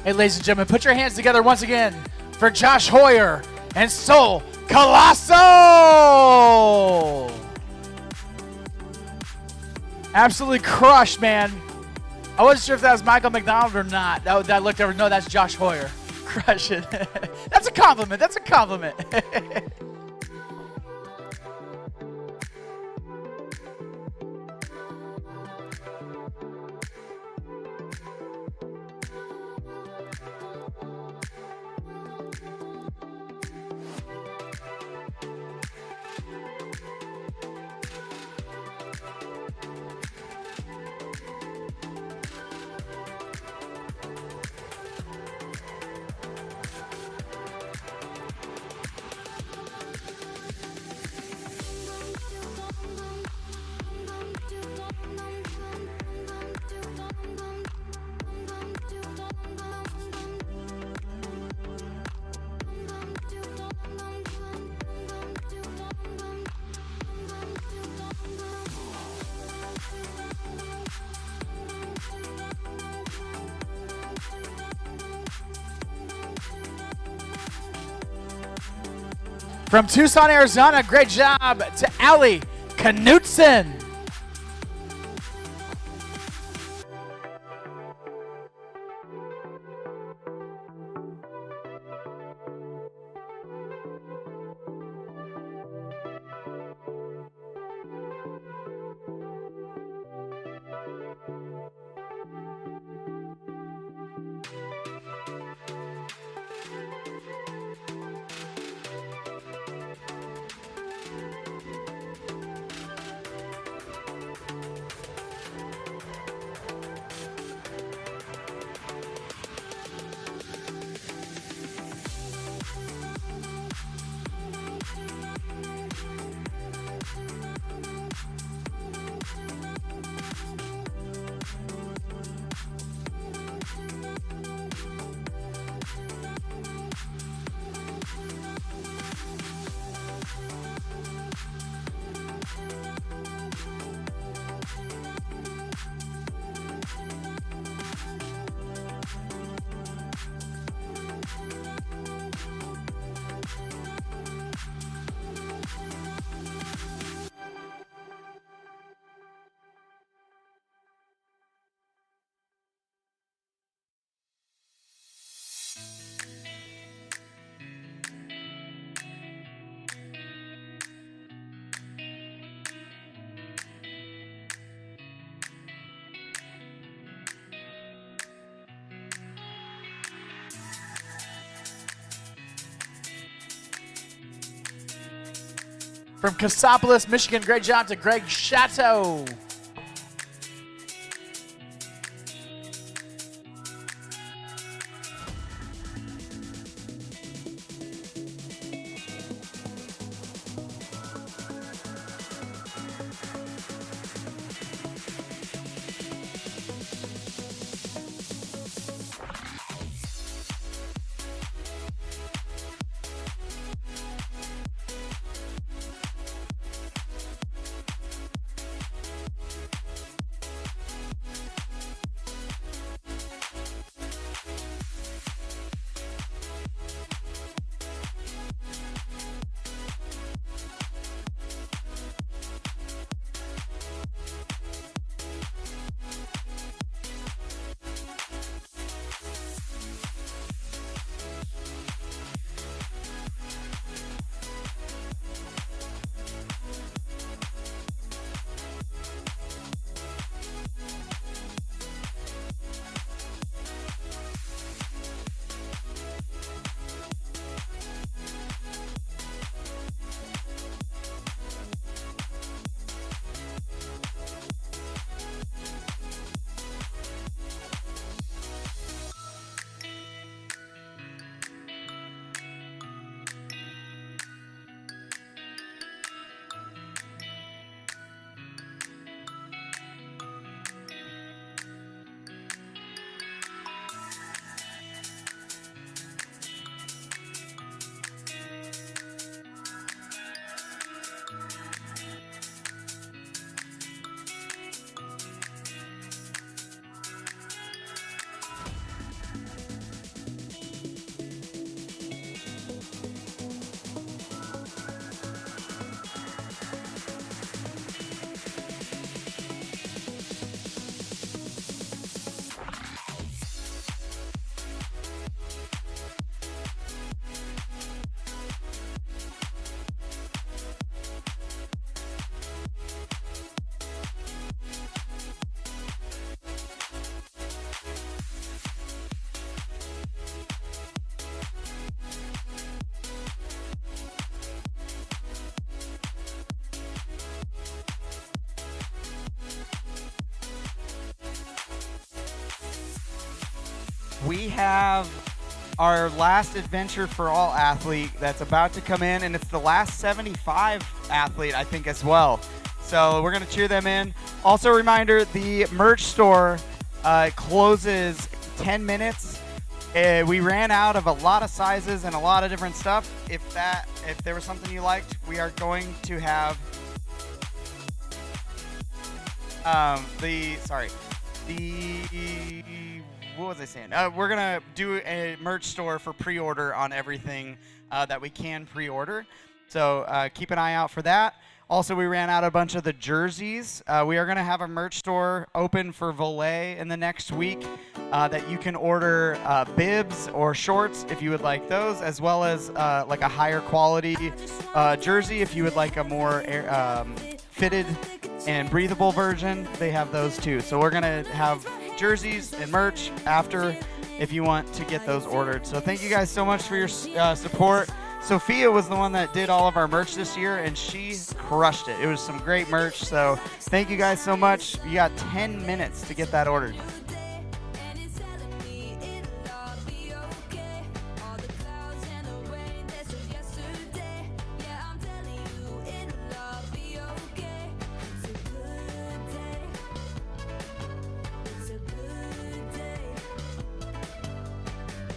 S1: Hey, ladies and gentlemen, put your hands together once again for Josh Hoyer and Sol Colasso. Absolutely crushed, man. I wasn't sure if that was Michael McDonald or not. That looked over. No, that's Josh Hoyer. Crush it. That's a compliment. That's a compliment. From Tucson, Arizona, great job to Allie Knutson. From Cassopolis, Michigan, great job to Greg Chateau.
S3: We have our last adventure for all athlete that's about to come in, and it's the last 75 athlete, I think, as well. So we're going to cheer them in. Also, a reminder, the merch store closes 10 minutes. We ran out of a lot of sizes and a lot of different stuff. If there was something you liked, we are going to have what was I saying? We're gonna do a merch store for pre-order on everything that we can pre-order, So keep an eye out for that. Also, we ran out a bunch of the jerseys. We are going to have a merch store open for Volet in the next week that you can order bibs or shorts if you would like those, as well as like a higher quality jersey if you would like a more fitted and breathable version. They have those too. So we're going to have jerseys and merch after if you want to get those ordered. So thank you guys so much for your support. Sophia was the one that did all of our merch this year, and she crushed it. It was some great merch, so thank you guys so much. You got 10 minutes to get that ordered.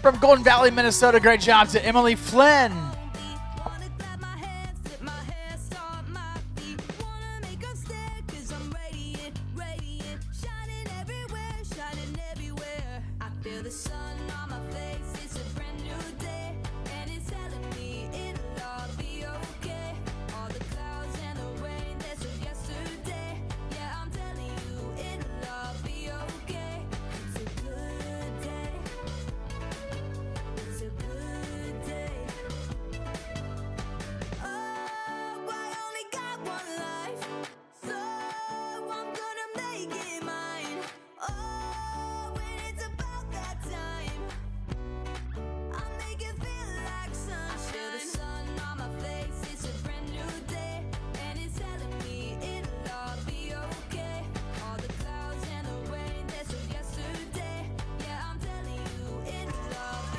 S1: From Golden Valley, Minnesota, great job to Emily Flynn.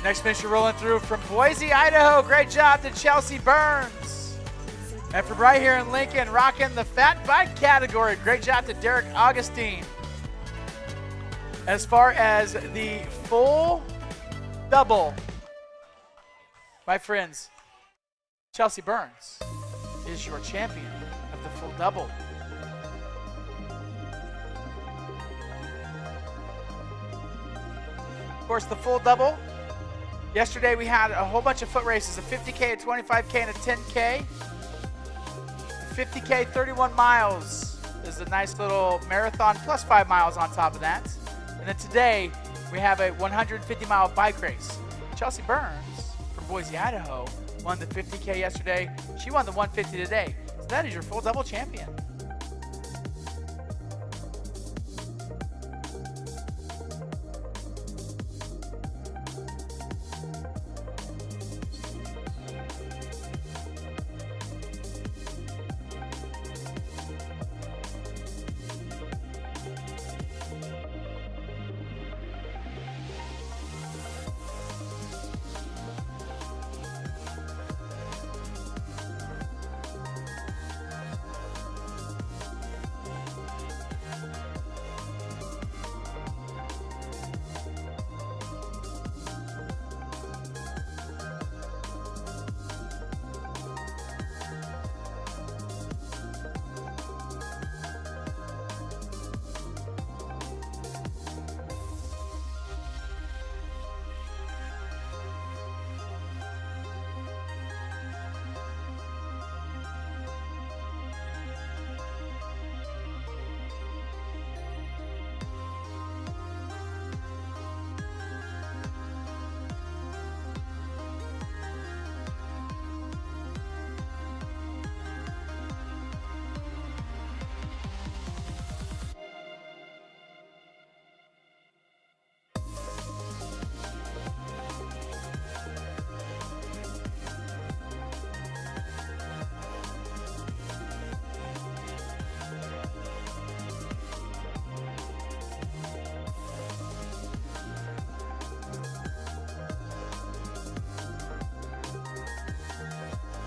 S1: Next finisher rolling through from Boise, Idaho. Great job to Chelsea Burns. And from right here in Lincoln, rocking the fat bike category. Great job to Derek Augustine. As far as the full double, my friends, Chelsea Burns is your champion of the full double. Of course, the full double. Yesterday we had a whole bunch of foot races, a 50K, a 25K, and a 10K. The 50K, 31 miles is a nice little marathon, plus 5 miles on top of that. And then today we have a 150-mile bike race. Chelsea Burns from Boise, Idaho, won the 50K yesterday. She won the 150 today. So that is your full double champion.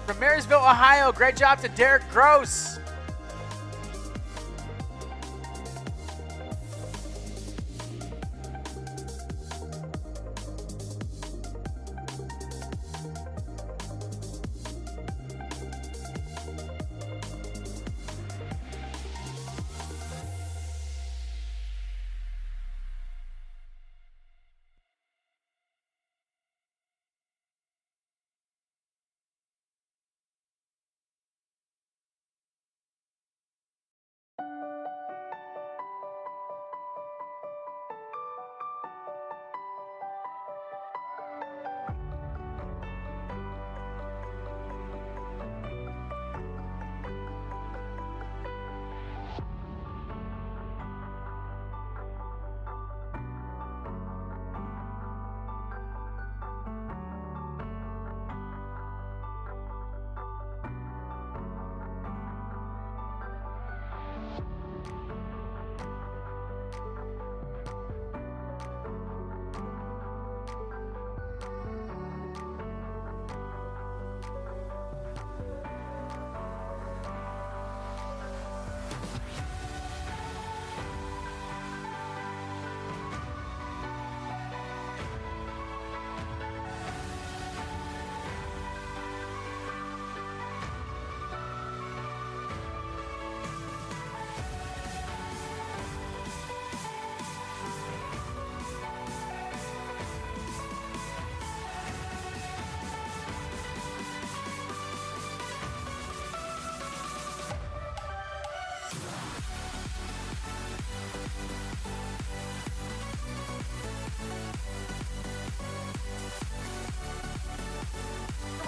S1: From Marysville, Ohio, great job to Derek Gross.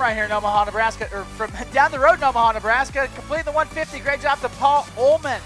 S1: right here in Omaha, Nebraska, or from down the road in Omaha, Nebraska. Completing the 150. Great job to Paul Ullman.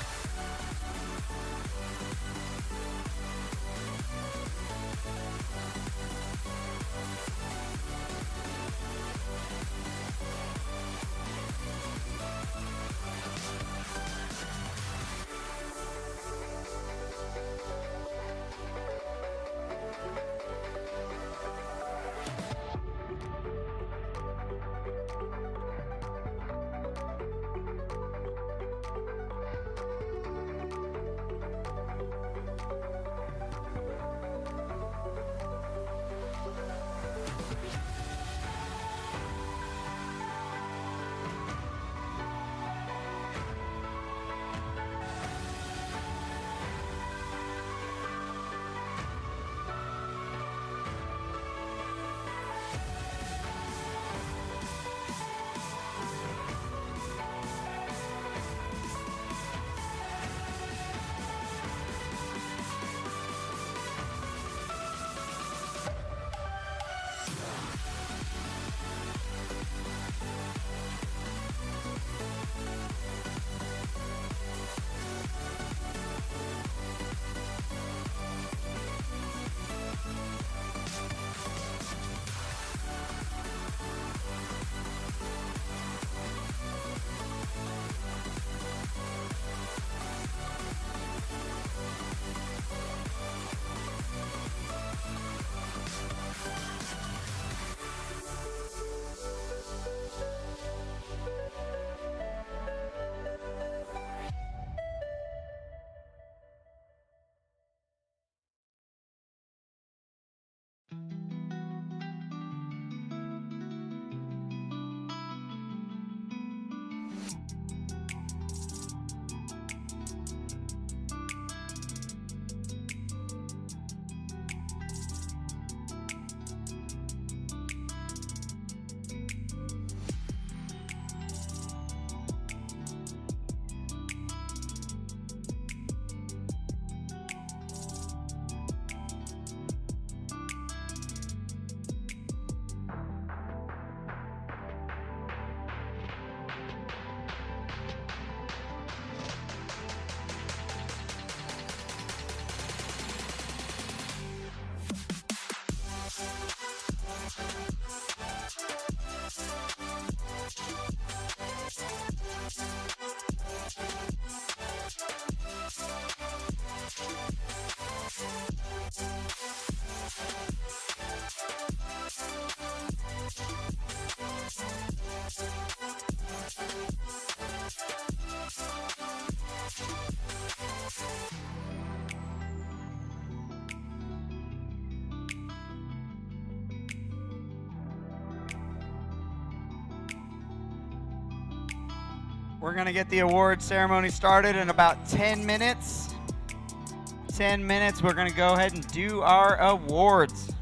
S3: We're going to get the award ceremony started in about 10 minutes. 10 minutes, we're going to go ahead and do our awards.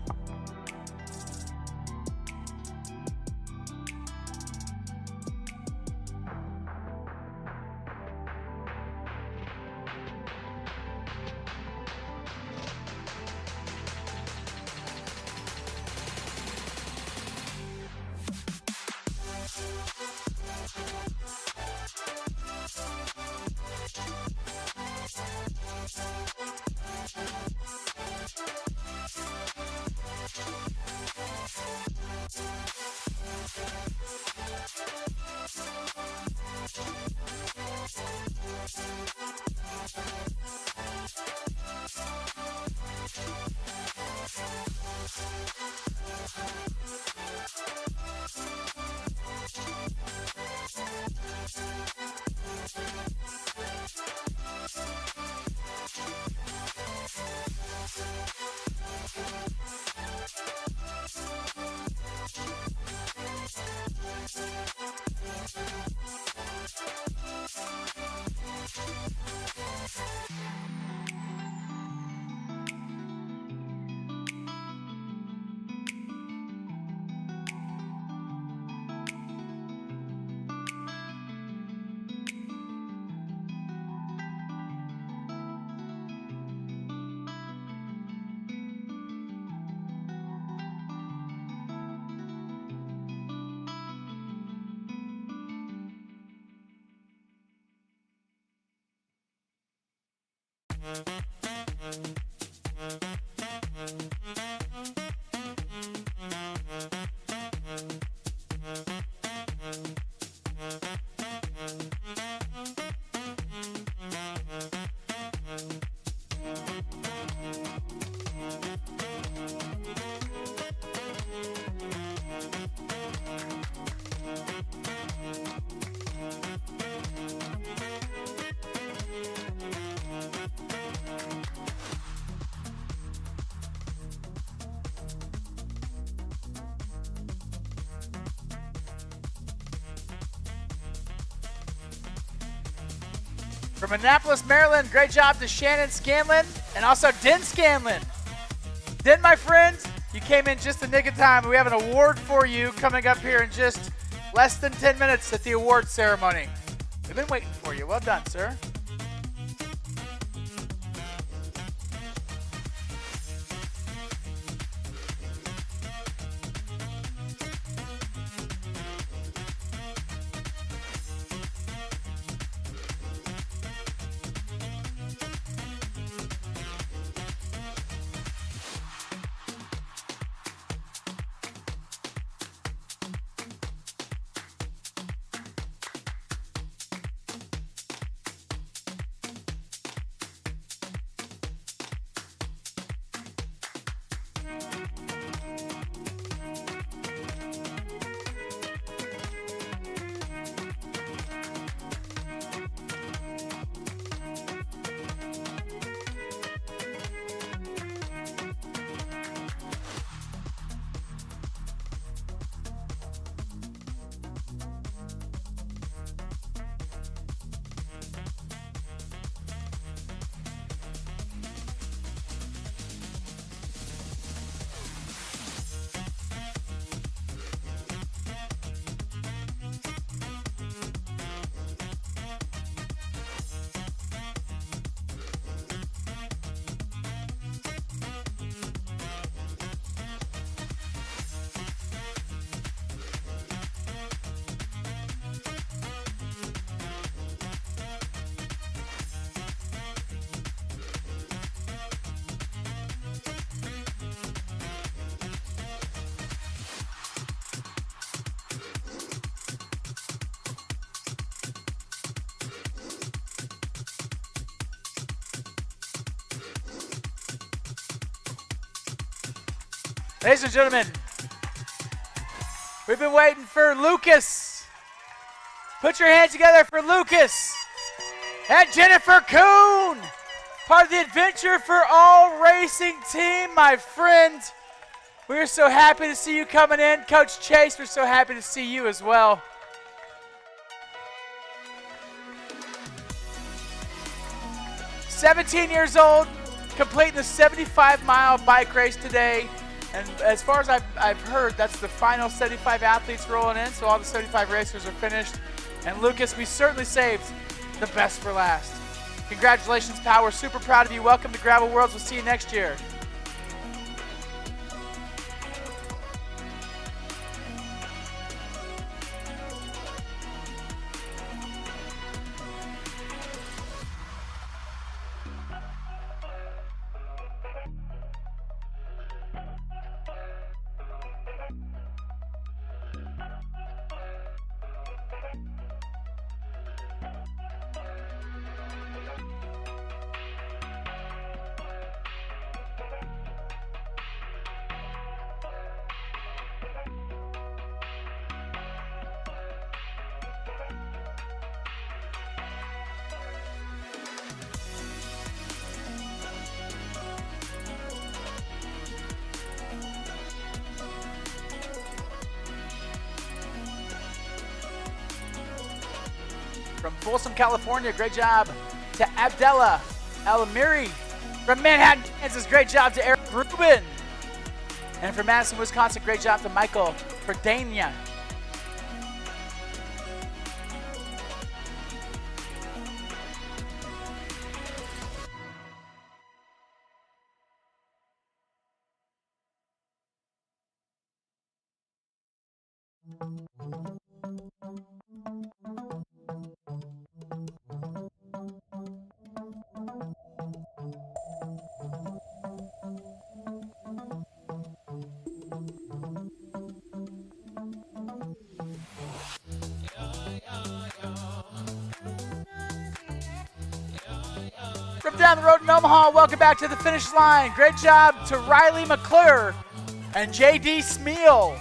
S1: From Annapolis, Maryland, great job to Shannon Scanlon and also Den Scanlon. Den, my friend, you came in just the nick of time. We have an award for you coming up here in just less than 10 minutes at the award ceremony. We've been waiting for you. Well done, sir. Ladies and gentlemen, we've been waiting for Lucas. Put your hands together for Lucas and Jennifer Kuhn, part of the Adventure for All Racing team, my friend. We're so happy to see you coming in. Coach Chase, we're so happy to see you as well. "17 years old, completing the 75-mile bike race today. And as far as I've heard, that's the final 75 athletes rolling in, so all the 75 racers are finished. And Lucas, we certainly saved the best for last. Congratulations, pal. We're super proud of you. Welcome to Gravel Worlds. We'll see you next year. From Folsom, California, great job to Abdella El-Amiri. From Manhattan, Kansas, great job to Eric Rubin. And from Madison, Wisconsin, great job to Michael Verdania. down the road in Omaha. Welcome back to the finish line. Great job to Riley McClure and J.D. Smeal.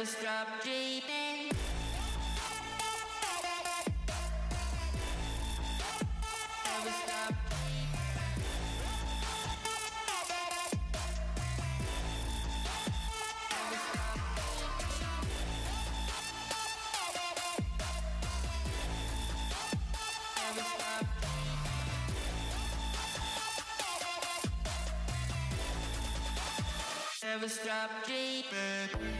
S5: Never stop dreaming. Never stop Never stop dreaming.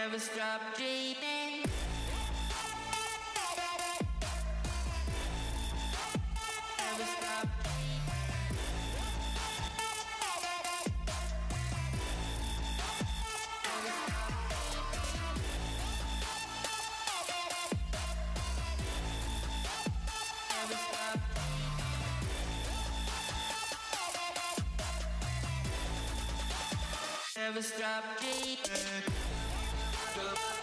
S5: Never stop dreaming. Never stop Never Never stop dreaming. Never stop.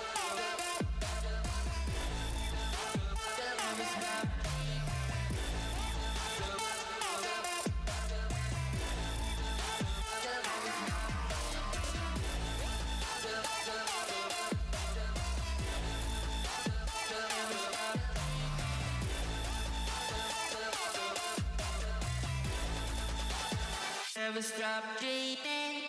S5: Never stop dreaming.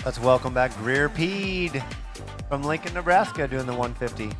S4: Let's welcome back Greer Peed from Lincoln, Nebraska, doing the 150.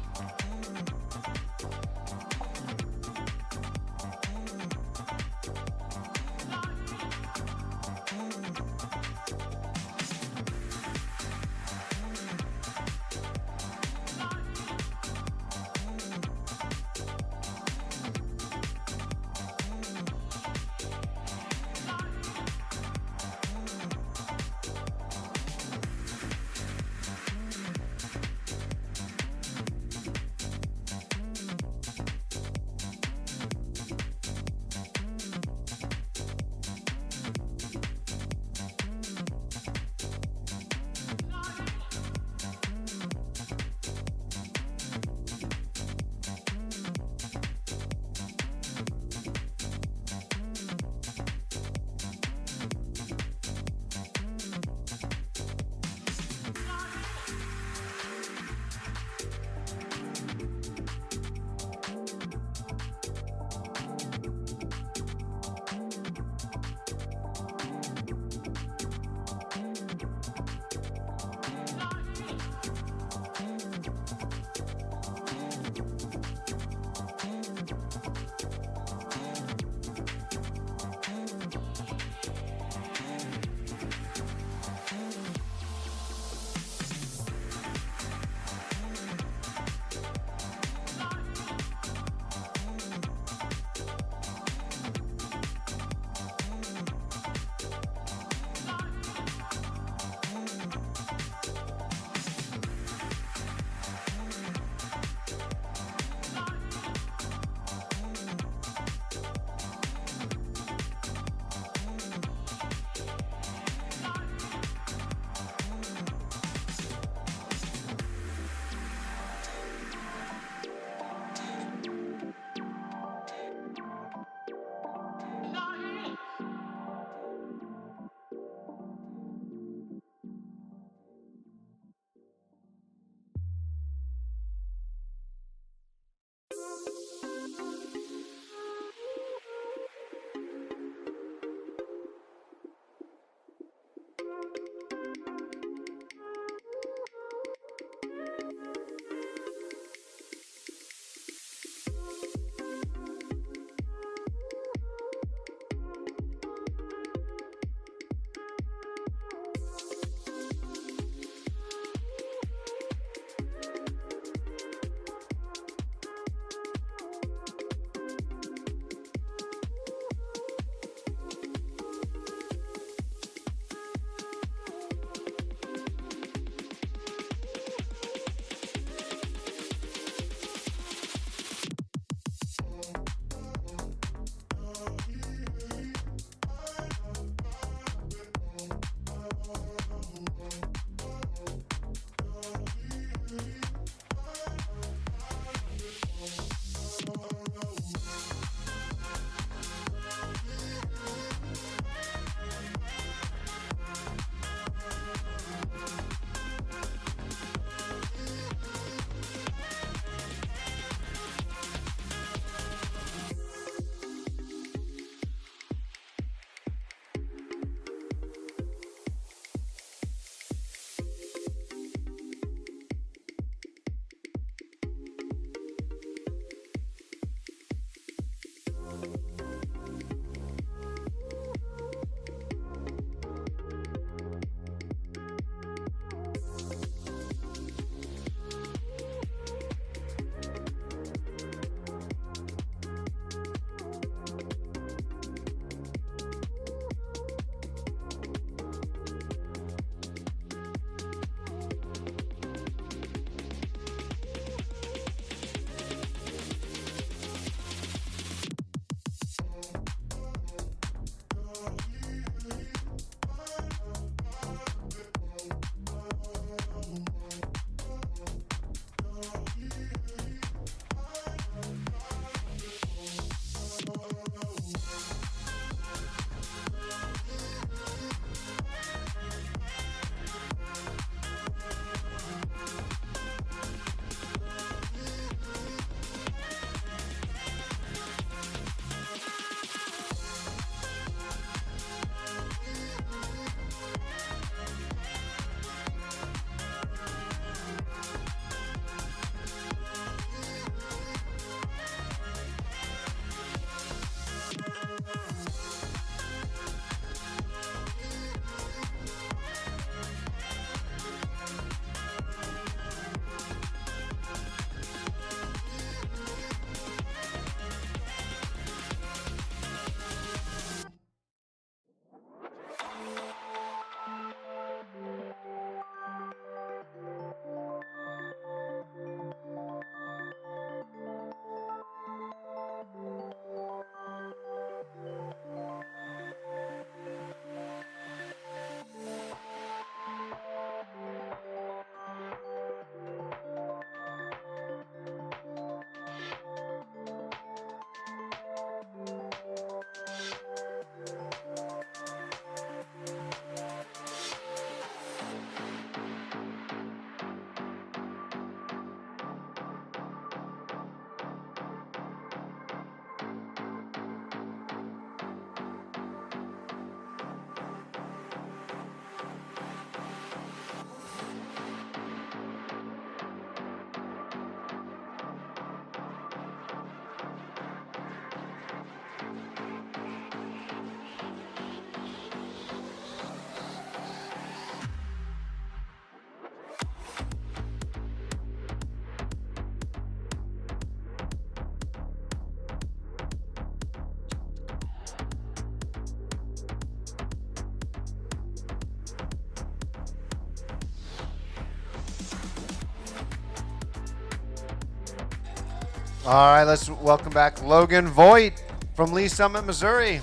S4: All right, let's welcome back Logan Voigt from Lee Summit, Missouri.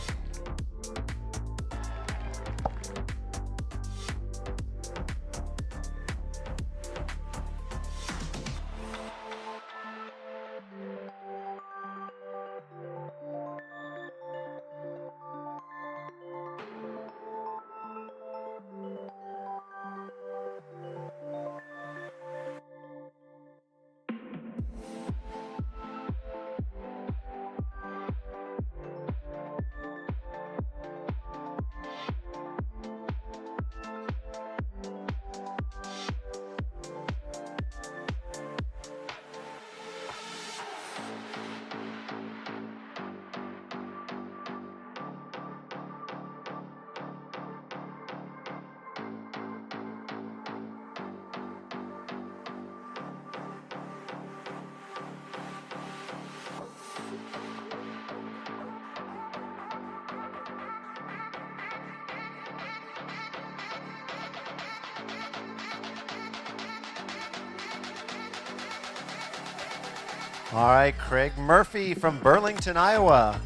S4: All right, Craig Murphy from Burlington, Iowa.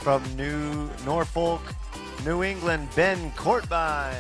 S4: from New Norfolk, New England, Ben Courtbine.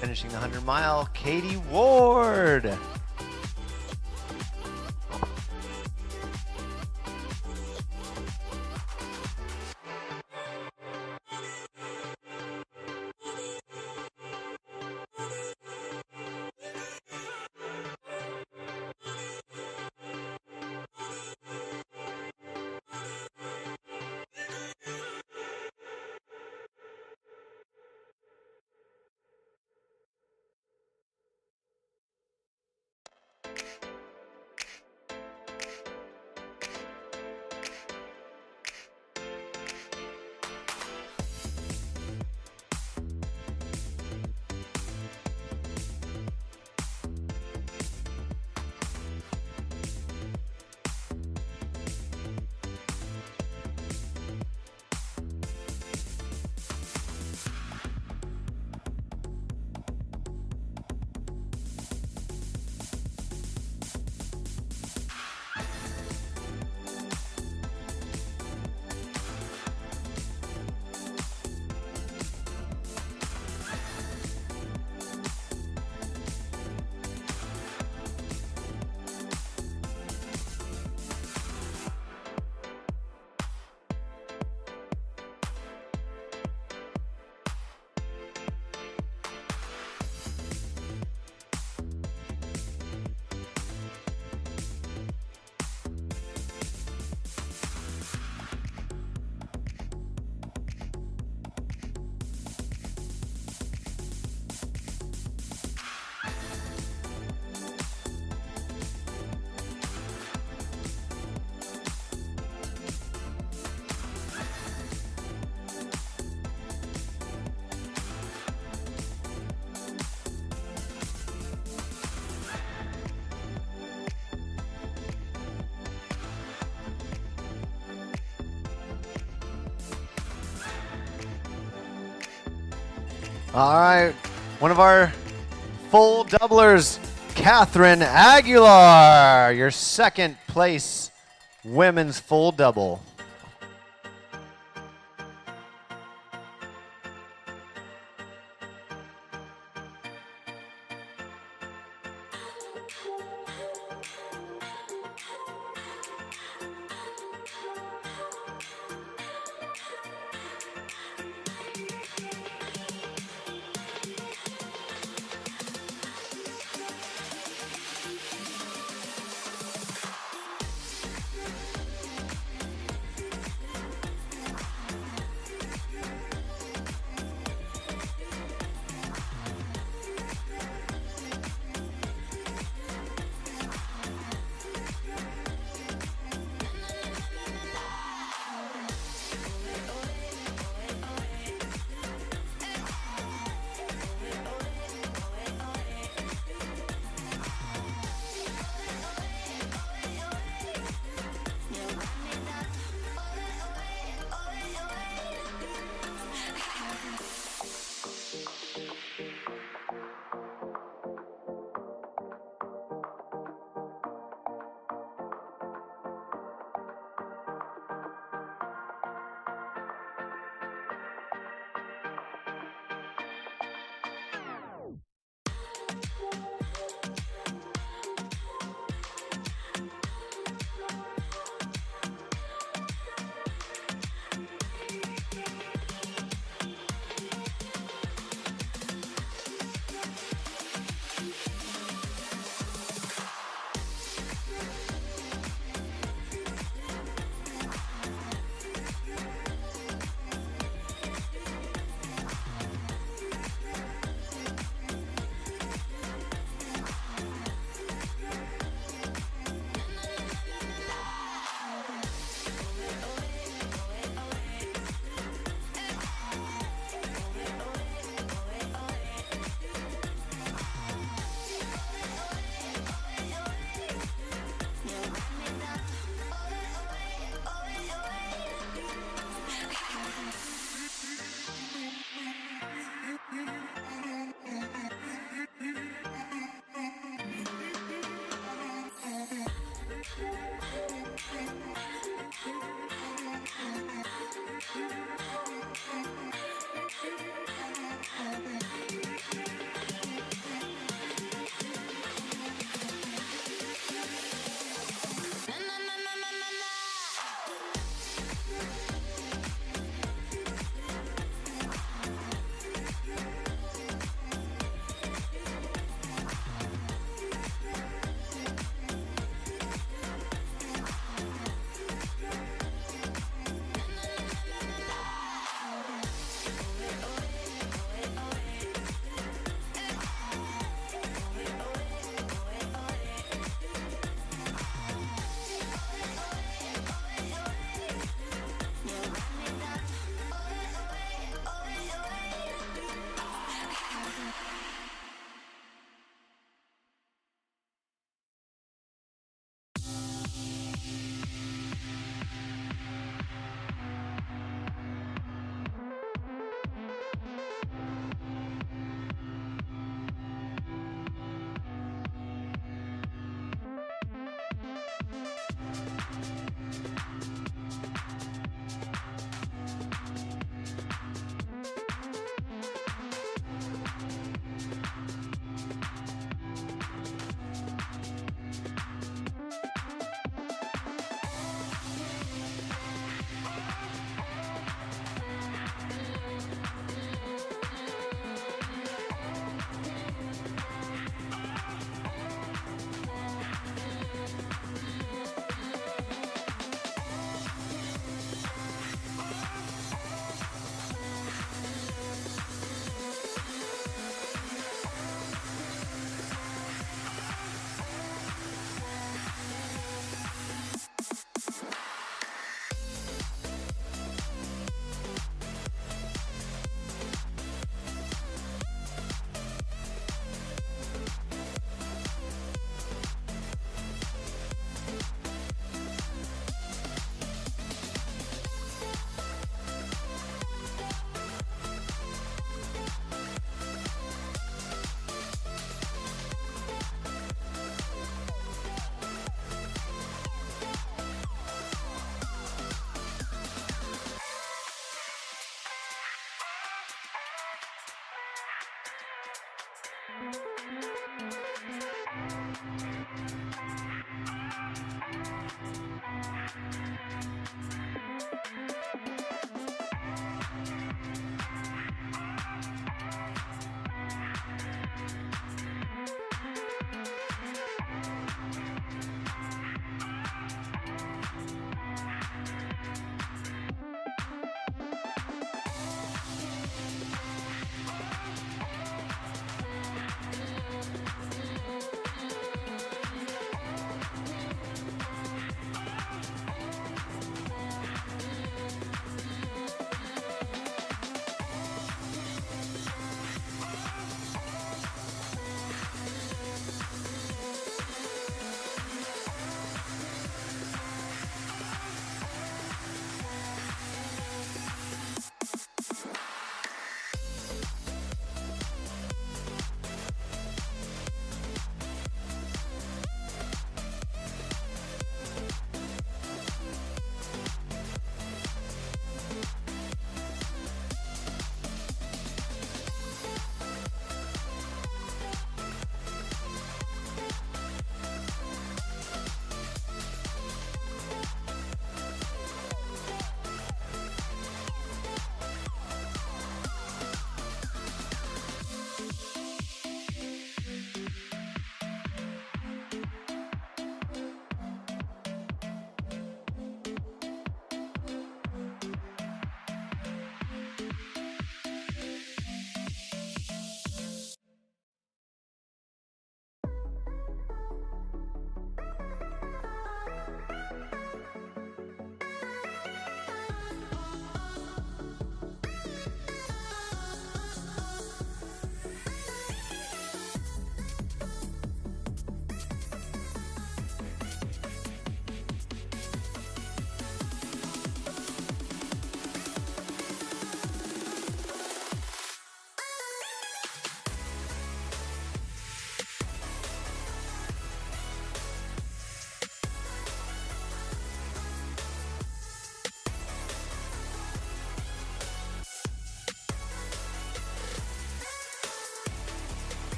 S4: Finishing the 100-mile, Katie Ward. All right, one of our full doublers, Catherine Aguilar, your second place women's full double.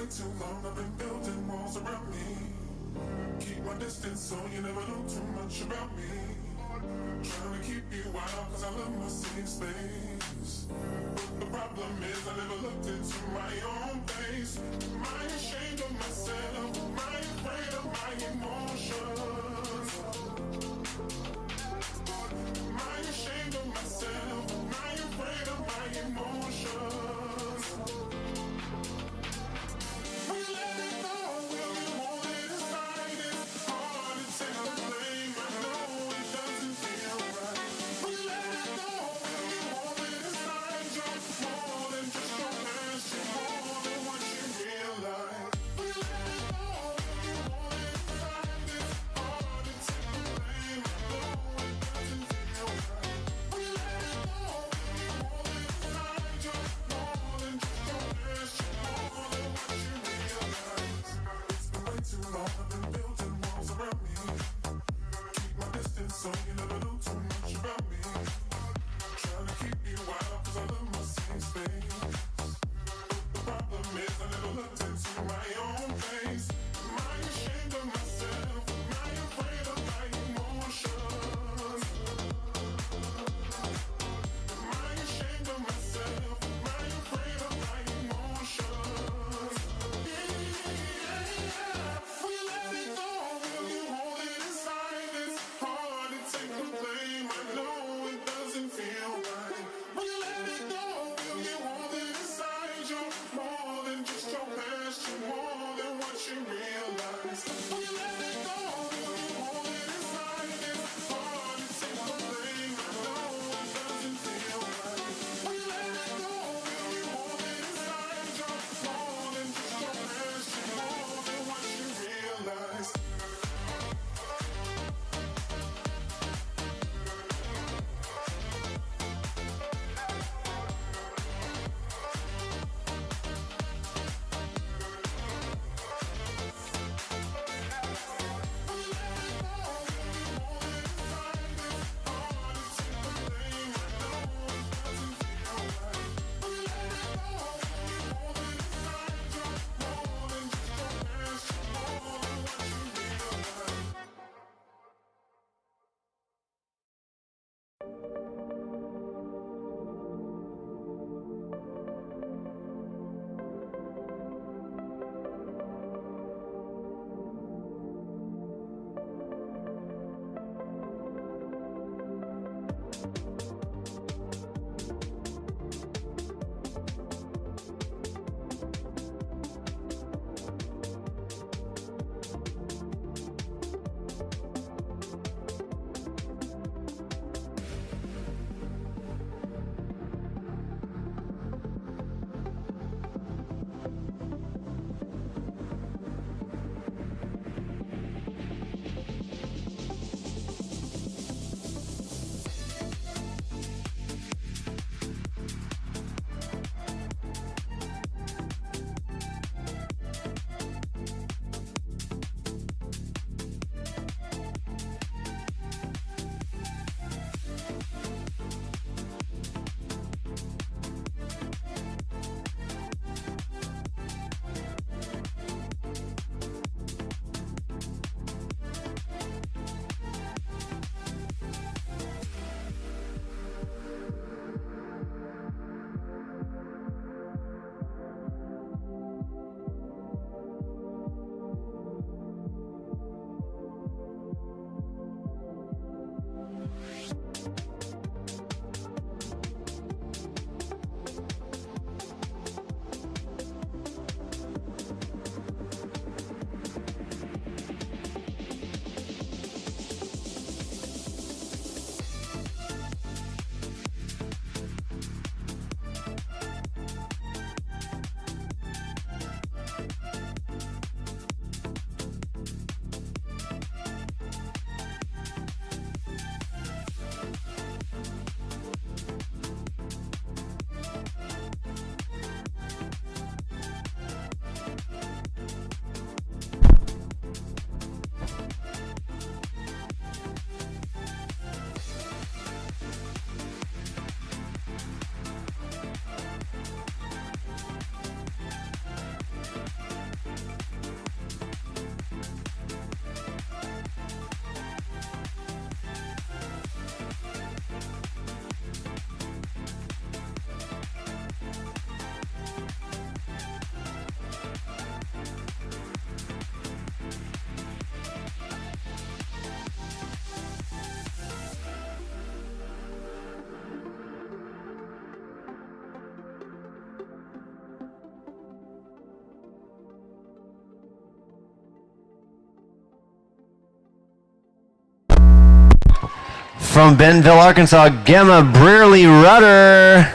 S2: way too long. I've been building walls around me. Keep my distance so you never know too much about me. Trying to keep you out cause I love my safe space. But the problem is I never looked into my own face. Am I ashamed of myself? Am I afraid of my emotions? Am I ashamed of myself? Am I afraid of my emotions? We let it go, will we hold it aside? It's hard to take the blame, I know it doesn't feel right. We let it go, will we hold it aside? You're more than just your past, you're more than what you realize.
S4: from Bentonville, Arkansas, Gemma Brearley Rudder.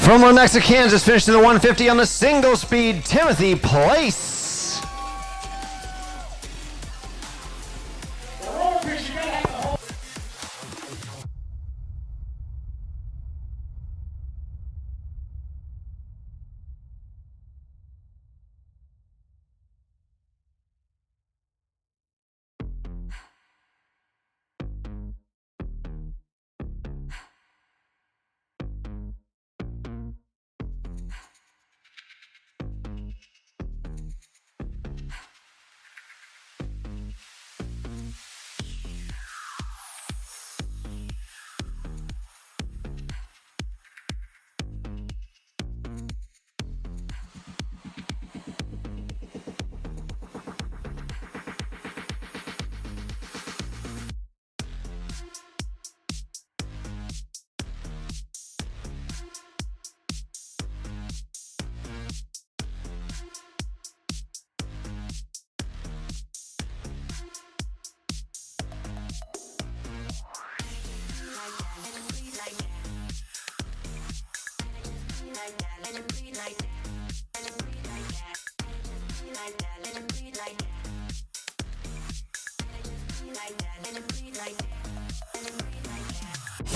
S4: From Lenexa, Kansas, finished in the 150 on the single speed, Timothy Place.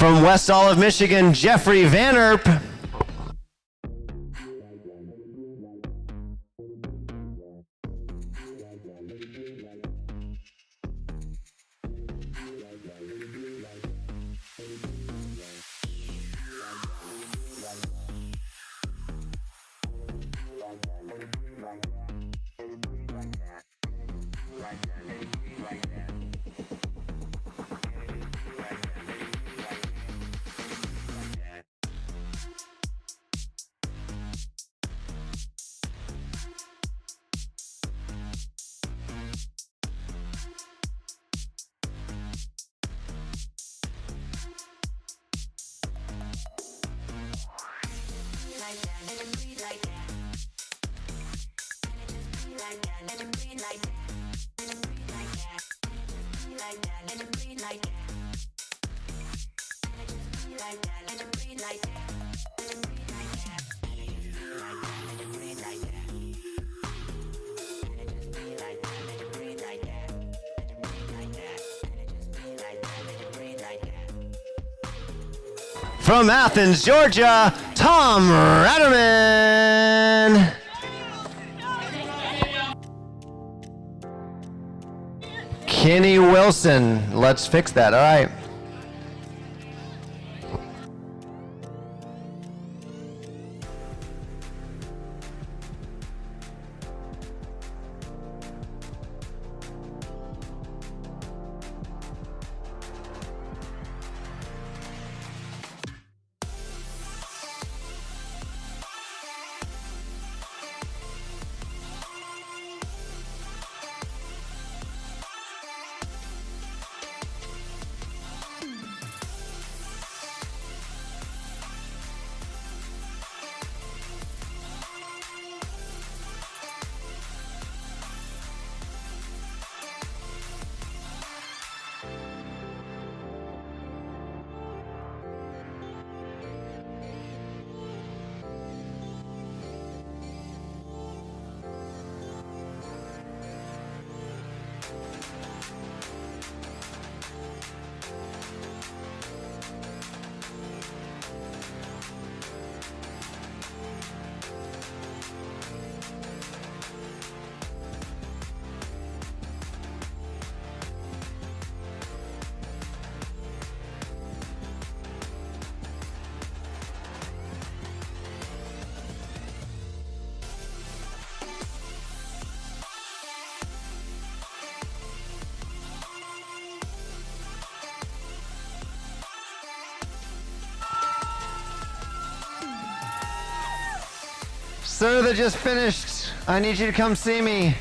S4: From West Olive, Michigan, Jeffrey Van Erp. From Athens, Georgia, Tom Ratterman. Kenny Wilson. Let's fix that. All right. Sir that just finished, I need you to come see me.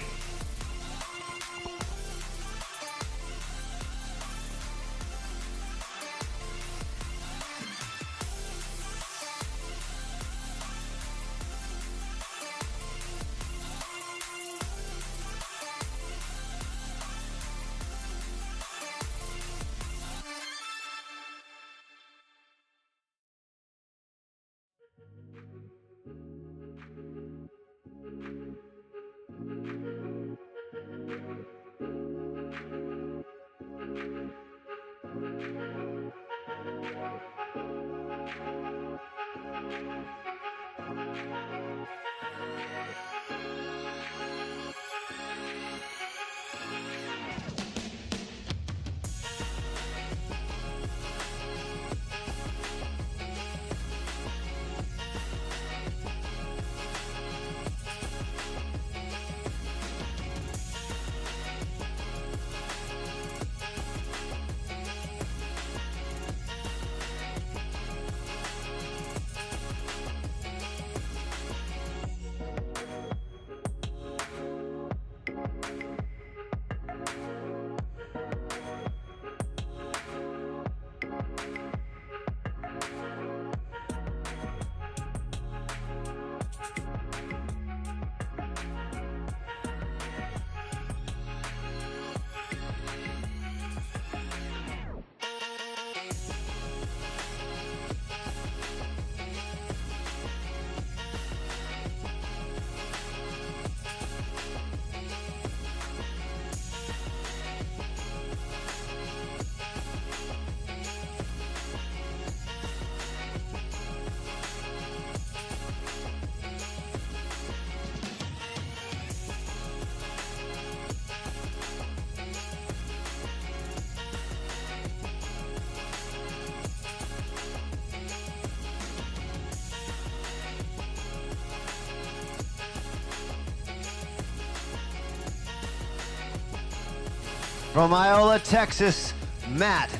S4: From Iola, Texas, Matt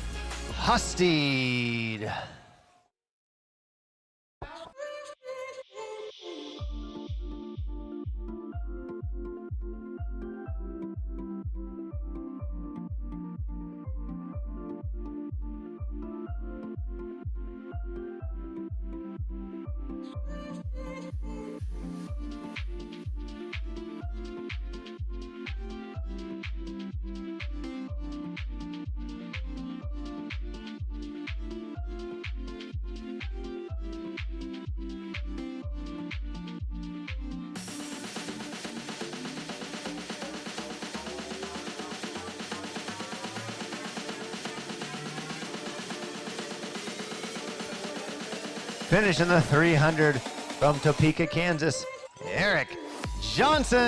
S4: Hustede. Finishing the 300 from Topeka, Kansas, Eric Johnson.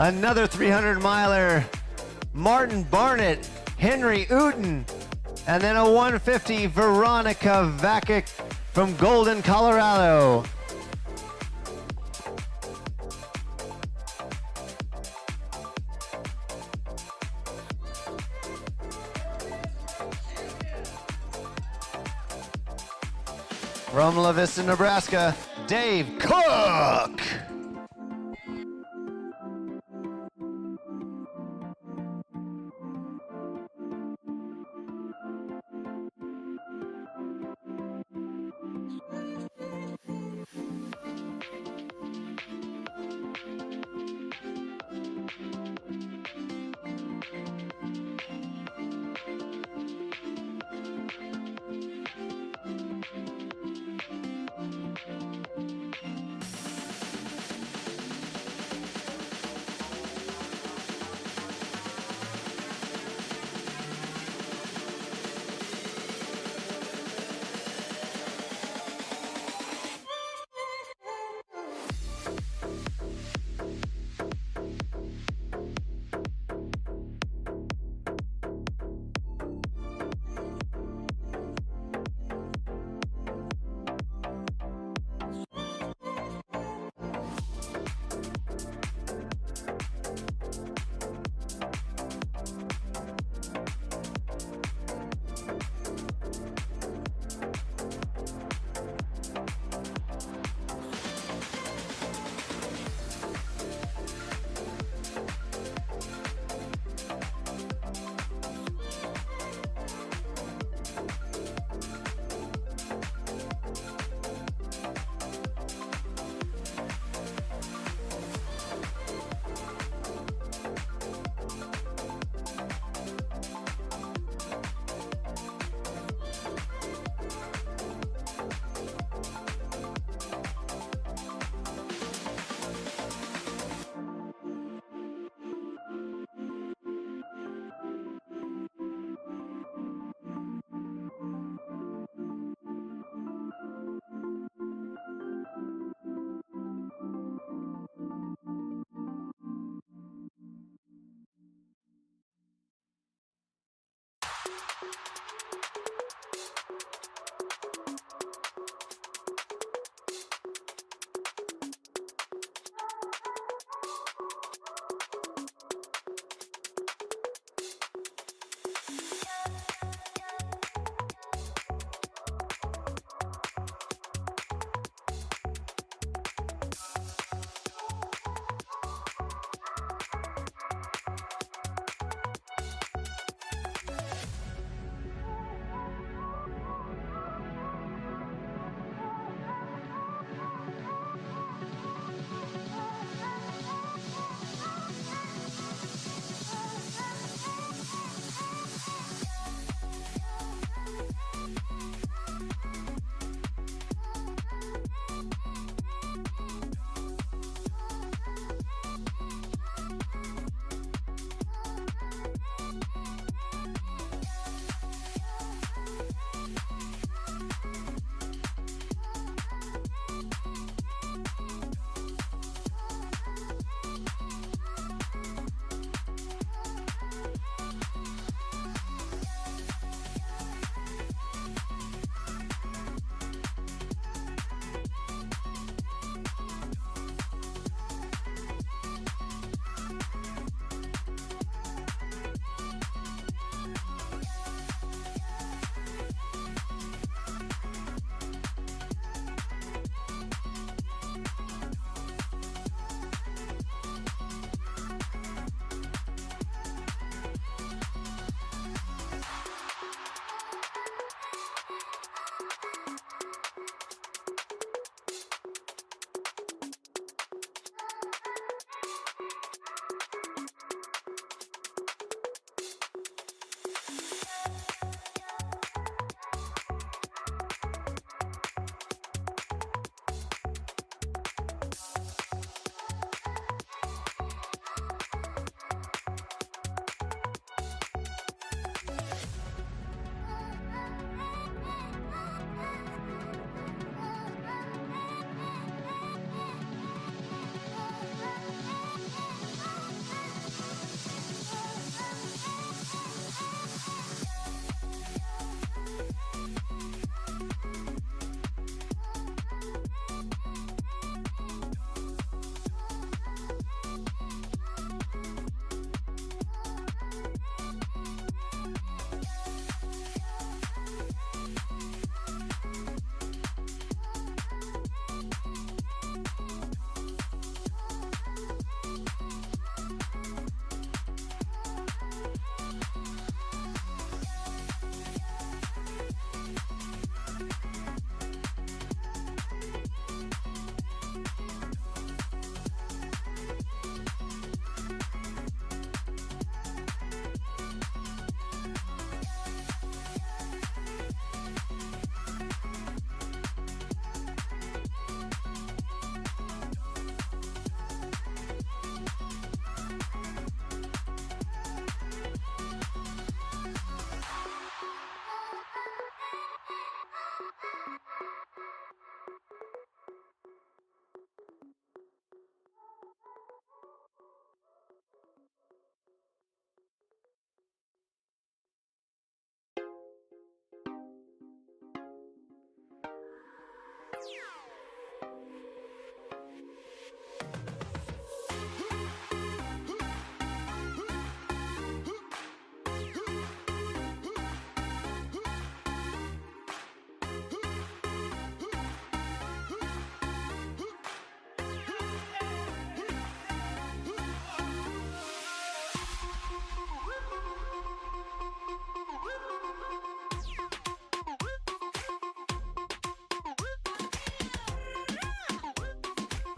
S4: Another 300 miler, Martin Barnett, Henry Uten, and then a 150, Veronica Vakic from Golden, Colorado. From La Vista, Nebraska, Dave Cook.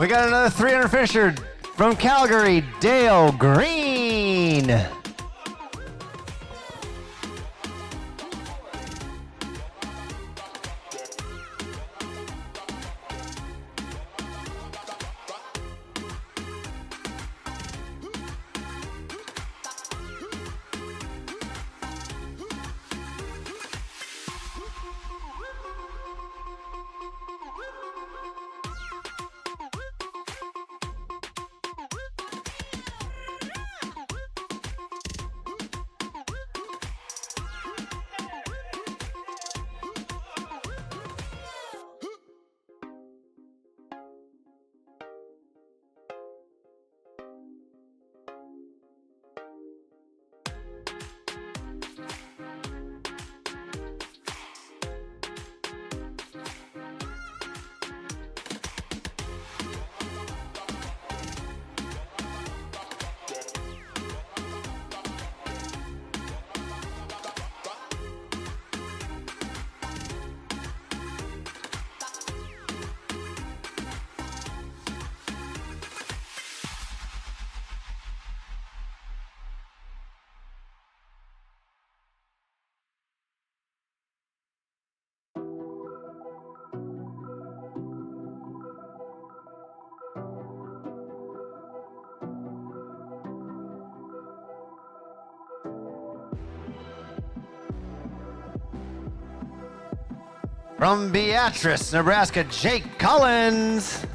S4: We got another 300 finisher from Calgary, Dale Green. From Beatrice, Nebraska, Jake Collins.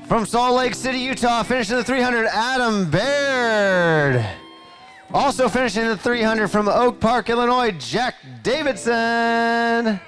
S4: From Salt Lake City, Utah, finishing the 300, Adam Baird. Also finishing the 300 from Oak Park, Illinois, Jack Davidson.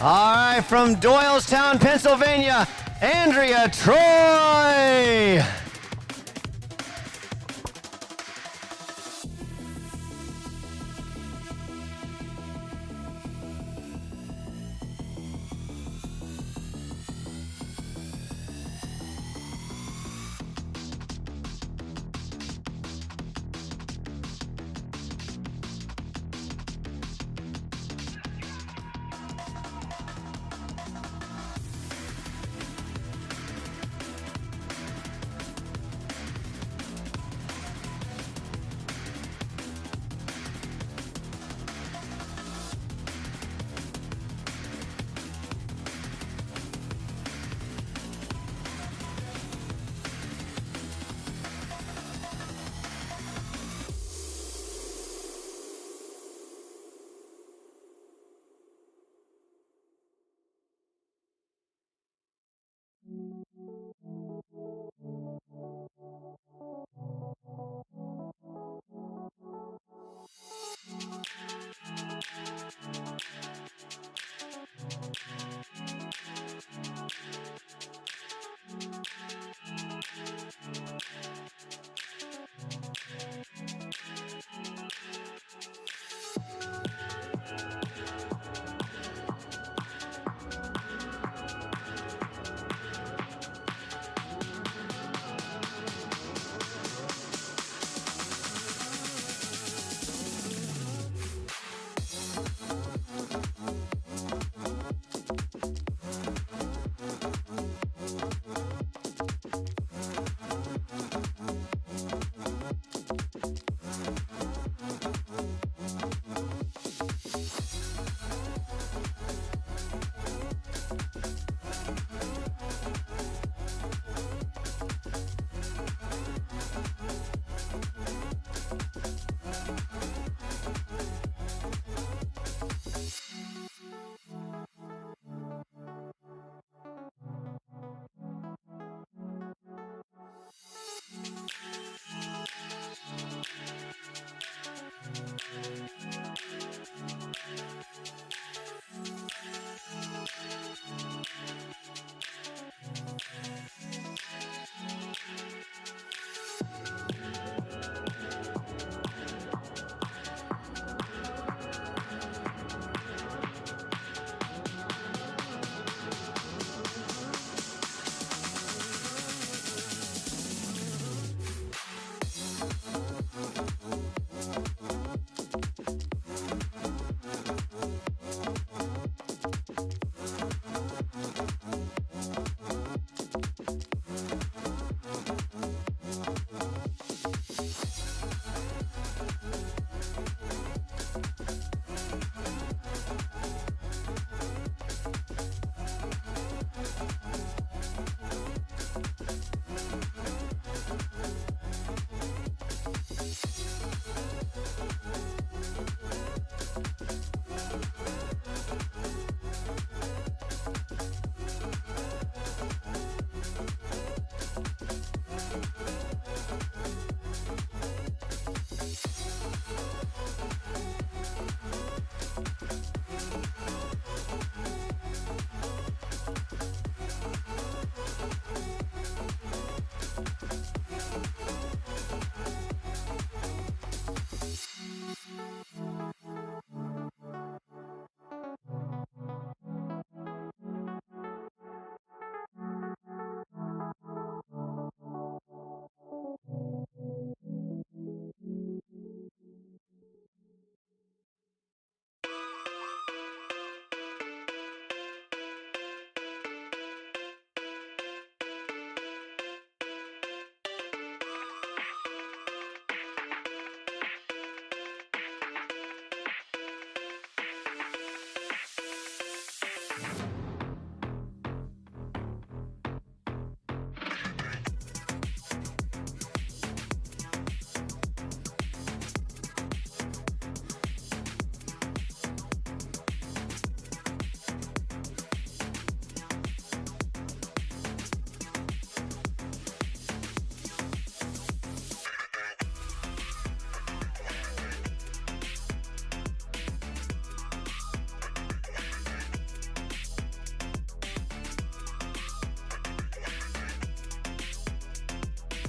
S4: All right, from Doylestown, Pennsylvania, Andrea Troy.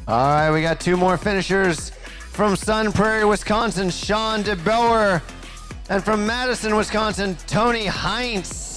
S4: All right, we got 2 more finishers from Sun Prairie, Wisconsin, Sean DeBauer, and from Madison, Wisconsin, Tony Heinz.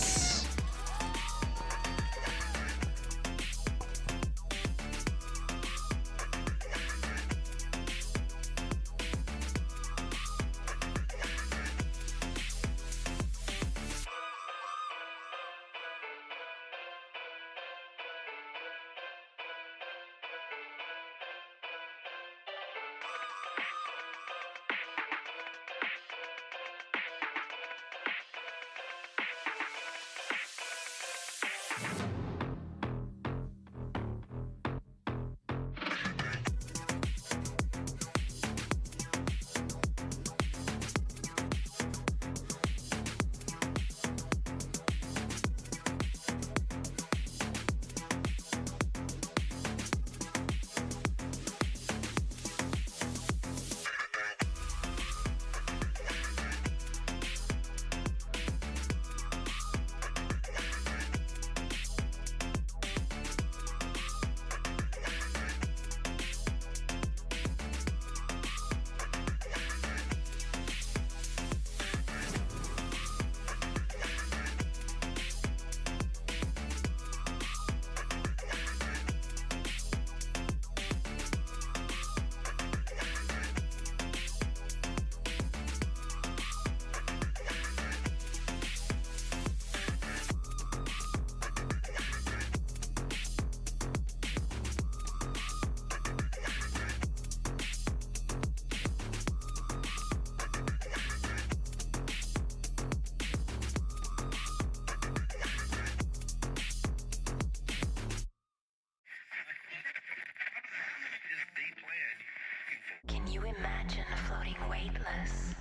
S6: Can you imagine floating weightless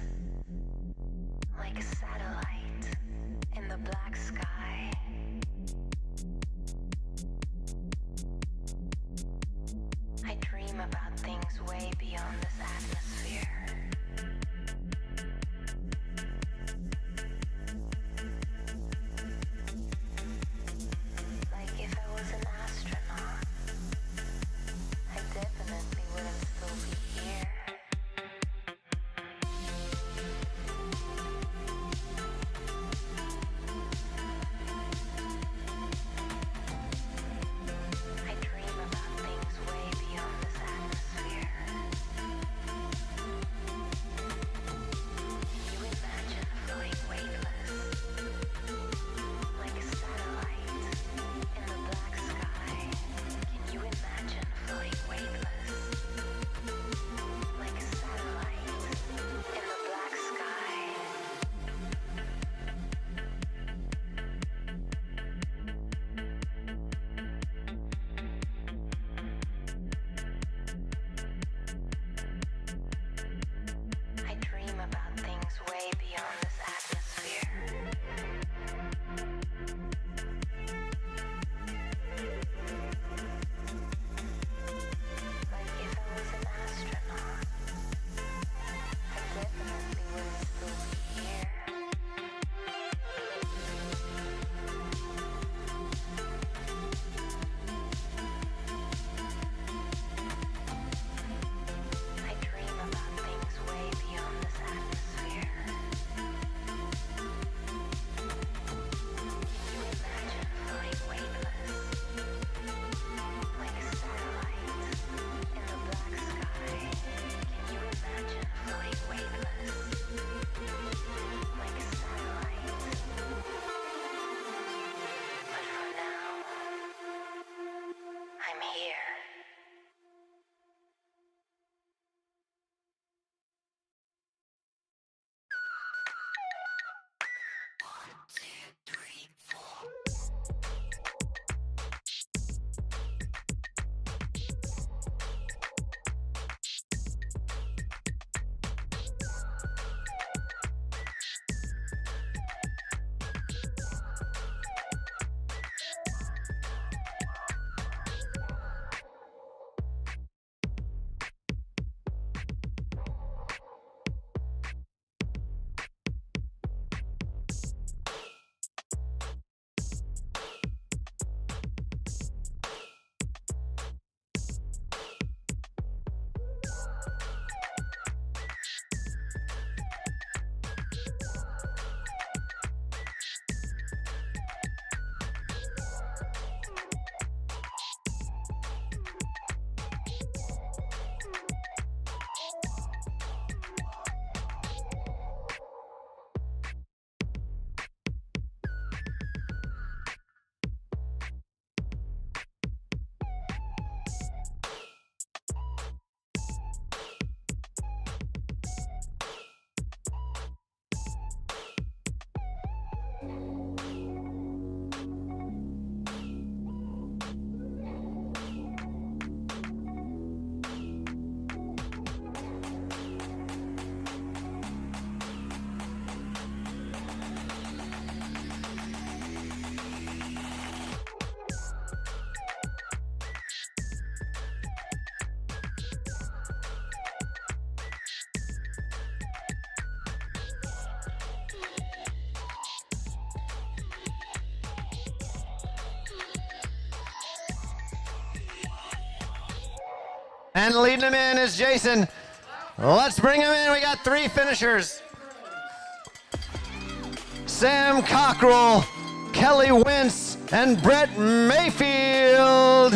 S6: like a satellite in the black sky? I dream about things way beyond this atmosphere. Like if I was an astronaut, I definitely wouldn't still be here. I dream about things way beyond this atmosphere. Can you imagine
S4: And leading him in is Jason. Let's bring him in. We got 3 finishers. Sam Cockrell, Kelly Wentz, and Brett Mayfield.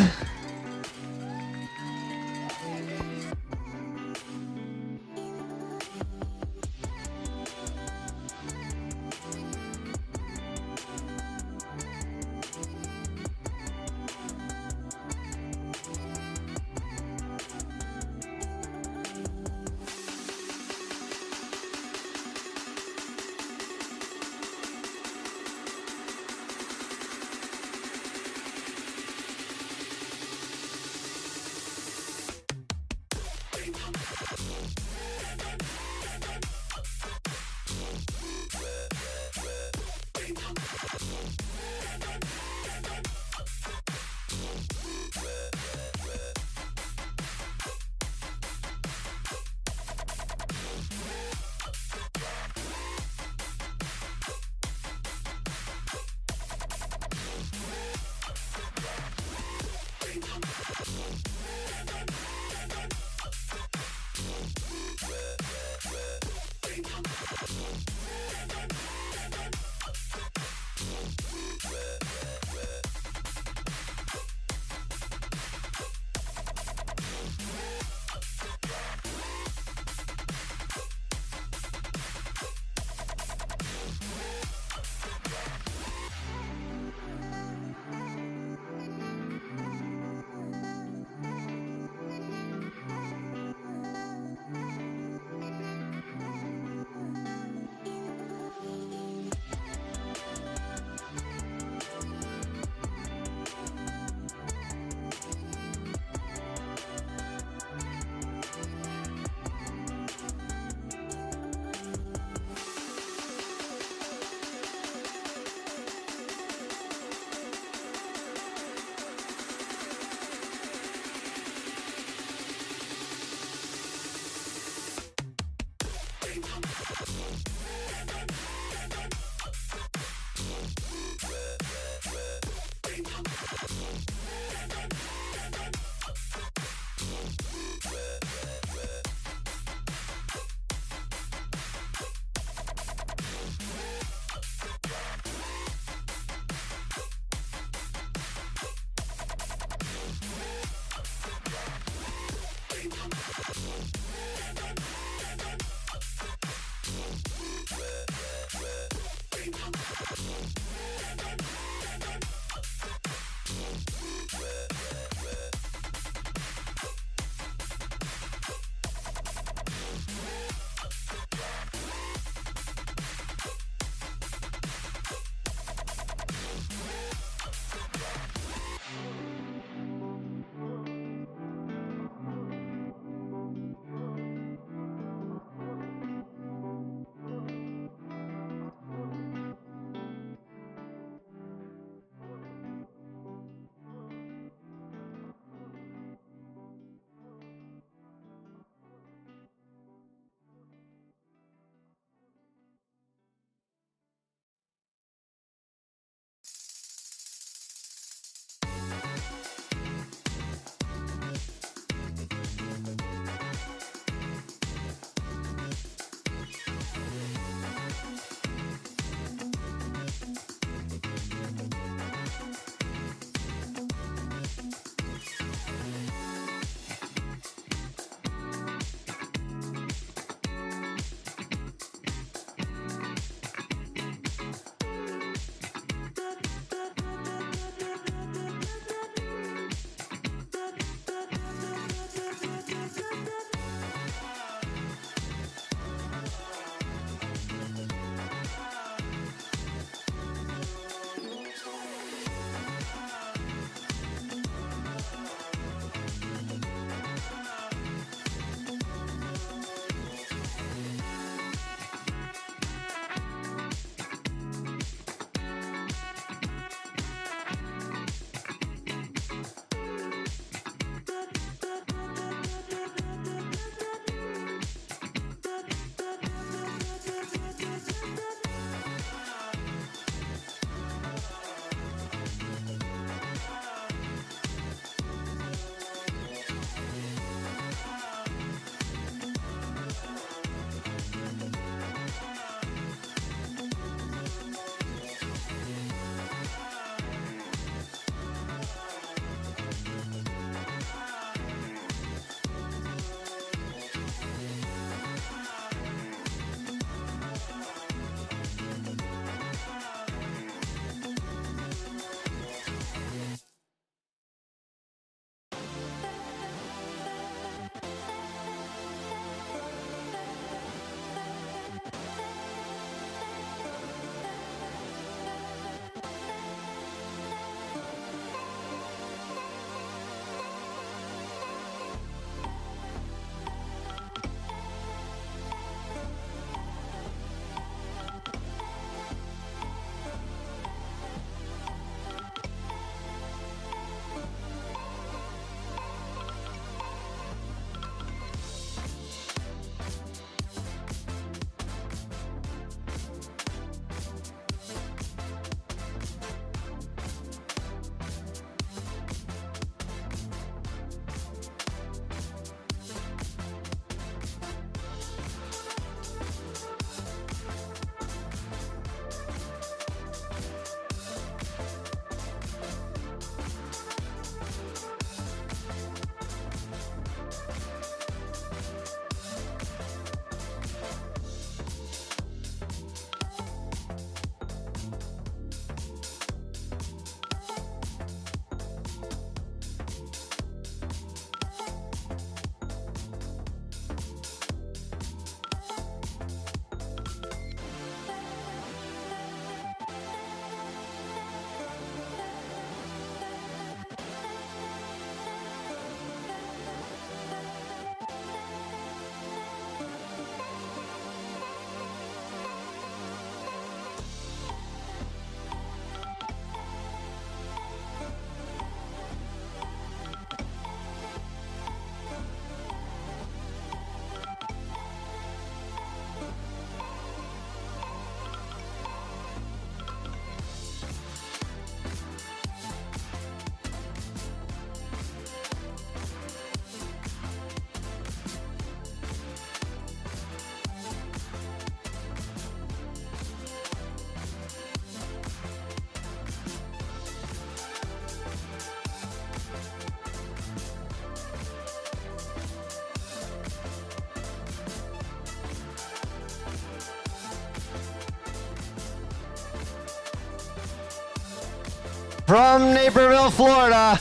S4: from Naperville, Florida,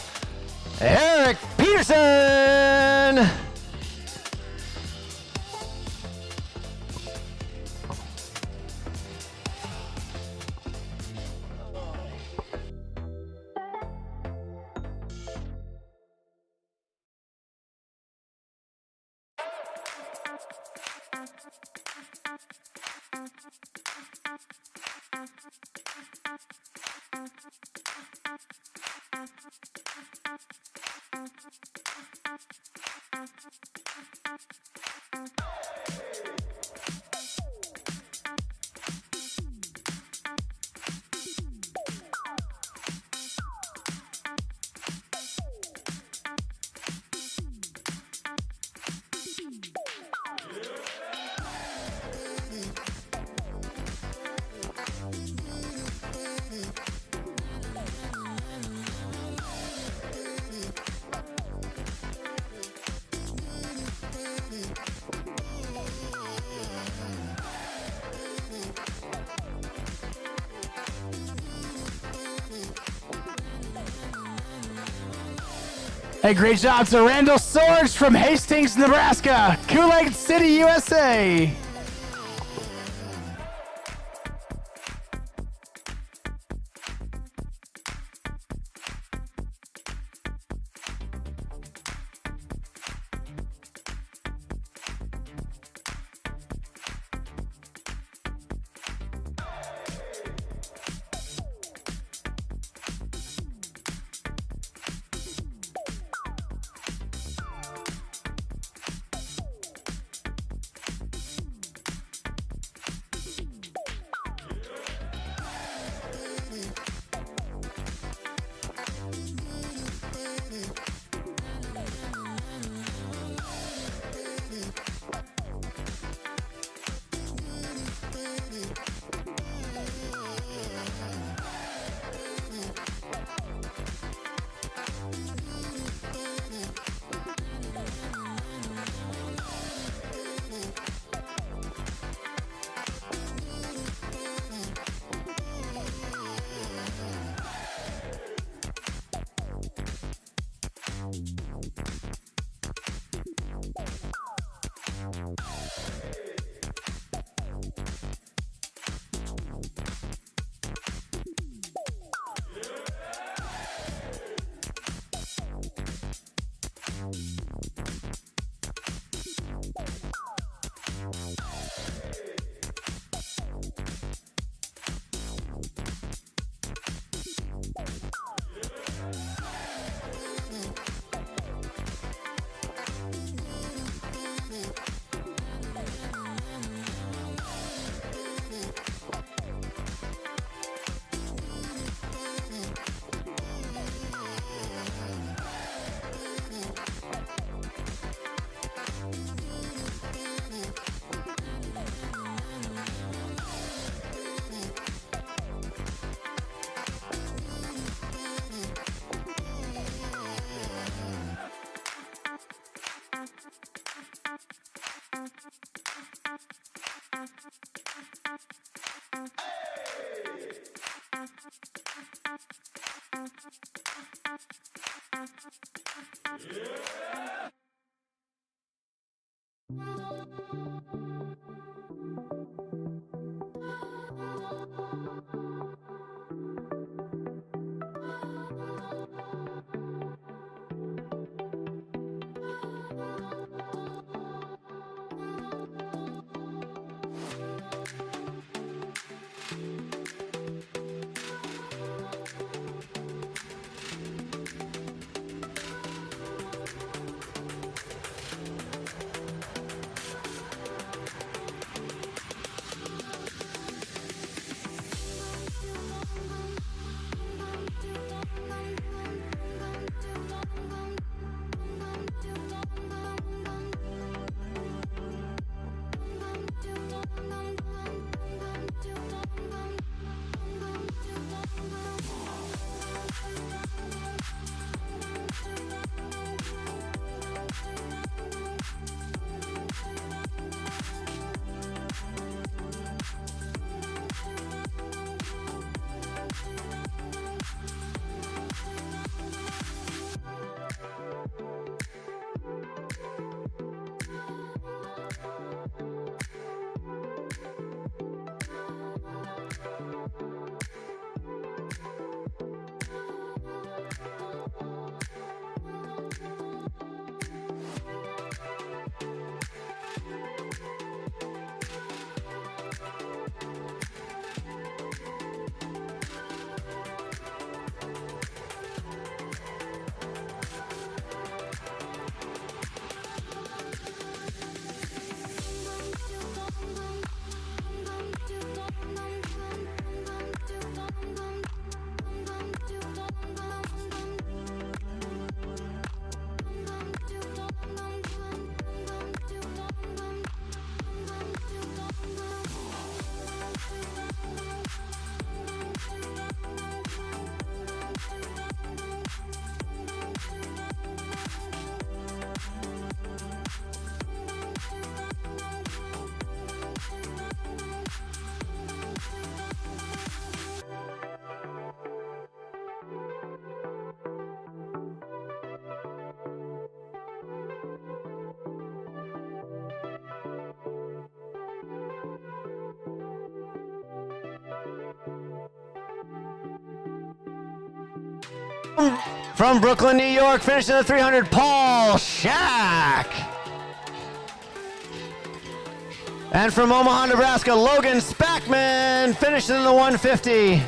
S4: Eric Peterson.
S1: Hey, great job to Randall Swords from Hastings, Nebraska. Kool-Aid City, USA.
S4: From Brooklyn, New York, finishing the 300, Paul Shack. And from Omaha, Nebraska, Logan Spackman, finishing in the 150.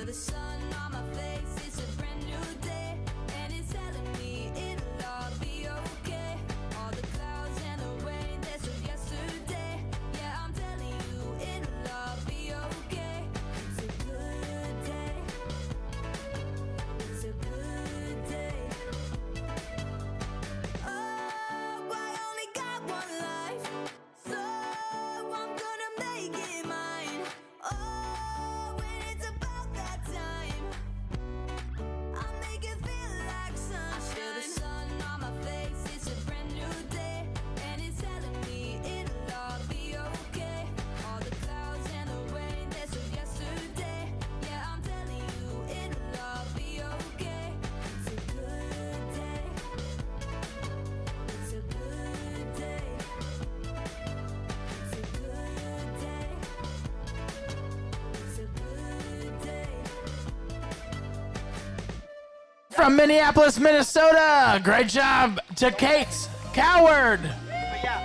S5: the sun on my face, it's a brand new day, and it's telling me it'll all be okay. All the clouds and the rain, that's of yesterday. Yeah, I'm telling you, it'll all be okay. It's a good day. It's a good day. Oh, I only got one life, so I'm gonna make it mine. Oh, when it's about that time, I'll make it feel like sunshine. I feel the sun on my face, it's a brand new day, and it's telling me it'll all be okay. All the clouds and the rain, that's of yesterday. Yeah, I'm telling you, it'll all be okay. It's a good day. It's a good day. It's a good day. It's a good day.
S1: From Minneapolis, Minnesota. Great job to Kate Coward.
S3: But yeah.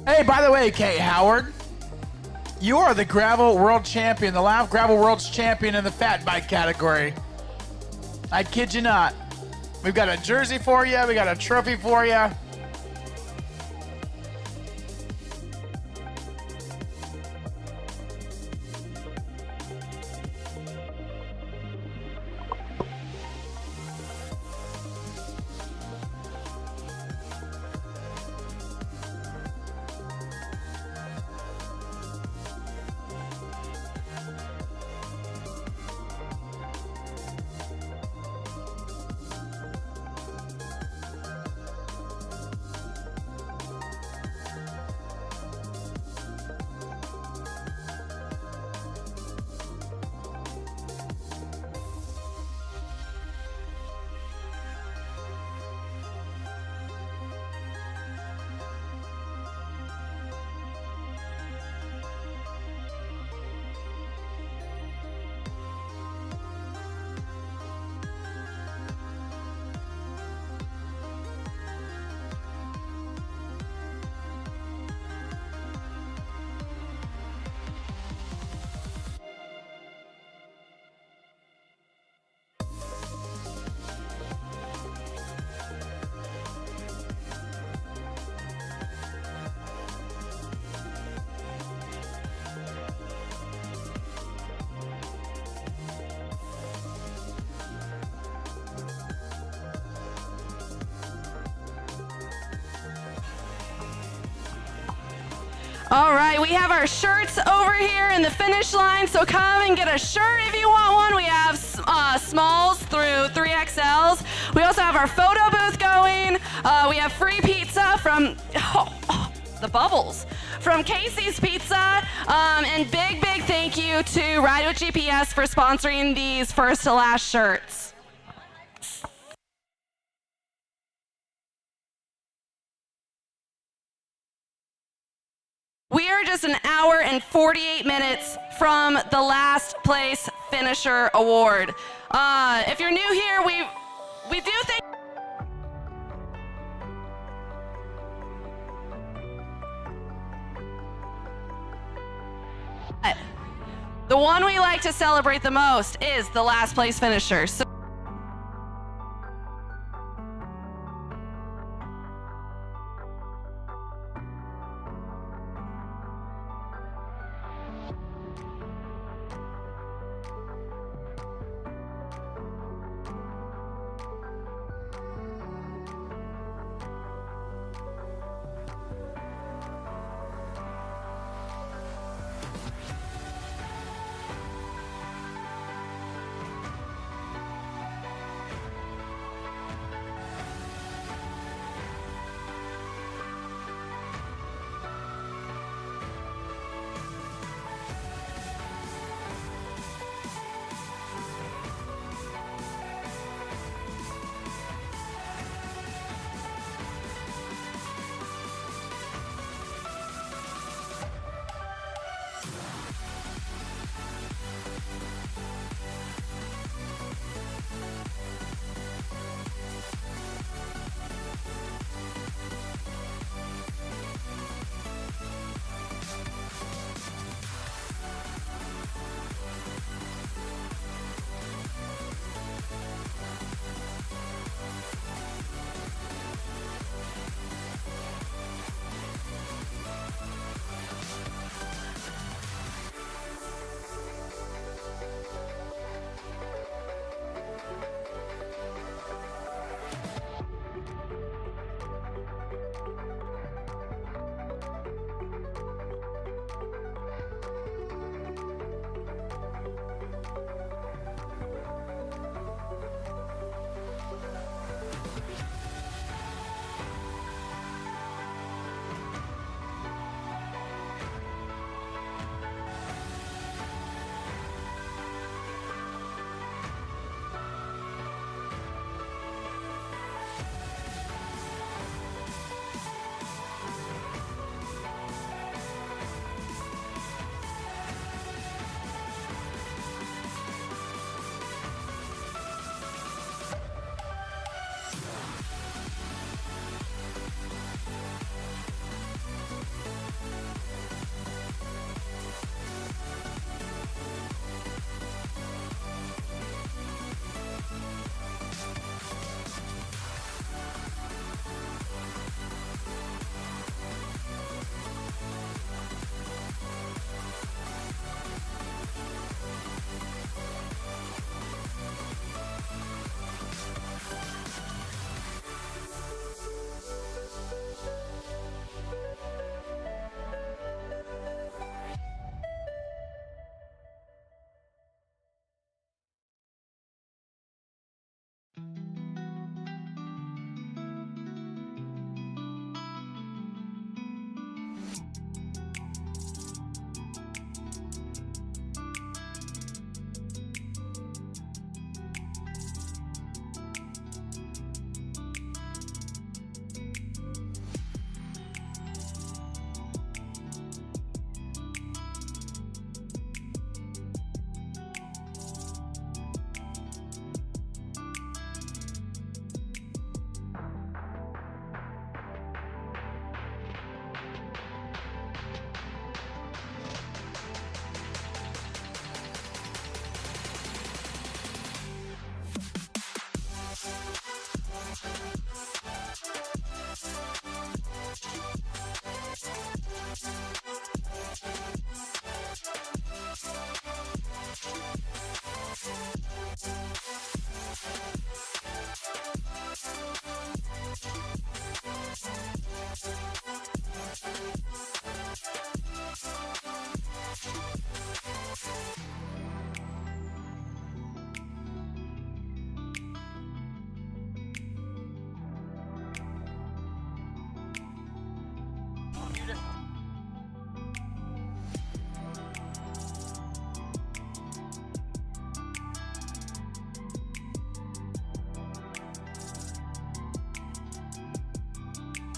S1: Hey, by the way, Kate Howard, you are the gravel world champion, the Lauf gravel world's champion in the fat bike category. I kid you not. We've got a jersey for you. We got a trophy for you.
S8: All right, we have our shirts over here in the finish line, so come and get a shirt if you want one. We have smalls through 3XLs. We also have our photo booth going. We have free pizza from, the bubbles, from Casey's Pizza. And big thank you to Ride with GPS for sponsoring these first to last shirts. We are just an hour and 48 minutes from the last place finisher award. If you're new here, we do think the one we like to celebrate the most is the last place finisher. So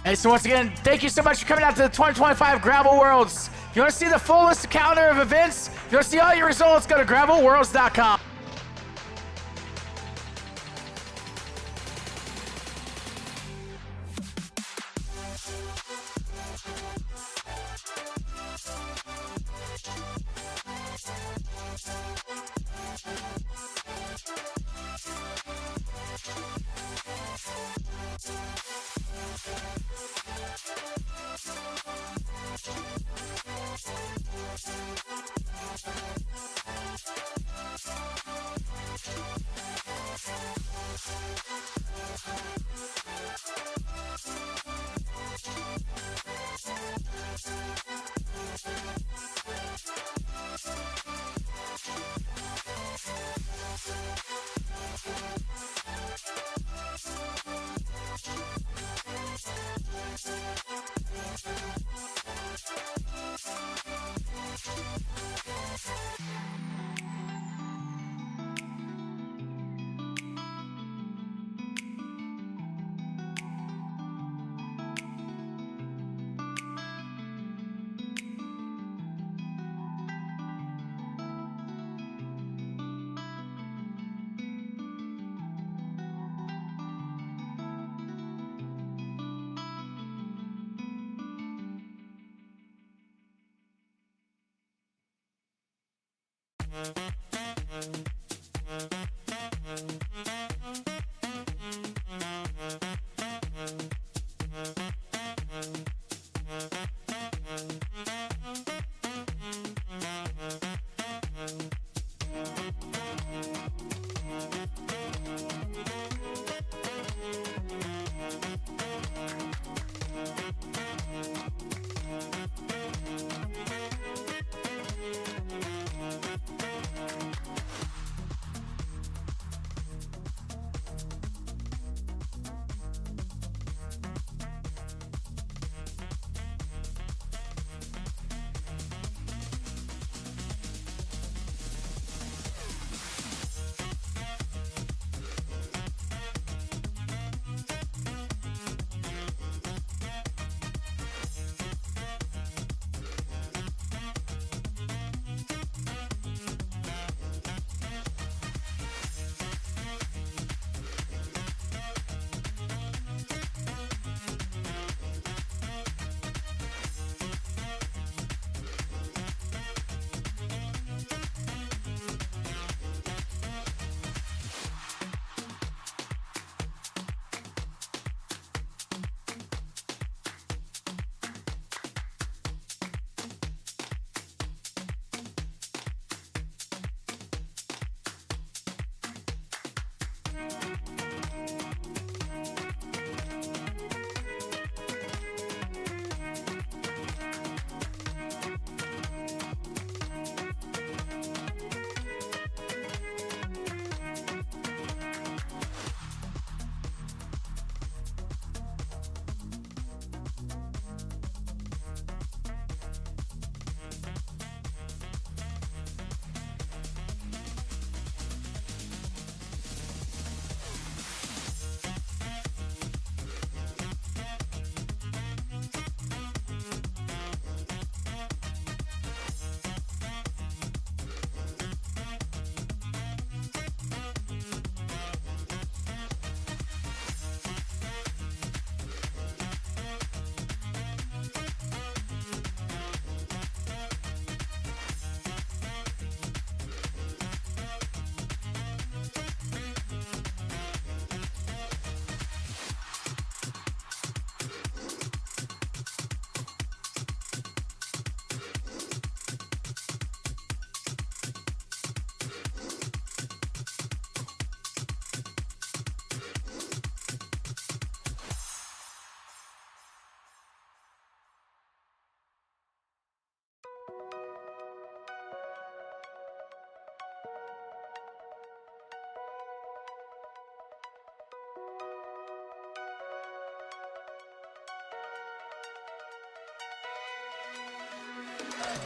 S1: Hey, so once again, thank you so much for coming out to the 2025 Gravel Worlds. If you want to see the full list calendar of events, if you want to see all your results, go to gravelworlds.com.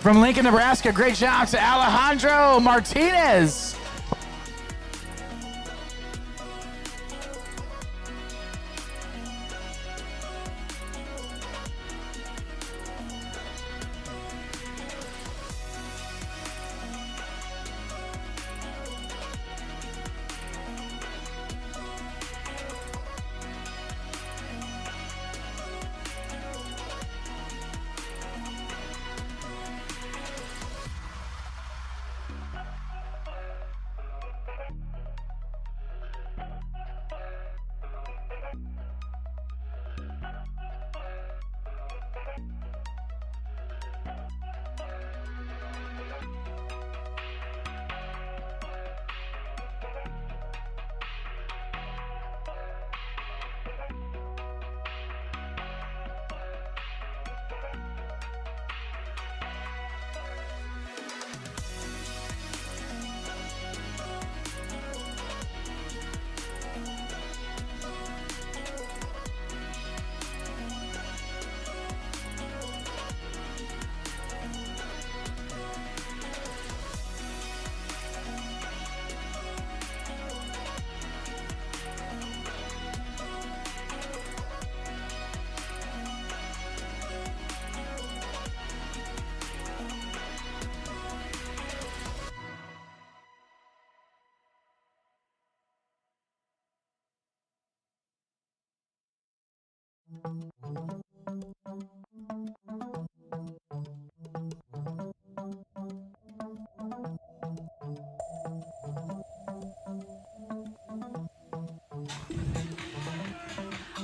S1: From Lincoln, Nebraska, great job to Alejandro Martinez.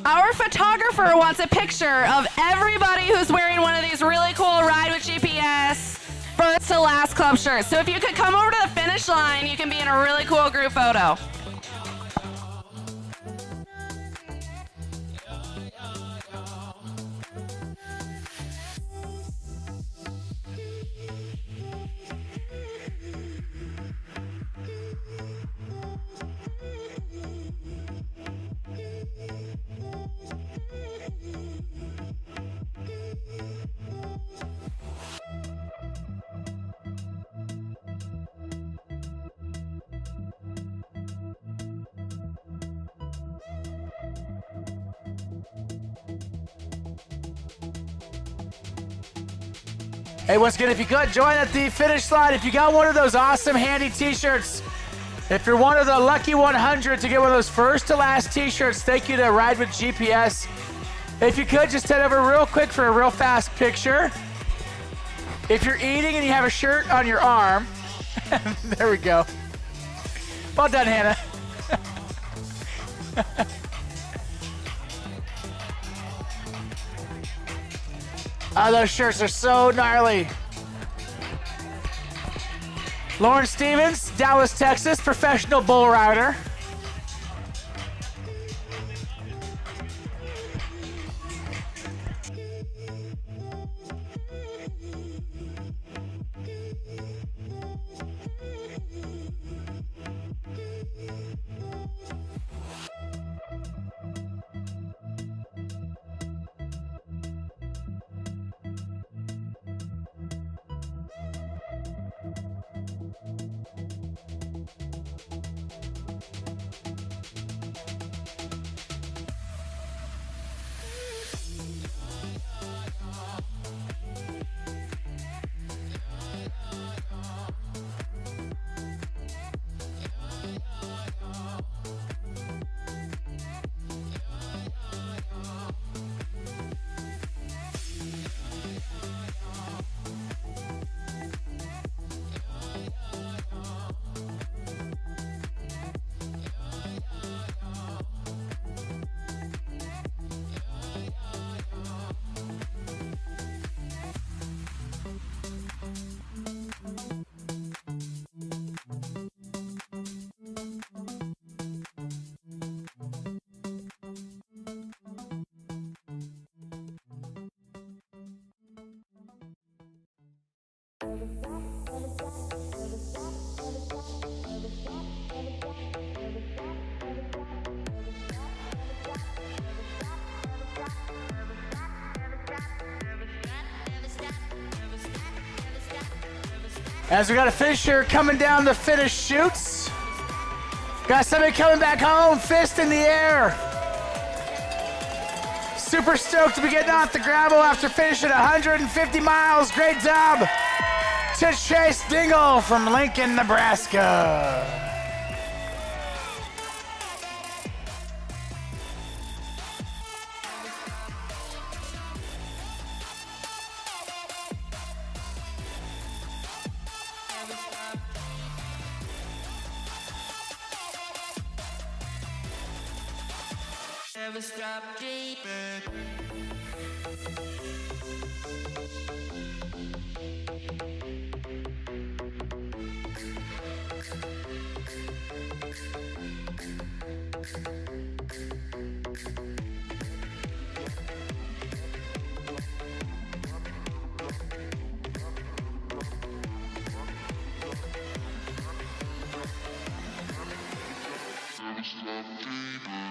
S8: Our photographer wants a picture of everybody who's wearing one of these really cool Ride with GPS first to last club shirts. So if you could come over to the finish line, you can be in a really cool group photo.
S1: Hey, once again, if you could, join at the finish line. If you got one of those awesome handy t-shirts, if you're one of the lucky 100 to get one of those first to last t-shirts, thank you to Ride with GPS. If you could, just head over real quick for a real fast picture. If you're eating and you have a shirt on your arm, there we go. Well done, Hannah. Oh, those shirts are so gnarly. Lauren Stevens, Dallas, Texas, professional bull rider. As we got a finisher coming down the finish chutes. Got somebody coming back home, fist in the air. Super stoked to be getting off the gravel after finishing 150 miles. Great job to Chase Dingle from Lincoln, Nebraska.
S9: Never stop dreaming. Never stop dreaming.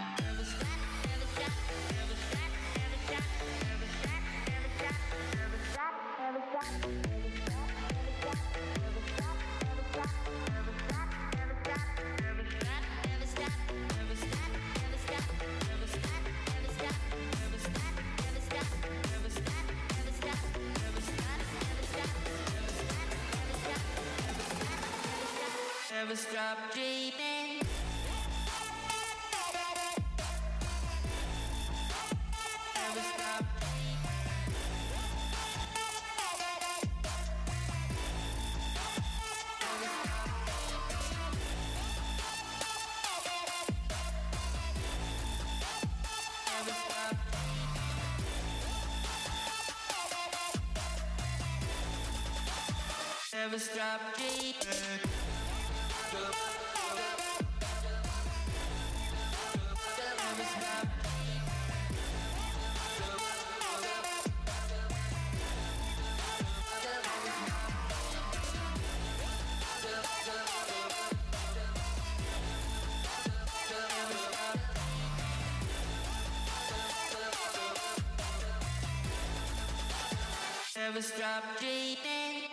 S9: Never stop dreaming. Never stop. Never stop dreaming. Never stop. Never stop dreaming.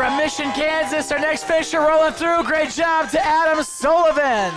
S1: From Mission, Kansas, our next finisher rolling through. Great job to Adam Sullivan.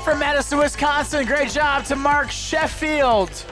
S1: From Madison, Wisconsin, great job to Mark Sheffield.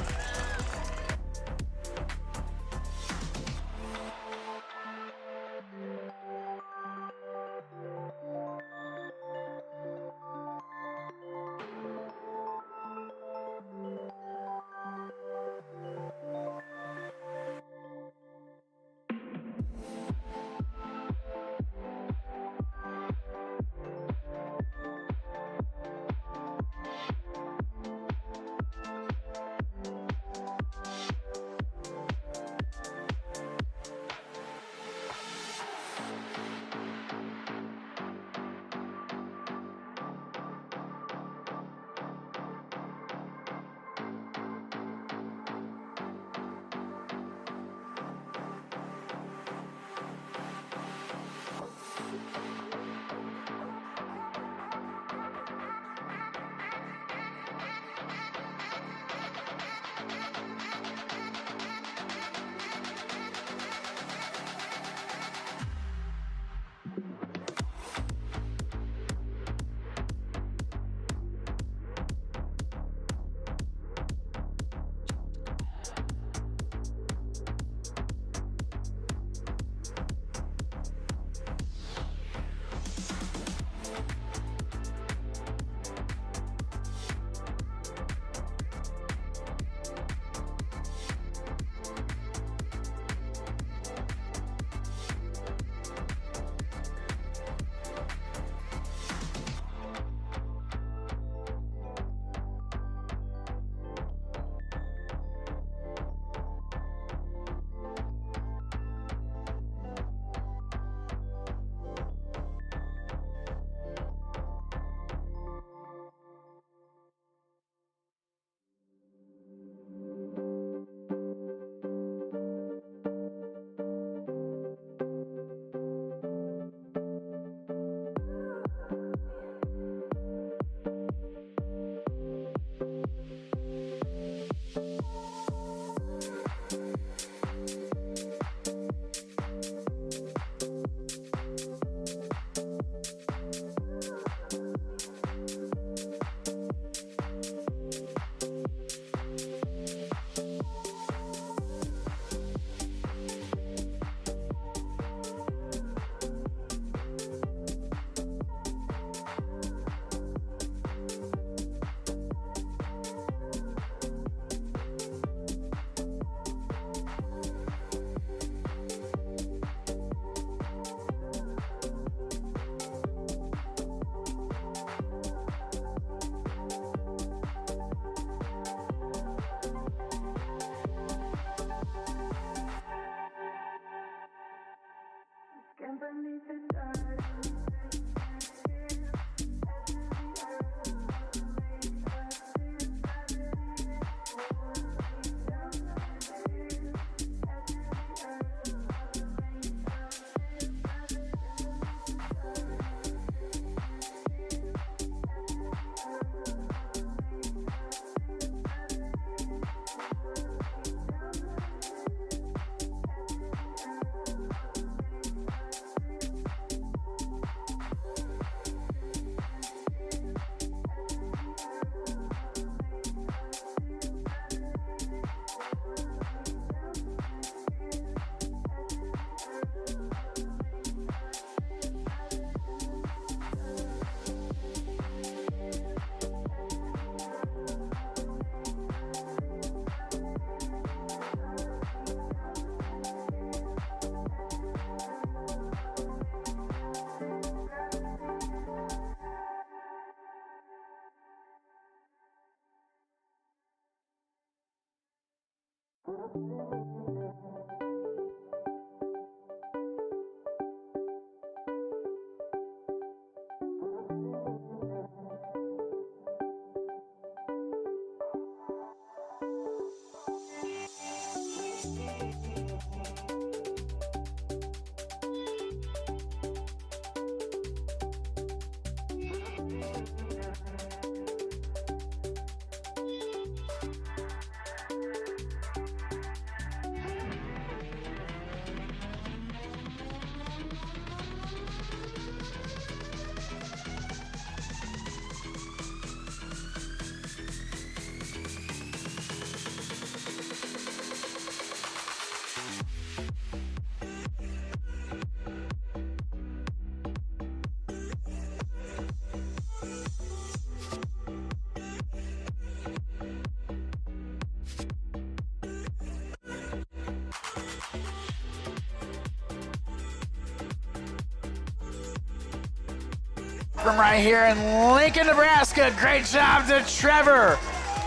S1: From right here in Lincoln, Nebraska. Great job to Trevor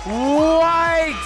S1: White.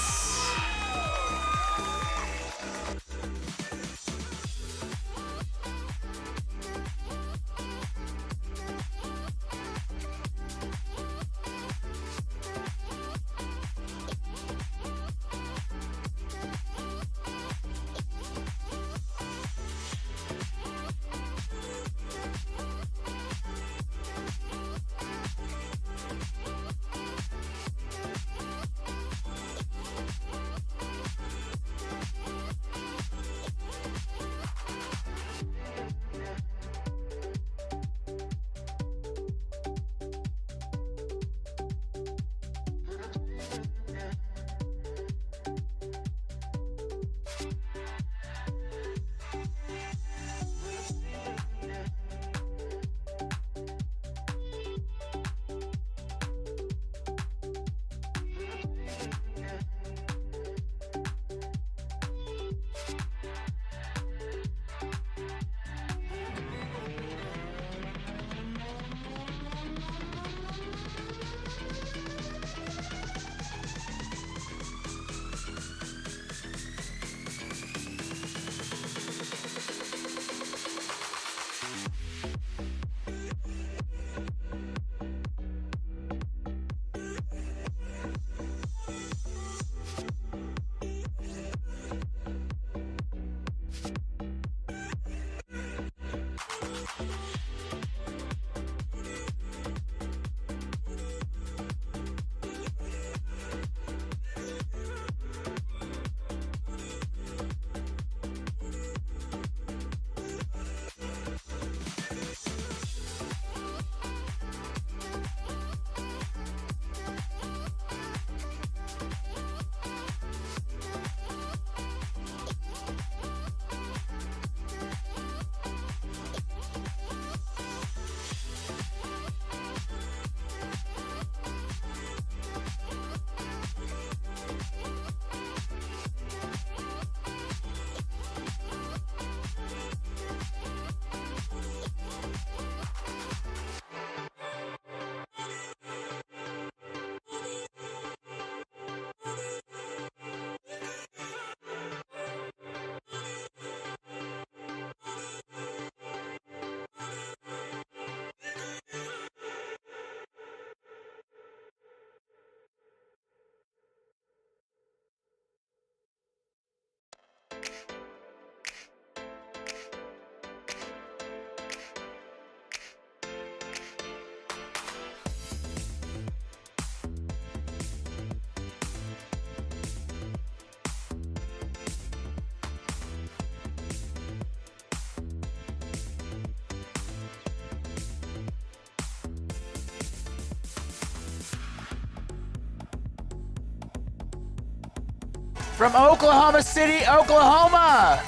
S1: From Oklahoma City, Oklahoma.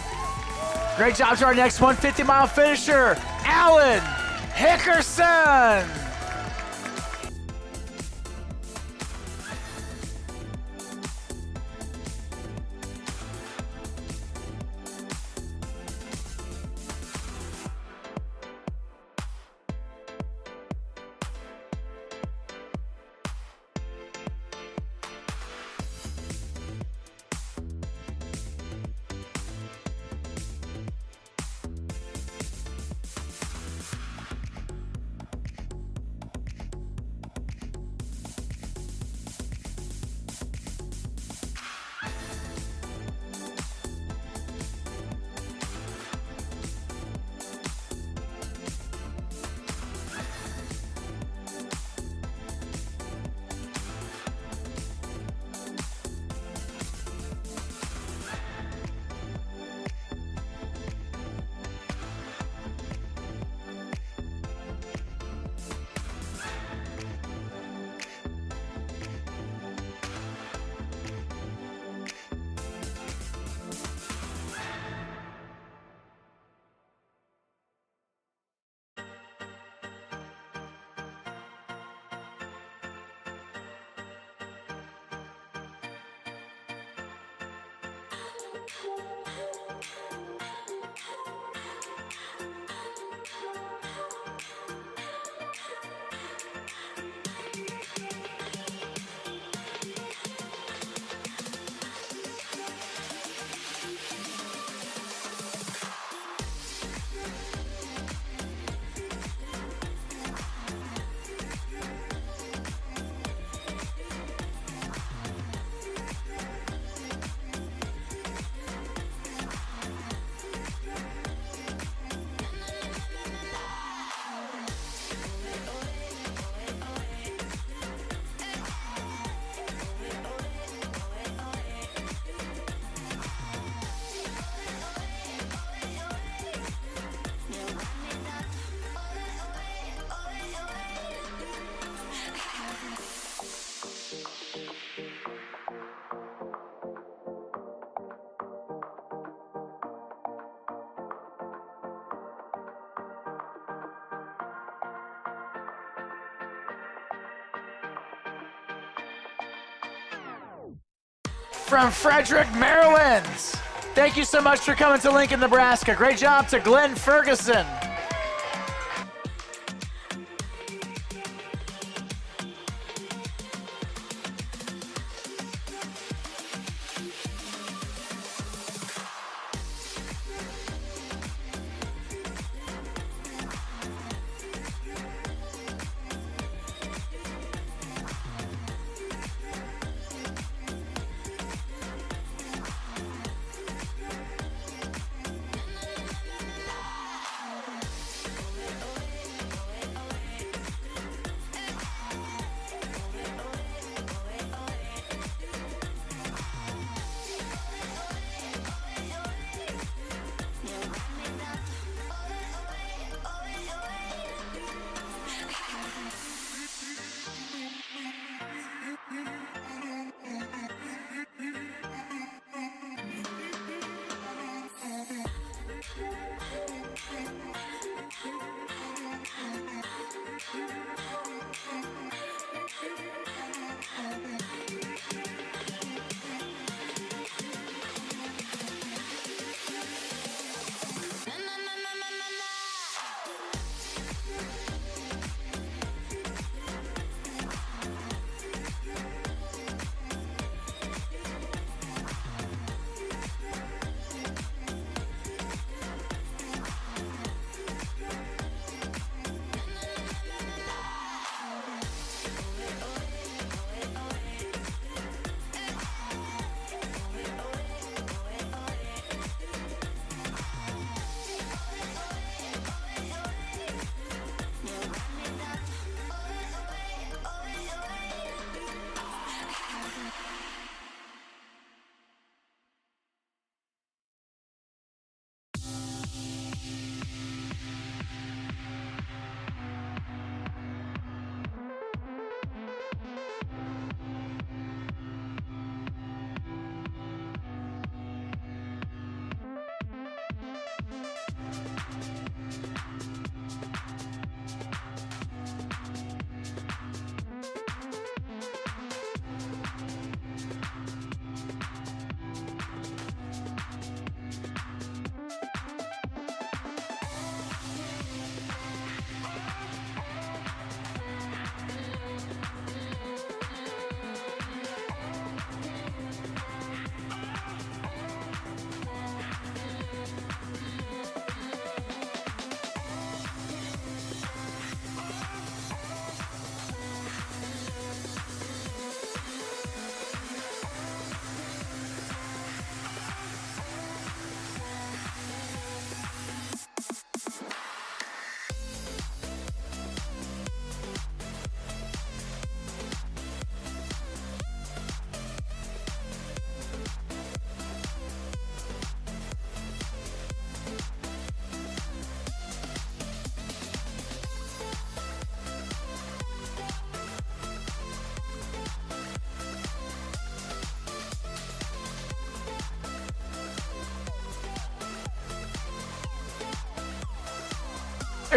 S1: Great job to our next 150-mile finisher, Alan Hickerson. from Frederick, Maryland. Thank you so much for coming to Lincoln, Nebraska. Great job to Glenn Ferguson.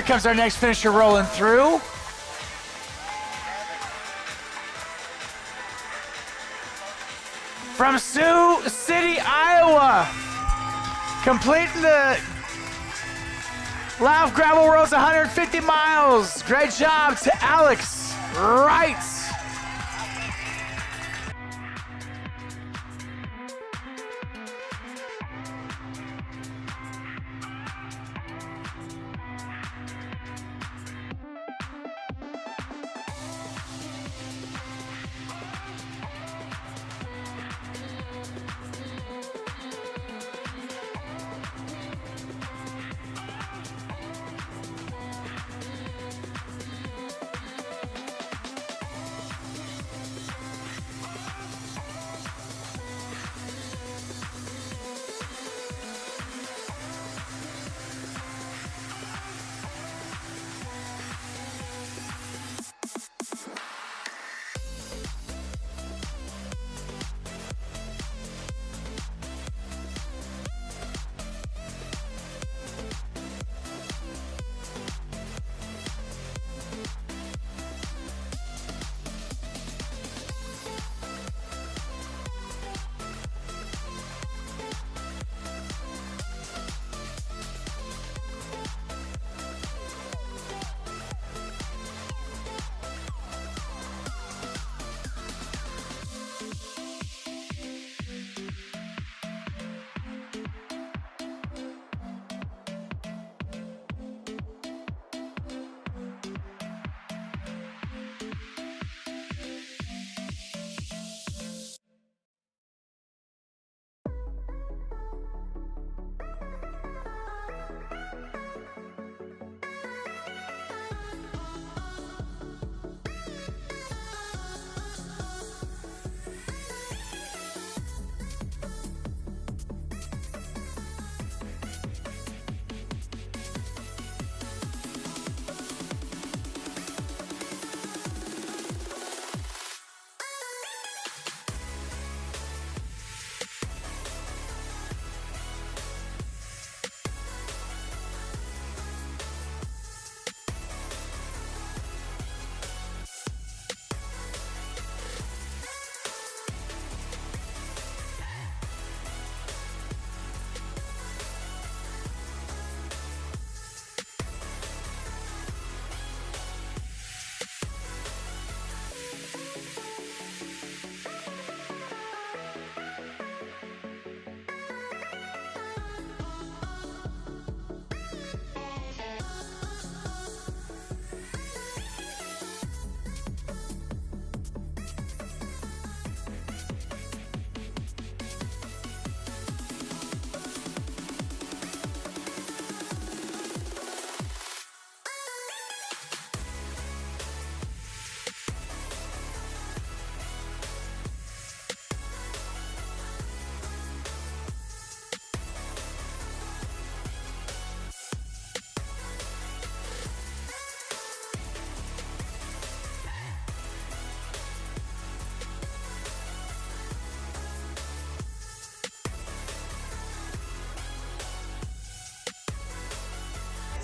S1: Here comes our next finisher rolling through. From Sioux City, Iowa. Completing the Lauf Gravel World's 150 miles. Great job to Alex Wright.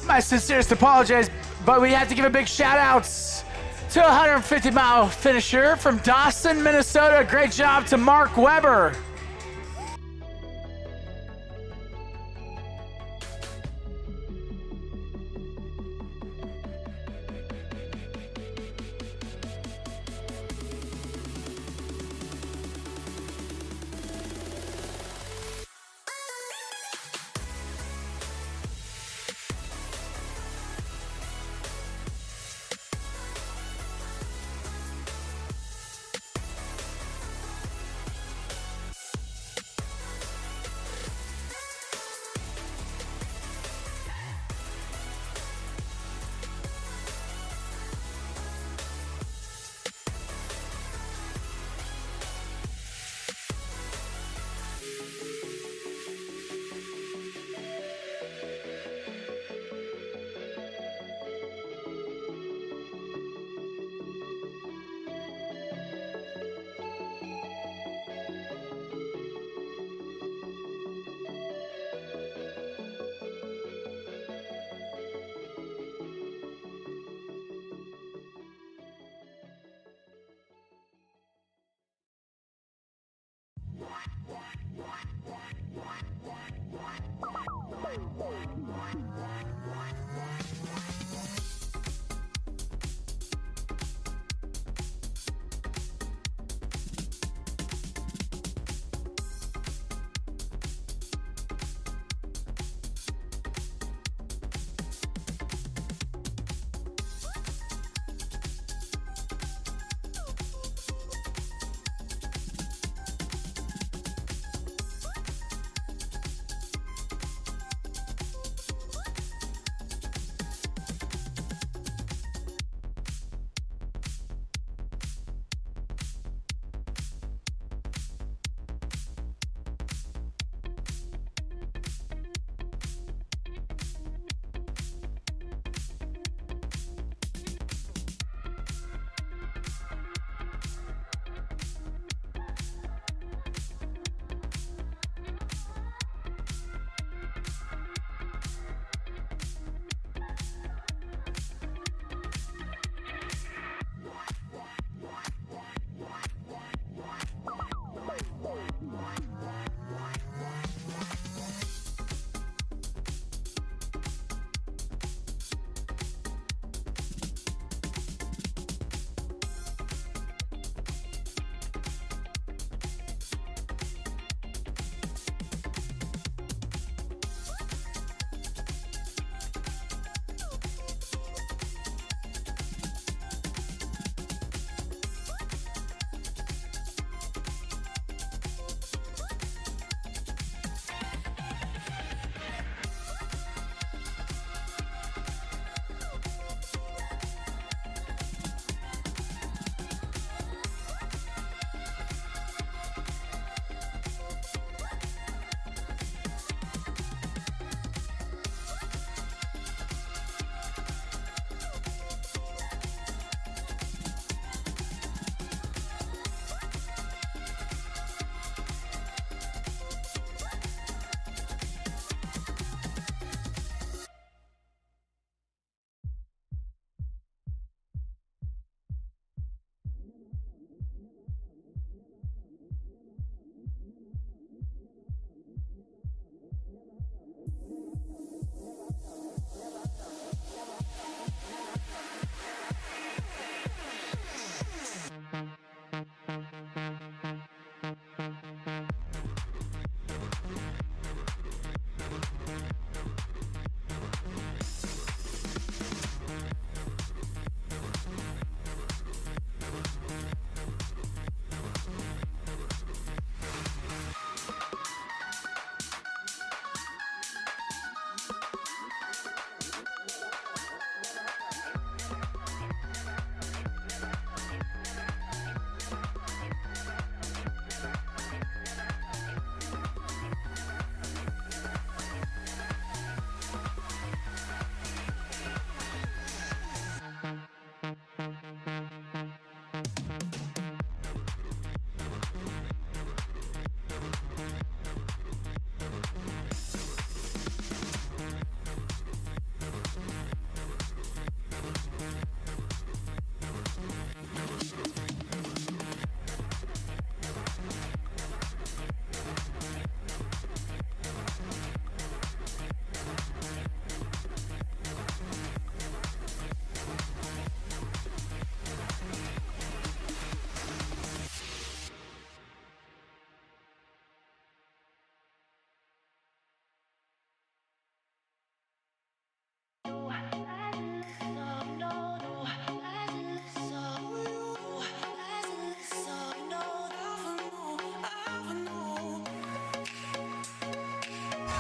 S1: My sincerest apologies, but we have to give a big shout outs to a 150-mile finisher from Dawson, Minnesota. Great job to Mark Weber.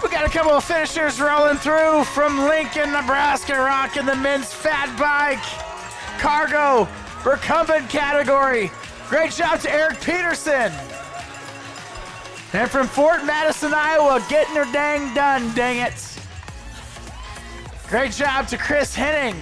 S1: We got a couple of finishers rolling through from Lincoln, Nebraska, rocking the men's fat bike cargo recumbent category. Great job to Eric Peterson. And from Fort Madison, Iowa, getting her dang done, dang it. Great job to Chris Henning.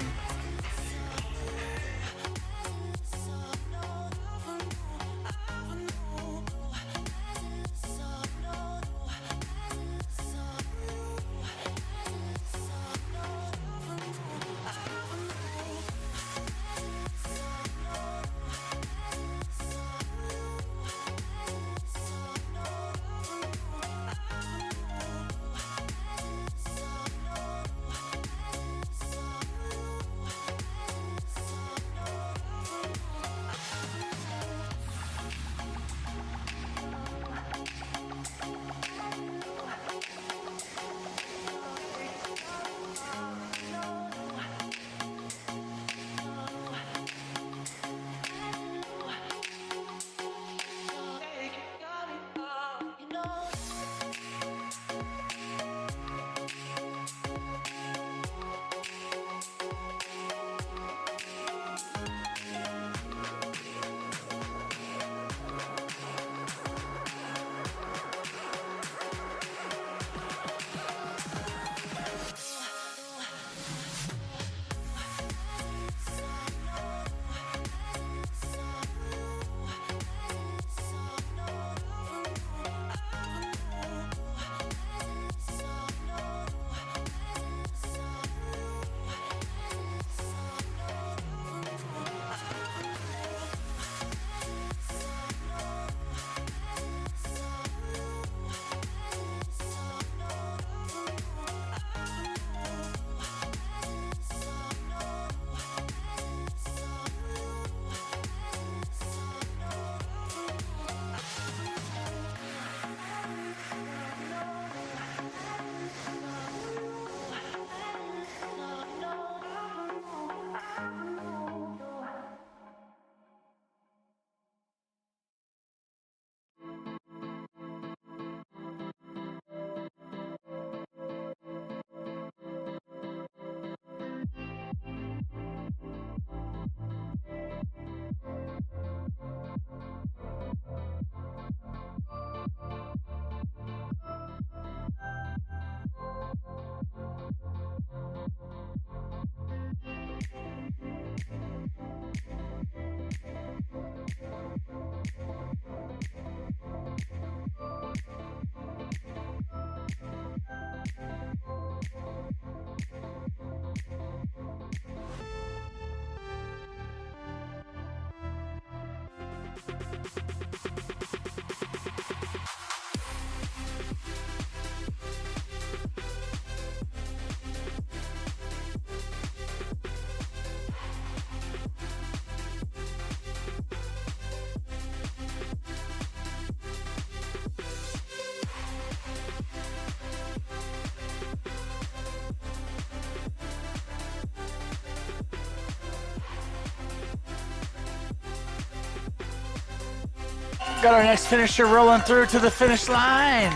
S1: Got our next finisher rolling through to the finish line.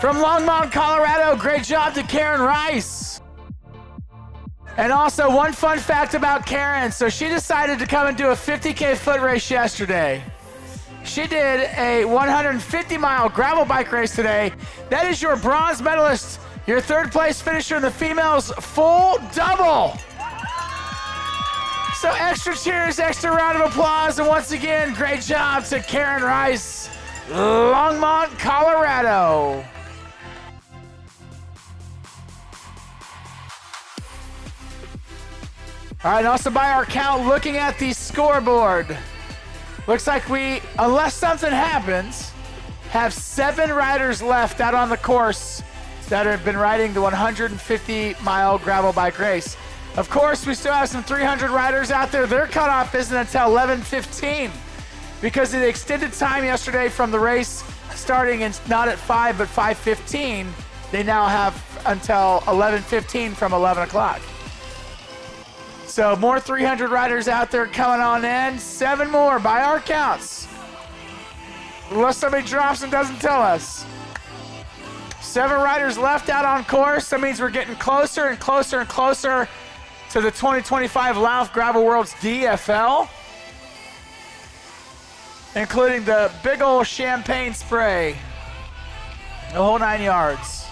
S1: From Longmont, Colorado, great job to Karen Rice. And also one fun fact about Karen, so she decided to come and do a 50K foot race yesterday. She did a 150-mile gravel bike race today. That is your bronze medalist, your third place finisher in the females full double. So extra cheers, extra round of applause, and once again, great job to Karen Rice, Longmont, Colorado. All right, and also by our count, looking at the scoreboard, looks like we, unless something happens, have 7 riders left out on the course that have been riding the 150-mile gravel bike race. Of course, we still have some 300 riders out there. Their cutoff isn't until 11:15 because of the extended time yesterday from the race starting in not at 5 but 5:15. They now have until 11:15 from 11 o'clock. So more 300 riders out there coming on in. 7 more by our counts. Unless somebody drops and doesn't tell us. 7 riders left out on course. That means we're getting closer and closer and closer to the 2025 Lauf Gravel Worlds DFL, including the big old champagne spray, the whole 9 yards.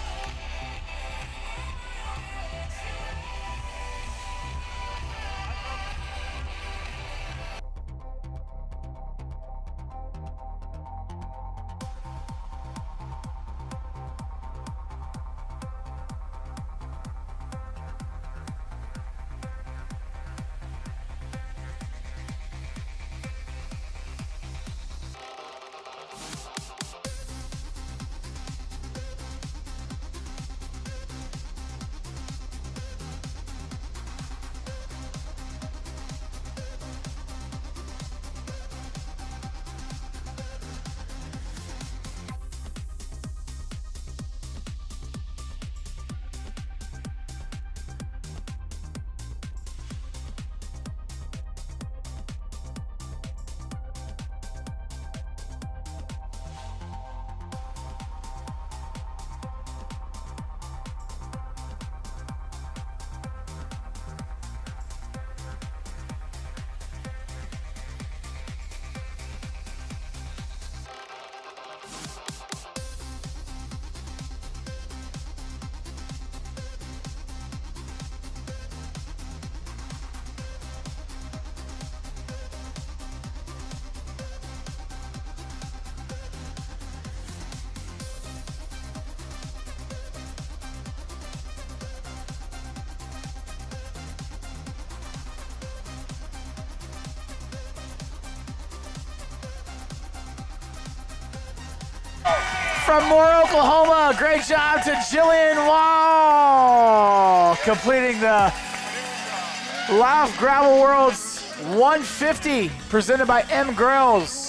S1: From Moore, Oklahoma, great job to Jillian Wall, completing the Lauf Gravel Worlds 150, presented by McGrills.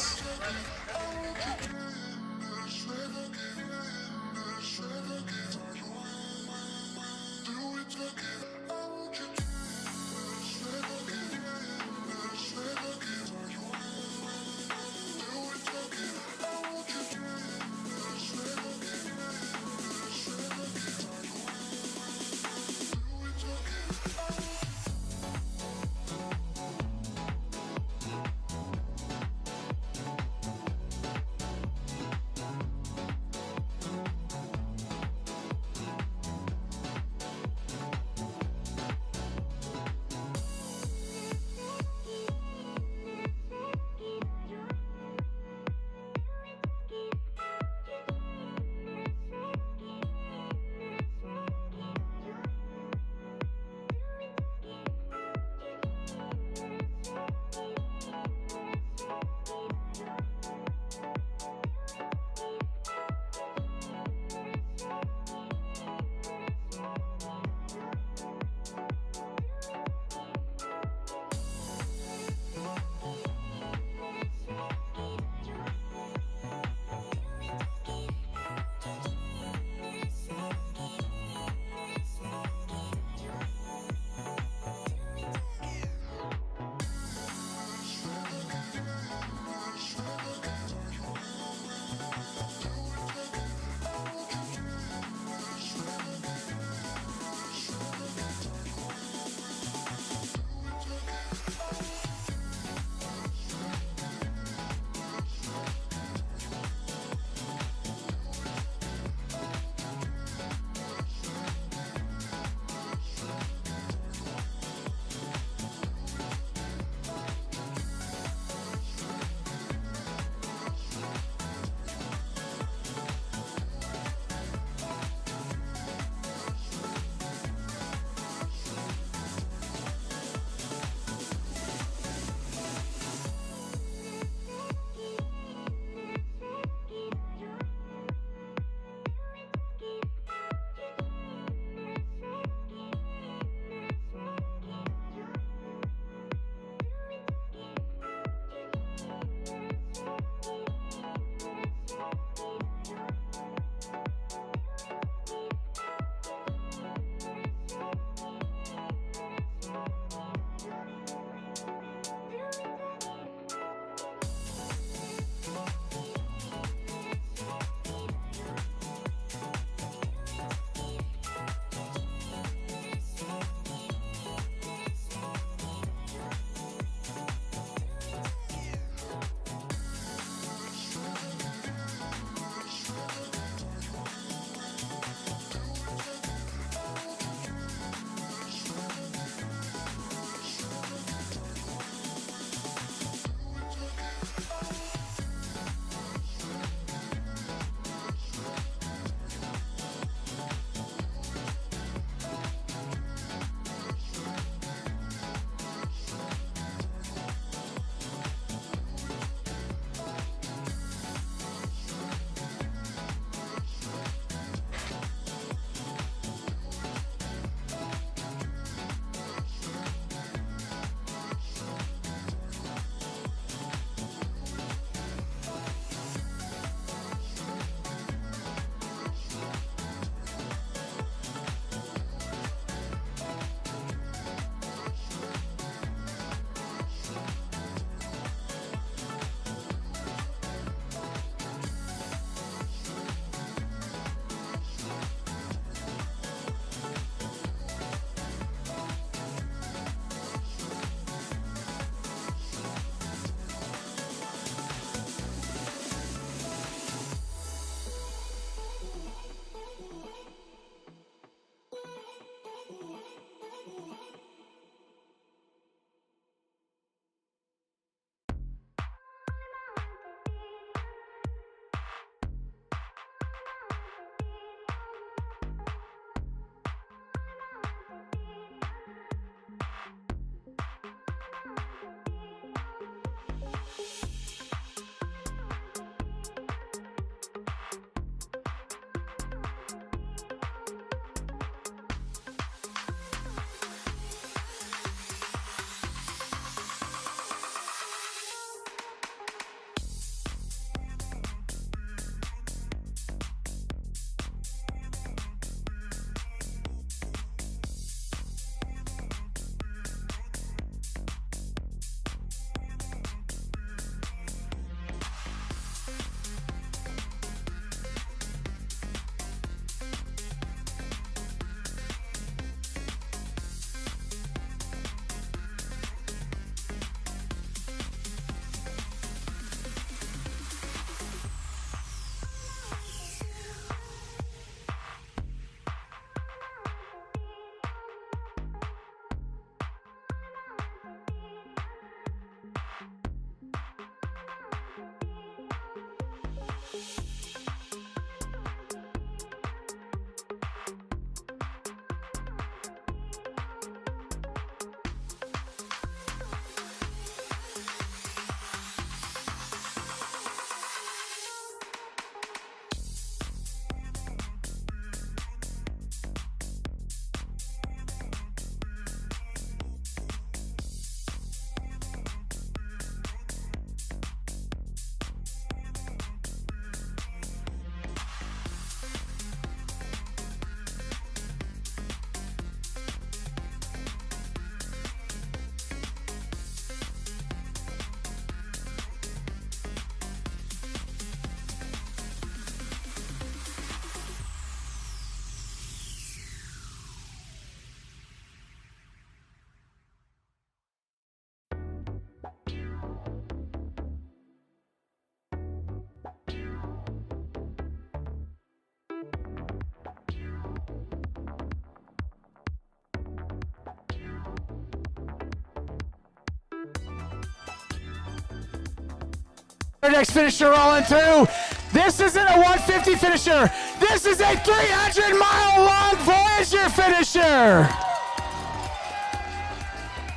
S1: Our next finisher rolling through. This isn't a 150 finisher. This is a 300-mile long Voyager finisher.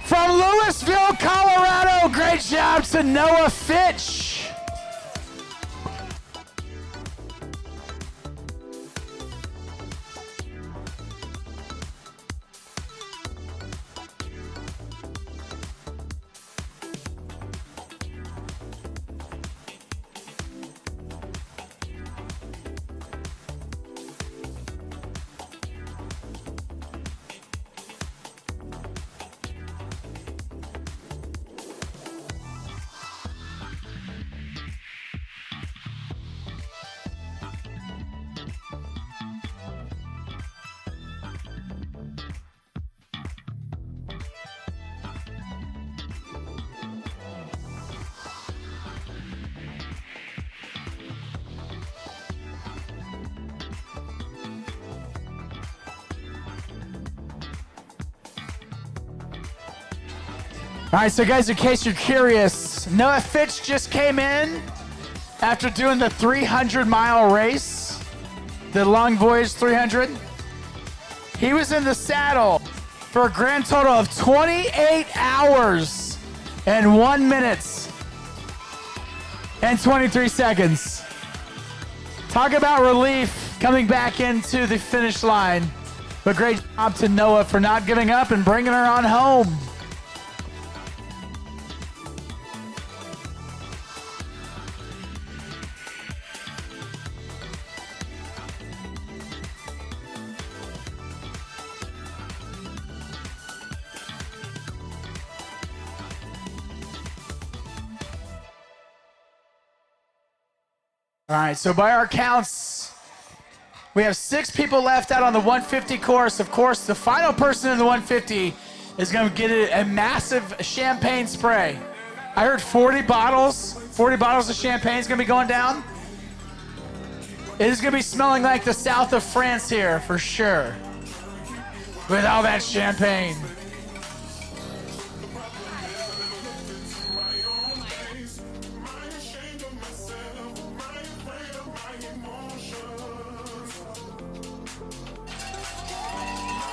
S1: From Louisville, Colorado, great job to Noah Fitch. All right, so guys, in case you're curious, Noah Fitch just came in after doing the 300-mile race, the Long Voyage 300. He was in the saddle for a grand total of 28 hours and 1 minute and 23 seconds. Talk about relief coming back into the finish line. But great job to Noah for not giving up and bringing her on home. All right, so by our counts, we have 6 people left out on the 150 course. Of course, the final person in the 150 is going to get a massive champagne spray. I heard 40 bottles of champagne is going to be going down. It is going to be smelling like the south of France here for sure, with all that champagne.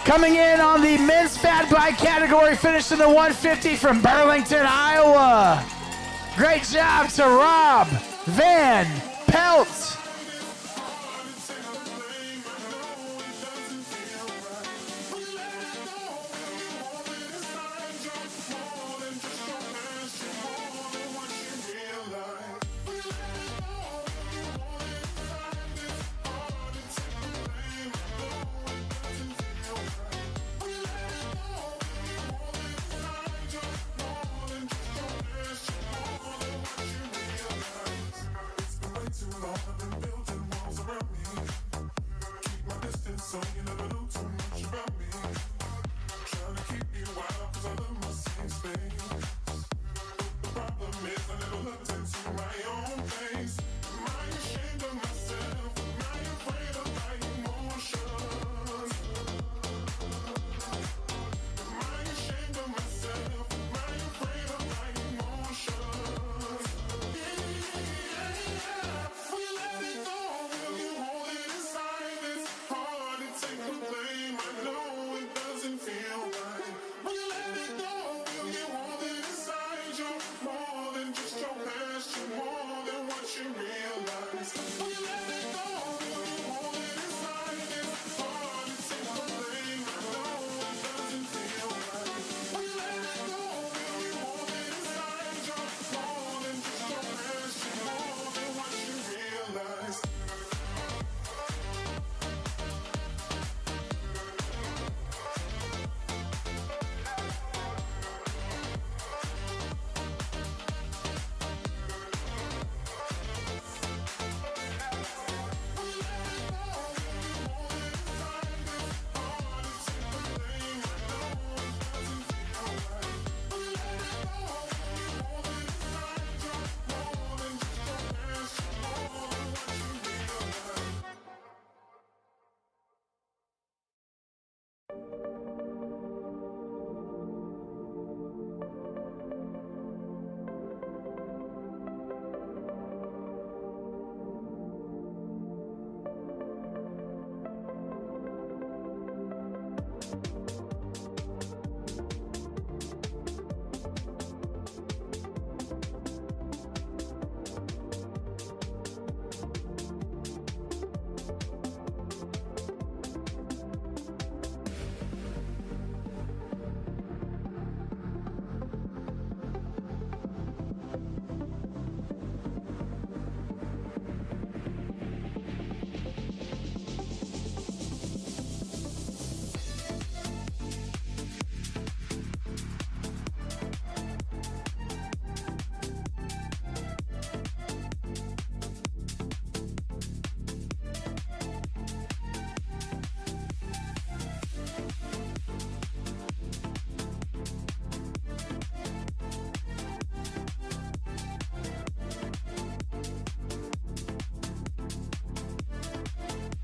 S1: Coming in on the men's fat bike category, finishing the 150 from Burlington, Iowa. Great job to Rob Van Pelt.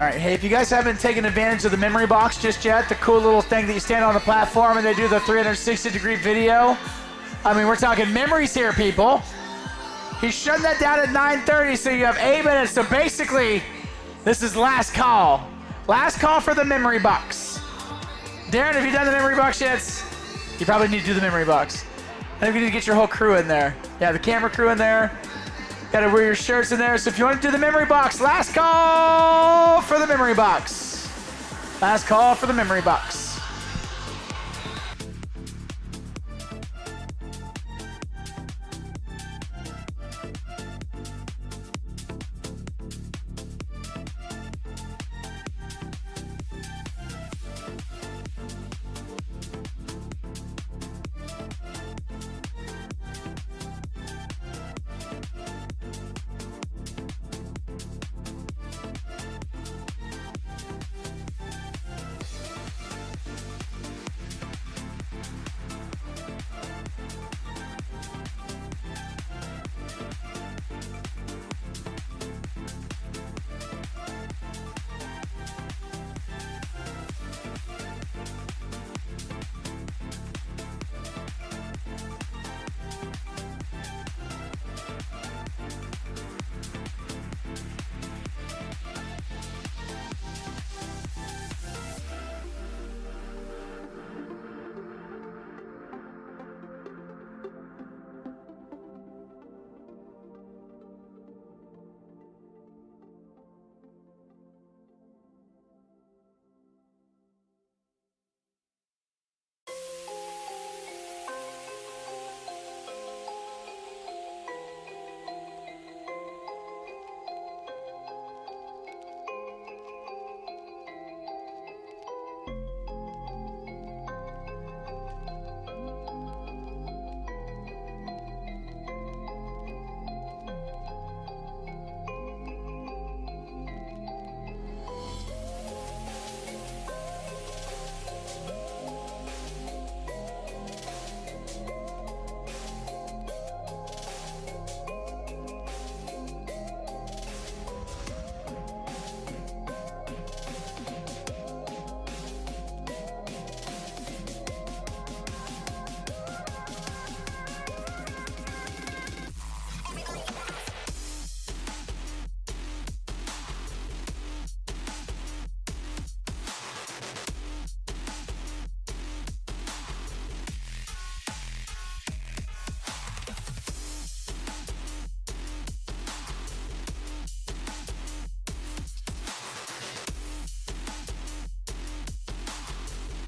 S1: All right, hey, if you guys haven't taken advantage of the memory box just yet, the cool little thing that you stand on the platform and they do the 360-degree video. I mean, we're talking memories here, people. He's shutting that down at 9:30, so you have 8 minutes. So basically, this is last call. Last call for the memory box. Darren, have you done the memory box yet? You probably need to do the memory box. I think you need to get your whole crew in there. Yeah, the camera crew in there. Gotta wear your shirts in there. So if you want to do the memory box, last call for the memory box. Last call for the memory box.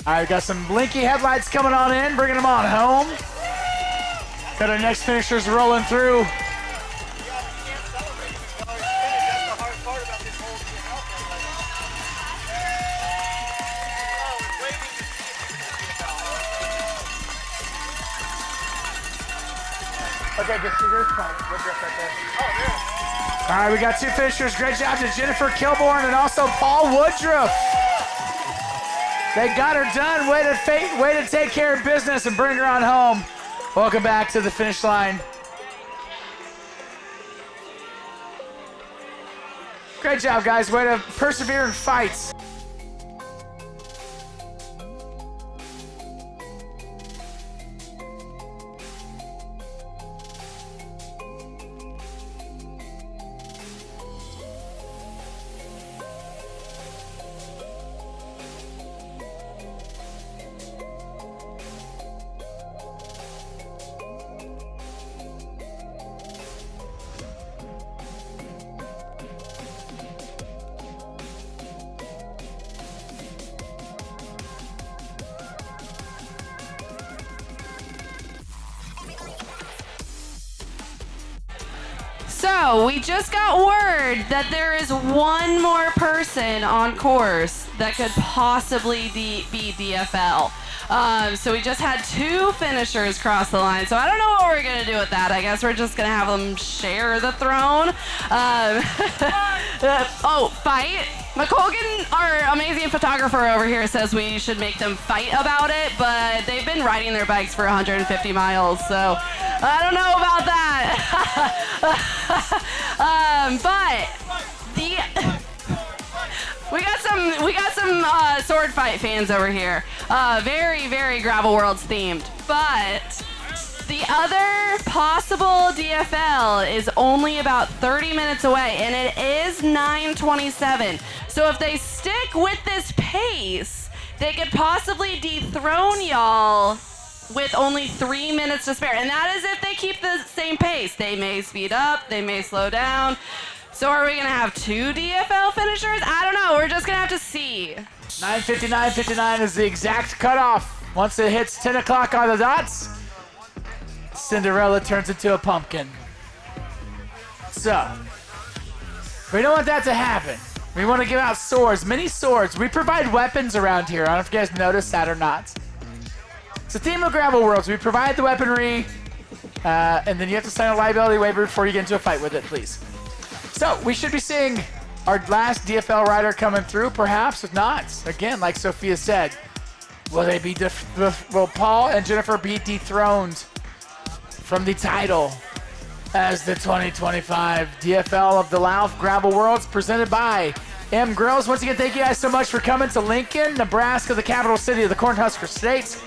S1: All right, got some blinky headlights coming on in, bringing them on home. Got our next finishers rolling through. Okay, just see this point. We'll drift right there. Oh, yeah. All right, we got two finishers. Great job to Jennifer Kilborn and also Paul Woodruff. They got her done. Way to take care of business and bring her on home. Welcome back to the finish line. Great job, guys. Way to persevere in fights.
S8: So we just got word that there is one more person on course that could possibly be DFL. So we just had 2 finishers cross the line. So I don't know what we're gonna do with that. I guess we're just gonna have them share the throne. Fight. McColgan, our amazing photographer over here, says we should make them fight about it, but they've been riding their bikes for 150 miles, so I don't know about that. We got some sword fight fans over here. Very, very Gravel Worlds themed. But the other possible DFL is only about 30 minutes away, and it is 9:27. So if they stick with this pace, they could possibly dethrone y'all with only 3 minutes to spare. And that is if they keep the same pace. They may speed up, they may slow down. So are we gonna have 2 DFL finishers? I don't know, we're just gonna have to see.
S1: 9:59:59 is the exact cutoff. Once it hits 10 o'clock on the dots, Cinderella turns into a pumpkin. So, we don't want that to happen. We want to give out swords, mini swords. We provide weapons around here. I don't know if you guys noticed that or not. It's the theme of Gravel Worlds. We provide the weaponry, and then you have to sign a liability waiver before you get into a fight with it, please. So, we should be seeing our last DFL rider coming through, perhaps. If not, again, like Sophia said, will Paul and Jennifer be dethroned from the title as the 2025 DFL of the Lauf Gravel Worlds, presented by McGrills. Once again, thank you guys so much for coming to Lincoln, Nebraska, the capital city of the Cornhusker State.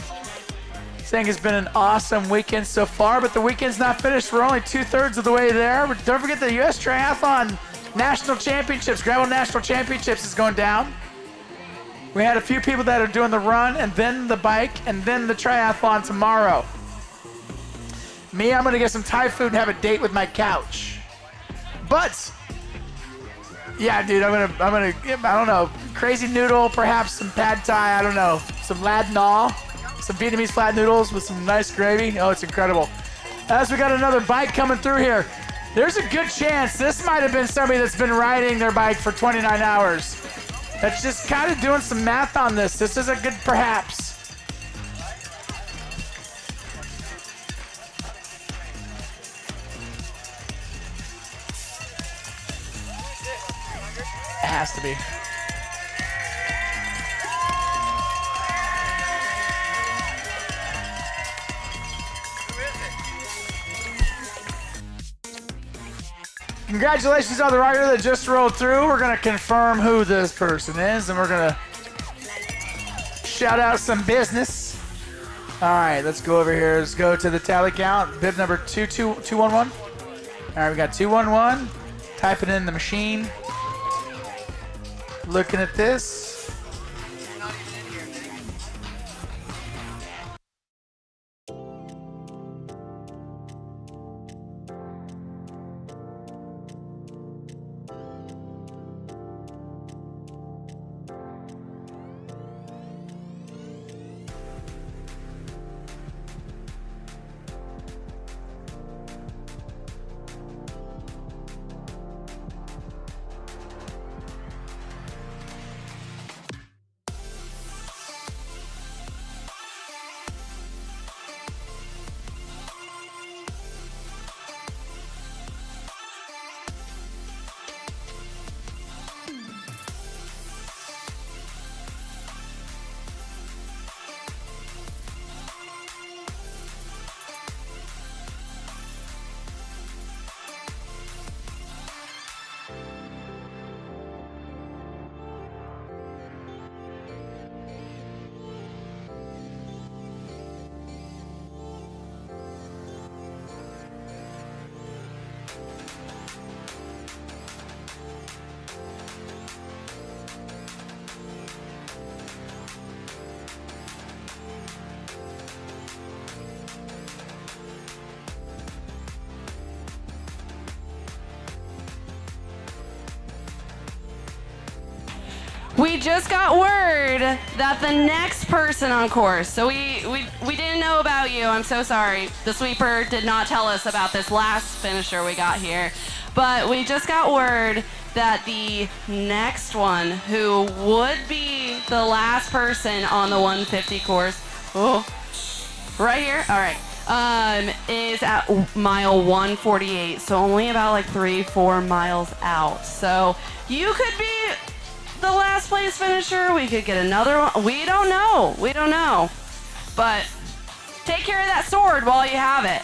S1: Saying it's been an awesome weekend so far, but the weekend's not finished. We're only 2/3 of the way there. But don't forget the U.S. Triathlon National Championships, Gravel National Championships is going down. We had a few people that are doing the run and then the bike and then the triathlon tomorrow. Me, I'm gonna get some Thai food and have a date with my couch. But yeah, dude, I'm gonna I don't know, crazy noodle, perhaps some pad thai, I don't know, some lad na, some Vietnamese flat noodles with some nice gravy. Oh, it's incredible. As we got another bike coming through here, there's a good chance this might have been somebody that's been riding their bike for 29 hours. That's just kind of doing some math on this. This is a good perhaps. It has to be. Congratulations on the rider that just rolled through. We're going to confirm who this person is, and we're going to shout out some business. All right, let's go over here. Let's go to the tally count. Bib number 211. All right, we got 211. Type it in the machine. Looking at this.
S8: We just got word that the next person on course, so we didn't know about you, I'm so sorry. The sweeper did not tell us about this last finisher we got here. But we just got word that the next one, who would be the last person on the 150 course, right here, all right, is at mile 148, so only about like 3-4 miles out. So you could be the last place finisher. We could get another one. We don't know. We don't know. But take care of that sword while you have it.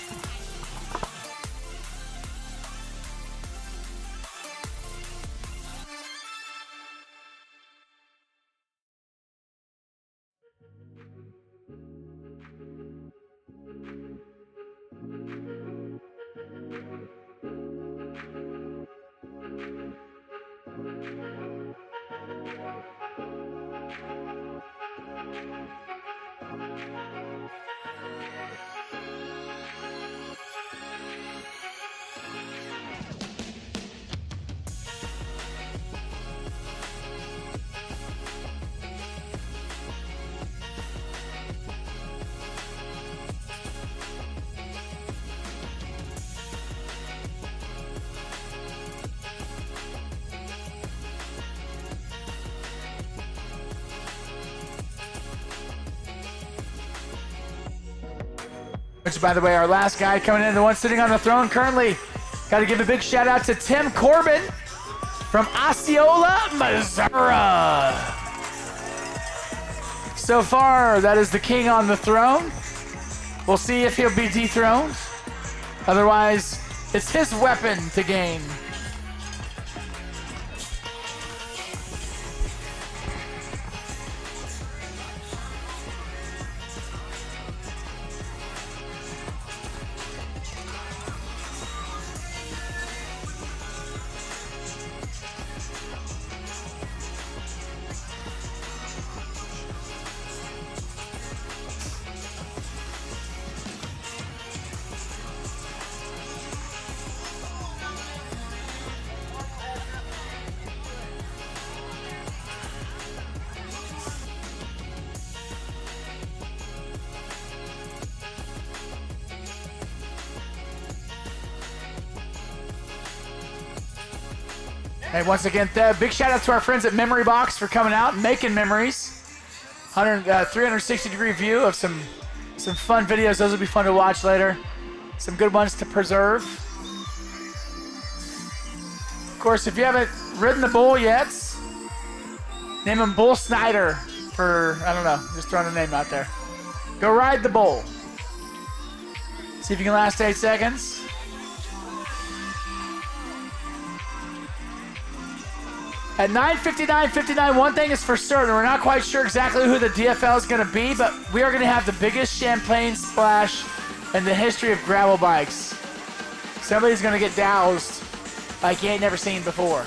S1: Which, by the way, our last guy coming in, the one sitting on the throne currently. Got to give a big shout out to Tim Corbin from Osceola, Missouri. So far, that is the king on the throne. We'll see if he'll be dethroned. Otherwise, it's his weapon to gain. Hey, once again, big shout out to our friends at Memory Box for coming out and making memories. 360-degree view of some fun videos. Those will be fun to watch later. Some good ones to preserve. Of course, if you haven't ridden the bull yet, name him Bull Snyder for, I don't know, just throwing a name out there. Go ride the bull. See if you can last 8 seconds. At 9:59:59, one thing is for certain. We're not quite sure exactly who the DFL is going to be, but we are going to have the biggest champagne splash in the history of gravel bikes. Somebody's going to get doused like you ain't never seen before.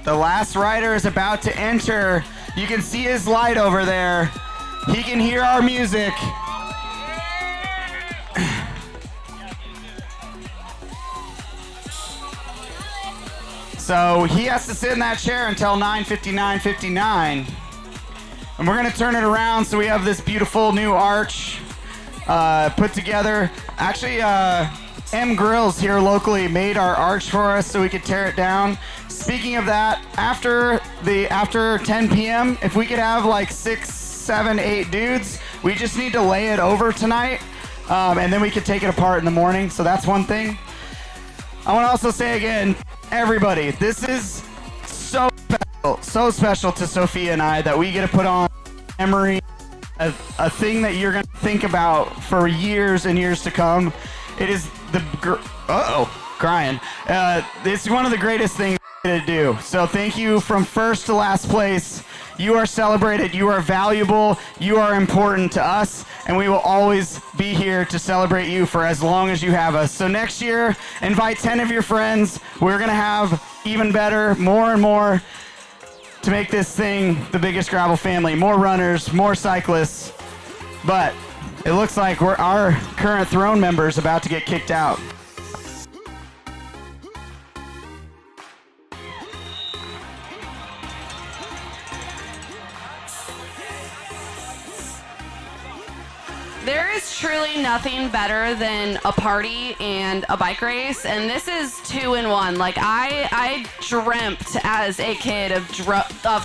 S7: The last rider is about to enter. You can see his light over there. He can hear our music. So he has to sit in that chair until 9:59:59. And we're gonna turn it around so we have this beautiful new arch put together. Actually, McGrills here locally made our arch for us so we could tear it down. Speaking of that, after 10 p.m., if we could have like 6, 7, 8 dudes, we just need to lay it over tonight, and then we could take it apart in the morning. So that's one thing. I want to also say again, everybody, this is so special to Sophia and I that we get to put on memory, a thing that you're going to think about for years and years to come. It is crying. It's one of the greatest things to do. So thank you from first to last place. You are celebrated, you are valuable, you are important to us, and we will always be here to celebrate you for as long as you have us. So next year, invite 10 of your friends. We're going to have even better, more and more, to make this thing the biggest gravel family. More runners, more cyclists. But it looks like our current throne member is about to get kicked out.
S8: There is truly nothing better than a party and a bike race, and this is 2 in 1. Like I dreamt as a kid of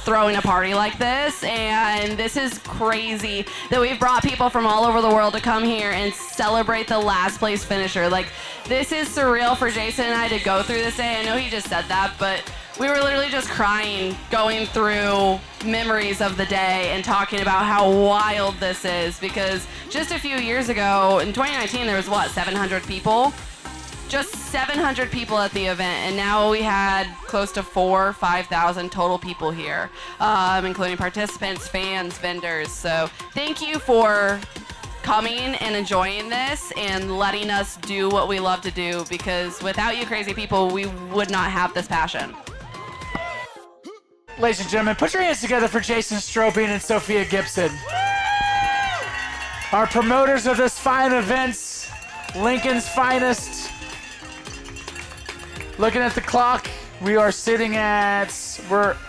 S8: throwing a party like this, and this is crazy that we've brought people from all over the world to come here and celebrate the last place finisher. Like, this is surreal for Jason and I to go through this day. I know he just said that, but we were literally just crying, going through memories of the day and talking about how wild this is, because just a few years ago, in 2019, there was, 700 people? Just 700 people at the event, and now we had close to 4,000 or 5,000 total people here, including participants, fans, vendors. So thank you for coming and enjoying this and letting us do what we love to do, because without you crazy people, we would not have this passion.
S1: Ladies and gentlemen, put your hands together for Jason Stroping and Sophia Gibson. Our promoters of this fine event, Lincoln's finest. Looking at the clock, we're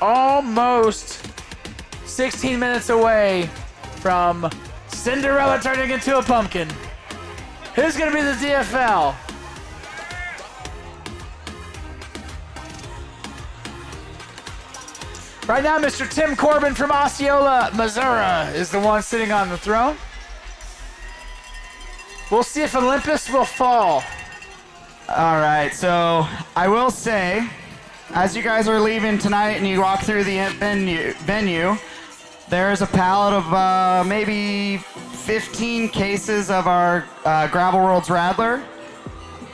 S1: almost 16 minutes away from Cinderella turning into a pumpkin. Who's gonna be the DFL? Right now, Mr. Tim Corbin from Osceola, Missouri is the one sitting on the throne. We'll see if Olympus will fall.
S7: All right, so I will say, as you guys are leaving tonight and you walk through the venue, there's a pallet of maybe 15 cases of our Gravel Worlds Radler.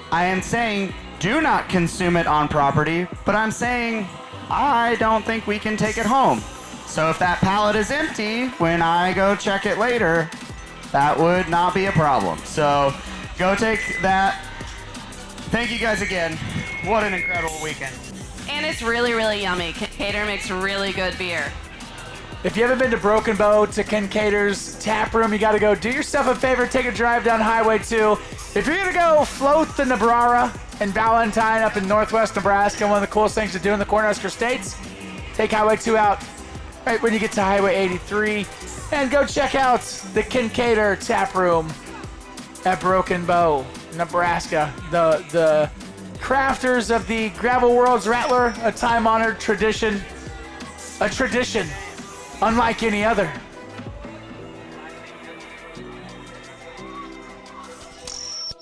S7: I am saying do not consume it on property, but I'm saying I don't think we can take it home. So if that pallet is empty, when I go check it later, that would not be a problem. So go take that. Thank you guys again. What an incredible weekend.
S8: And it's really, really yummy. Kincaidor makes really good beer.
S1: If you haven't been to Broken Bow, to Kincaidor's tap room, you got to go do yourself a favor, take a drive down Highway 2. If you're going to go float the Niobrara and Valentine up in northwest Nebraska, one of the coolest things to do in the Cornhusker States, take Highway 2 out right when you get to Highway 83 and go check out the Kincaidor tap room at Broken Bow, Nebraska. The crafters of the Gravel Worlds Rattler, a time-honored tradition, a tradition unlike any other.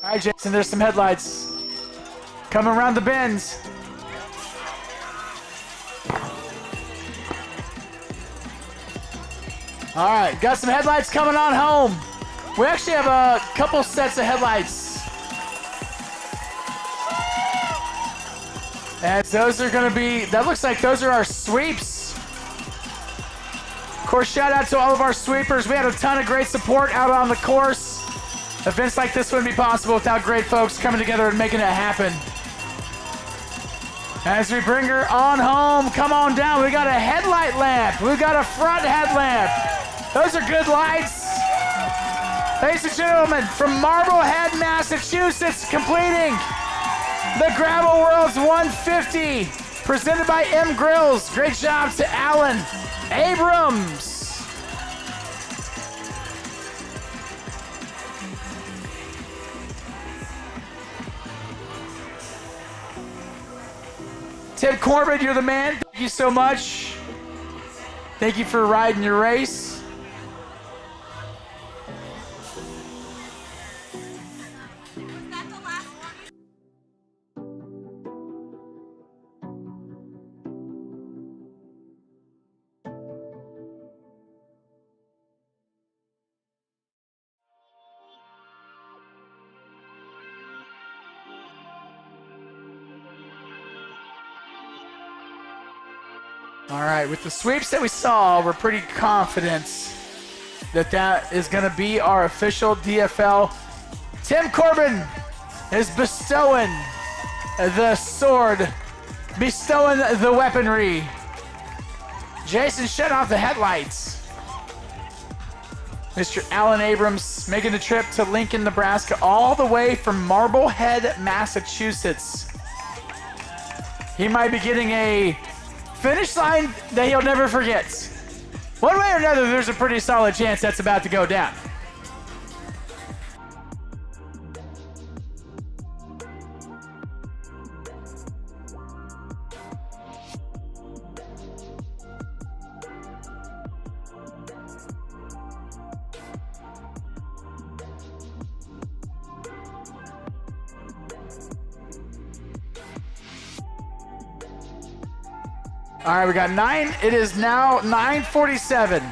S1: All right, Jason, there's some headlights coming around the bends. All right, got some headlights coming on home. We actually have a couple sets of headlights. And those are gonna be, that looks like those are our sweeps. Of course, shout out to all of our sweepers. We had a ton of great support out on the course. Events like this wouldn't be possible without great folks coming together and making it happen. As we bring her on home, come on down. We got a headlight lamp. We got a front headlamp. Those are good lights. Ladies and gentlemen, from Marblehead, Massachusetts, completing the Gravel Worlds 150, presented by McGrills. Great job to Alan Abrams. Tim Corbin, you're the man. Thank you so much. Thank you for riding your race. All right, with the sweeps that we saw, we're pretty confident that that is going to be our official DFL. Tim Corbin is bestowing the sword, bestowing the weaponry. Jason shut off the headlights. Mr. Alan Abrams making the trip to Lincoln, Nebraska, all the way from Marblehead, Massachusetts. He might be getting a finish line that he'll never forget. One way or another, there's a pretty solid chance that's about to go down. All right, we got 9. It is now 9:47.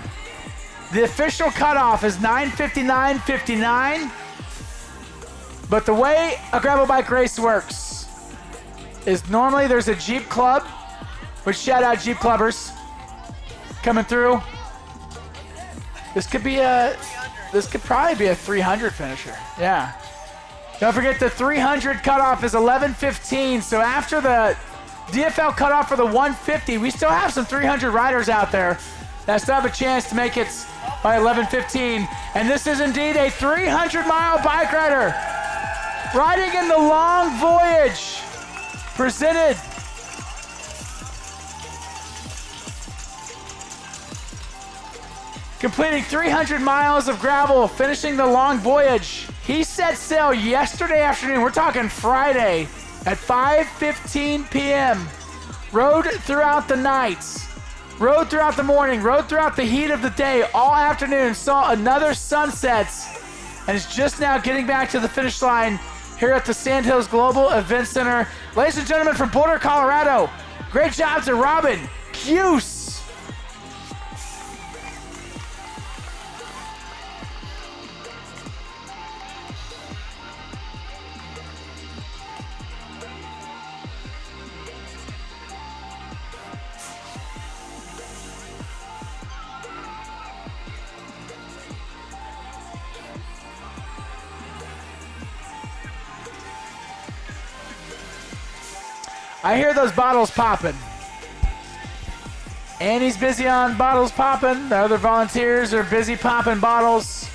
S1: The official cutoff is 9:59:59. But the way a gravel bike race works is normally there's a Jeep Club, which shout out Jeep Clubbers coming through. This could be a this could probably be a 300 finisher. Yeah. Don't forget the 300 cutoff is 11:15. So after the DFL cutoff for the 150, we still have some 300 riders out there that still have a chance to make it by 11:15. And this is indeed a 300-mile bike rider riding in the Long Voyage, presented completing 300 miles of gravel, finishing the Long Voyage. He set sail yesterday afternoon. We're talking Friday at 5:15 p.m. Rode throughout the nights, rode throughout the morning, rode throughout the heat of the day, all afternoon, saw another sunset, and is just now getting back to the finish line here at the Sandhills Global Event Center. Ladies and gentlemen from Boulder, Colorado, great job to Robin Cuse. I hear those bottles popping. Annie's busy on bottles popping. The other volunteers are busy popping bottles.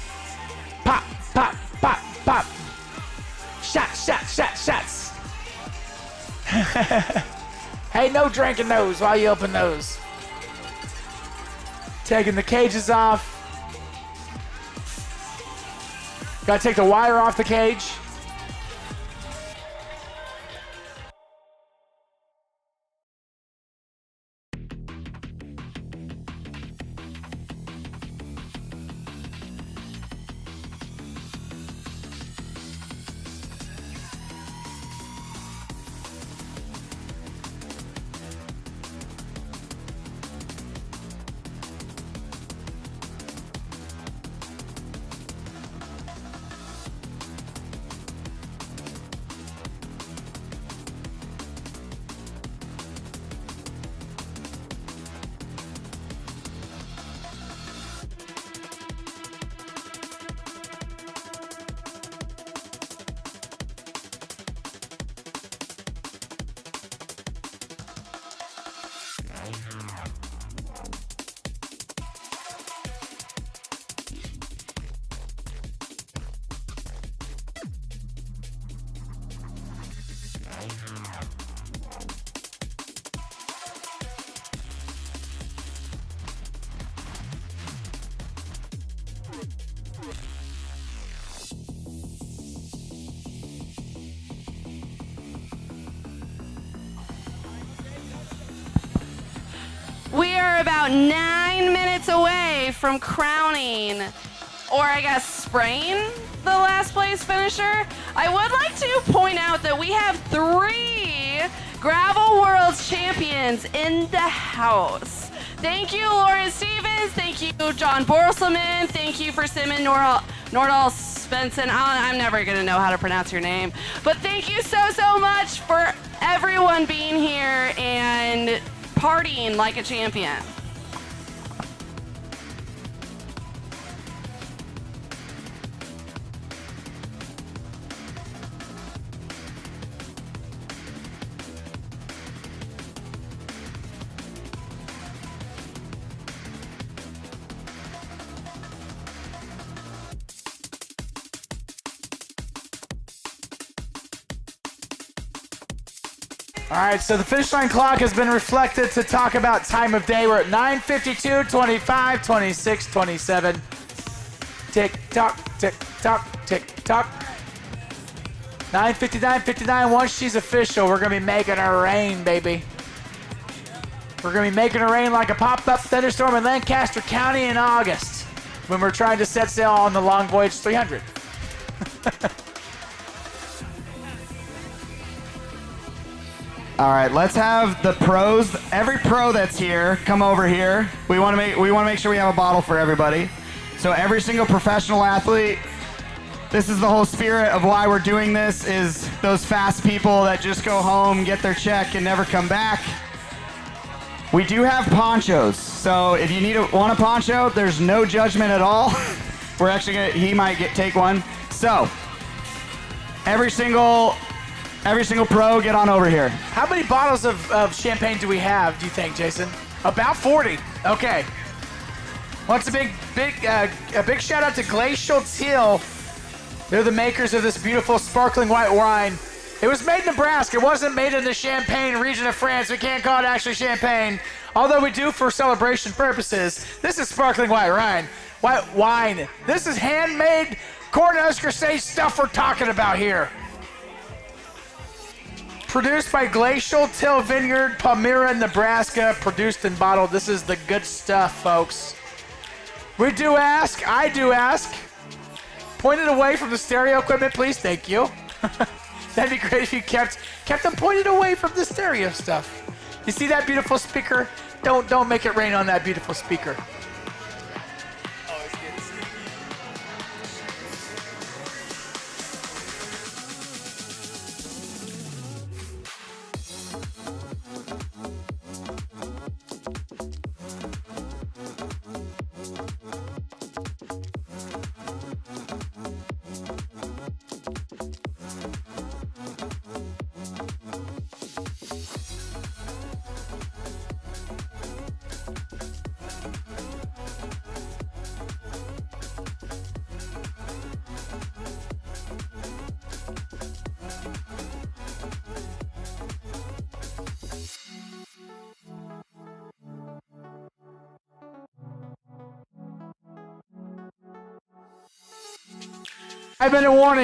S1: Pop, pop, pop, pop. Shots, shots, shots, shots. Hey, no drinking those while you open those. Taking the cages off. Gotta take the wire off the cage.
S8: We are about 9 minutes away from crowning, or I guess spraying, the last place finisher. I would like to point out that we have 3 Gravel Worlds champions in the house. Thank you, Lauren Stevens. Thank you, John Borselman. Thank you for Simon Nordahl Svensson. I'm never going to know how to pronounce your name. But thank you so much for everyone being here and partying like a champion.
S1: All right, so the finish line clock has been reflected to talk about time of day. We're at 9:52, 25, 26, 27. Tick tock, tick tock, tick tock. 9:59, 59. Once she's official, we're gonna be making her rain, baby. We're gonna be making her rain like a pop-up thunderstorm in Lancaster County in August when we're trying to set sail on the Long Voyage 300.
S3: All right, let's have the pros. Every pro that's here, come over here. We want to make sure we have a bottle for everybody. So every single professional athlete. This is the whole spirit of why we're doing this. Is those fast people that just go home, get their check, and never come back. We do have ponchos. So if you want a poncho, there's no judgment at all.
S7: We're actually gonna, he might take one. So, every single pro, get on over here.
S1: How many bottles of champagne do we have, do you think, Jason? About 40. Okay. Well, it's a big shout out to Glacial Teal. They're the makers of this beautiful sparkling white wine. It was made in Nebraska. It wasn't made in the Champagne region of France. We can't call it actually champagne, although we do for celebration purposes. This is sparkling white wine. This is handmade Cornhusker State stuff we're talking about here. Produced by Glacial Till Vineyard, Palmyra, Nebraska. Produced and bottled. This is the good stuff, folks. I do ask. Point it away from the stereo equipment, please. Thank you. That'd be great if you kept them pointed away from the stereo stuff. You see that beautiful speaker? Don't make it rain on that beautiful speaker.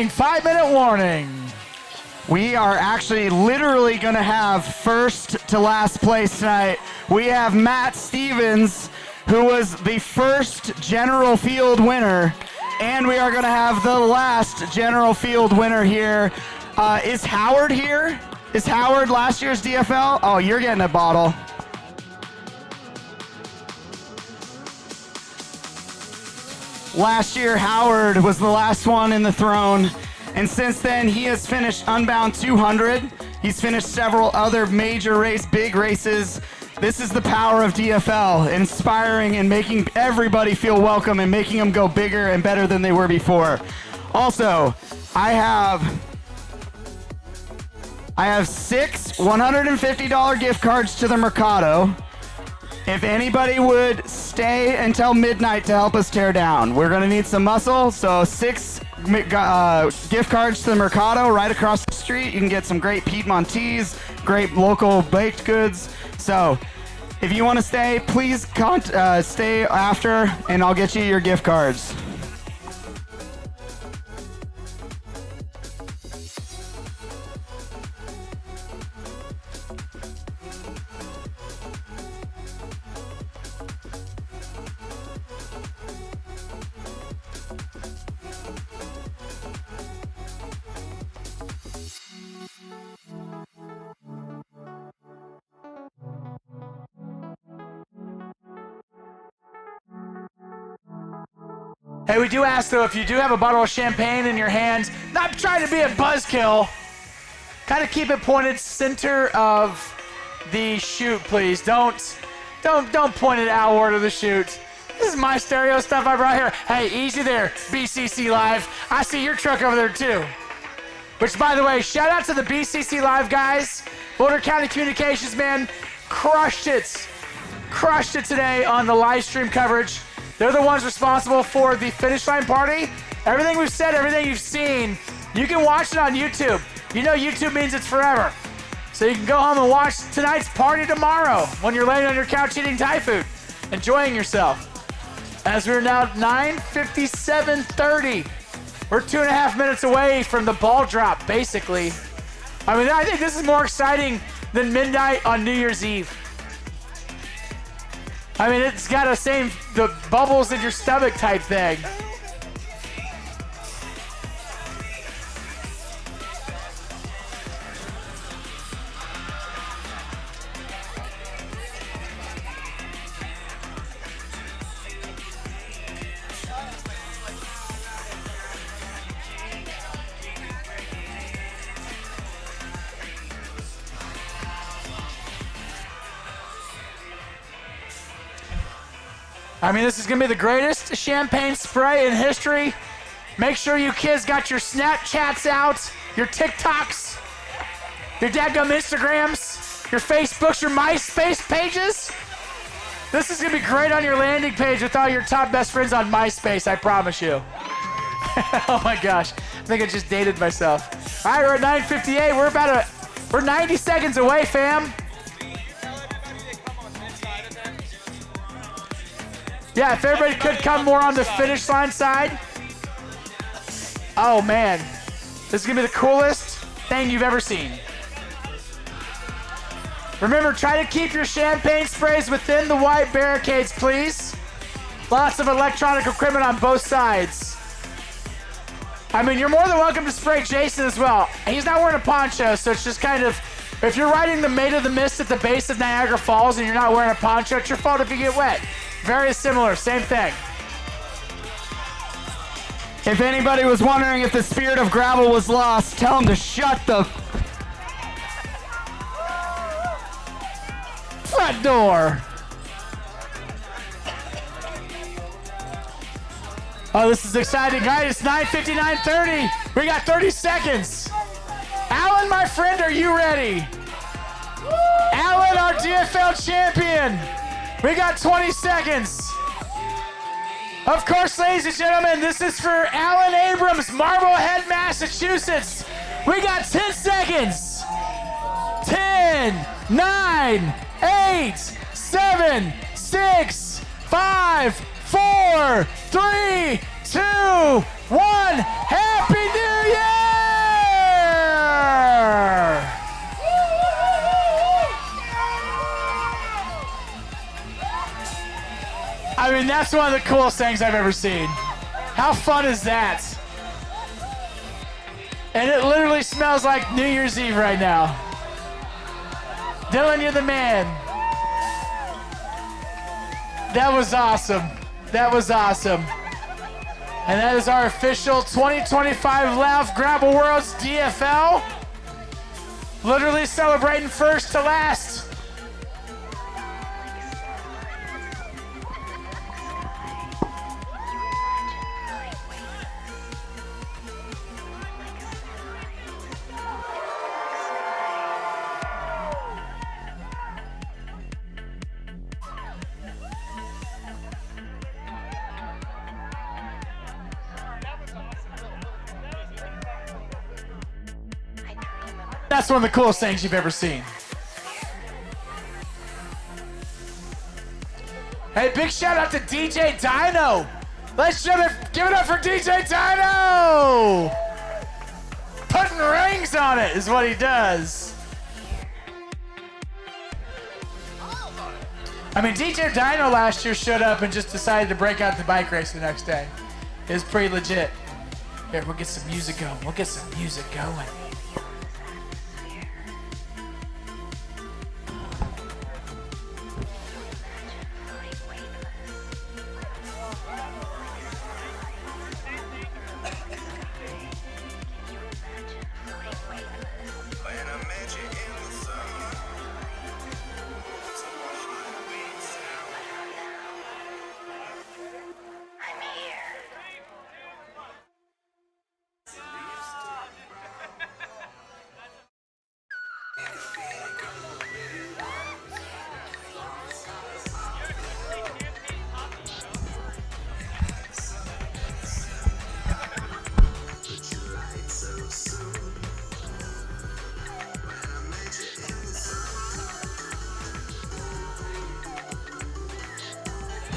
S1: Five-minute warning.
S7: We are actually literally going to have first to last place tonight. We have Matt Stevens, who was the first general field winner, and we are going to have the last general field winner here. Is Howard here? Is Howard last year's DFL? Oh, you're getting a bottle. Last year, Howard was the last one in the throne, and since then, he has finished Unbound 200. He's finished several other major big races. This is the power of DFL, inspiring and making everybody feel welcome and making them go bigger and better than they were before. Also, I have 6 $150 gift cards to the Mercado. If anybody would stay until midnight to help us tear down, we're going to need some muscle. So 6 gift cards to the Mercado right across the street. You can get some great Piedmontese, great local baked goods. So if you want to stay, please stay after, and I'll get you your gift cards.
S1: Hey, we do ask, though, if you do have a bottle of champagne in your hand, not trying to be a buzzkill, kind of keep it pointed center of the chute, please. Don't point it outward of the chute. This is my stereo stuff I brought here. Hey, easy there, BCC Live. I see your truck over there, too. Which, by the way, shout out to the BCC Live guys. Boulder County Communications, man, crushed it. Crushed it today on the live stream coverage. They're the ones responsible for the finish line party. Everything we've said, everything you've seen, you can watch it on YouTube. You know YouTube means it's forever. So you can go home and watch tonight's party tomorrow when you're laying on your couch eating Thai food, enjoying yourself. As we're now 9:57:30. We're 2.5 minutes away from the ball drop, basically. I mean, I think this is more exciting than midnight on New Year's Eve. I mean, it's got the bubbles in your stomach type thing. I mean, this is going to be the greatest coolest champagne spray in history. Make sure you kids got your Snapchats out, your TikToks, your dadgum Instagrams, your Facebooks, your MySpace pages. This is gonna be great on your landing page with all your top best friends on MySpace, I promise you. Oh my gosh, I think I just dated myself. All right, we're at 9:58. We're 90 seconds away, fam. Yeah, if everybody could come more on the finish line side. Oh man, this is gonna be the coolest thing you've ever seen. Remember, try to keep your champagne sprays within the white barricades, please. Lots of electronic equipment on both sides. I mean, you're more than welcome to spray Jason as well. He's not wearing a poncho, so it's just kind of, if you're riding the Maid of the Mist at the base of Niagara Falls and you're not wearing a poncho, it's your fault if you get wet. Very similar, same thing.
S7: If anybody was wondering if the spirit of gravel was lost, tell them to shut the
S1: front door. Oh, this is exciting, guys. It's 9:59:30. We got 30 seconds. Alan, my friend, are you ready? Alan, our DFL champion. We got 20 seconds. Of course, ladies and gentlemen, this is for Alan Abrams, Marblehead, Massachusetts. We got 10 seconds. 10, 9, 8, 7, 6, 5, 4, 3, 2, 1. Happy New Year! I mean, that's one of the coolest things I've ever seen. How fun is that? And it literally smells like New Year's Eve right now. Dylan, you're the man. That was awesome. That was awesome. And that is our official 2025 Lauf Gravel Worlds DFL. Literally celebrating first to last. That's one of the coolest things you've ever seen. Hey, big shout out to DJ Dino. Let's give it up for DJ Dino. Putting rings on it is what he does. I mean, DJ Dino last year showed up and just decided to break out the bike race the next day. It was pretty legit. Here, we'll get some music going. We'll get some music going.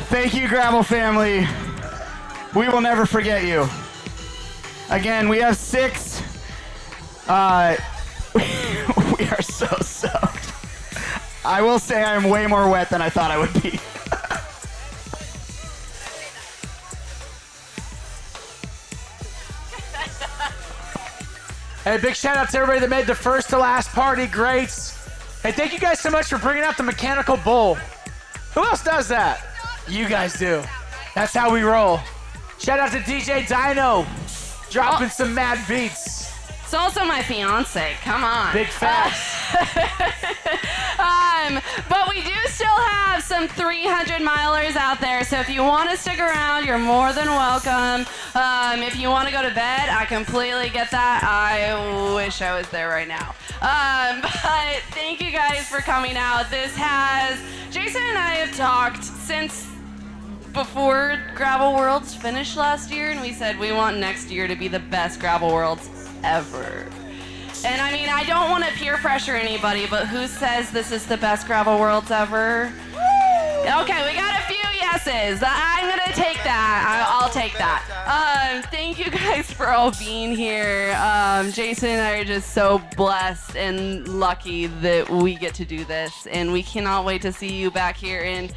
S7: Thank you, Gravel family. We will never forget you. Again, we have 6. We are so soaked. I will say I'm way more wet than I thought I would be.
S1: Hey, big shout out to everybody that made the first to last party great. Hey, thank you guys so much for bringing out the mechanical bull. Who else does that? You guys do. That's how we roll. Shout out to DJ Dino, dropping some mad beats.
S8: It's also my fiance. Come on.
S1: Big facts.
S8: But we do still have some 300 milers out there, so if you want to stick around, you're more than welcome. If you want to go to bed, I completely get that. I wish I was there right now. But thank you guys for coming out. Jason and I have talked since before Gravel Worlds finished last year, and we said we want next year to be the best Gravel Worlds ever. And I mean, I don't want to peer pressure anybody, but who says this is the best Gravel Worlds ever? Okay, we got a few yeses. I'm gonna take that. I'll take that. Thank you guys for all being here. Jason and I are just so blessed and lucky that we get to do this, and we cannot wait to see you back here. And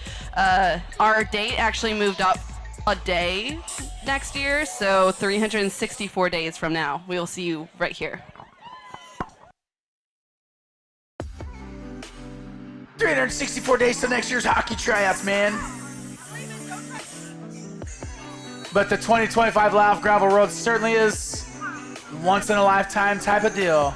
S8: our date actually moved up a day next year, so 364 days from now, we will see you right here.
S1: 364 days till next year's hockey tryouts, man. But the 2025 Lauf Gravel World certainly is once in a lifetime type of deal.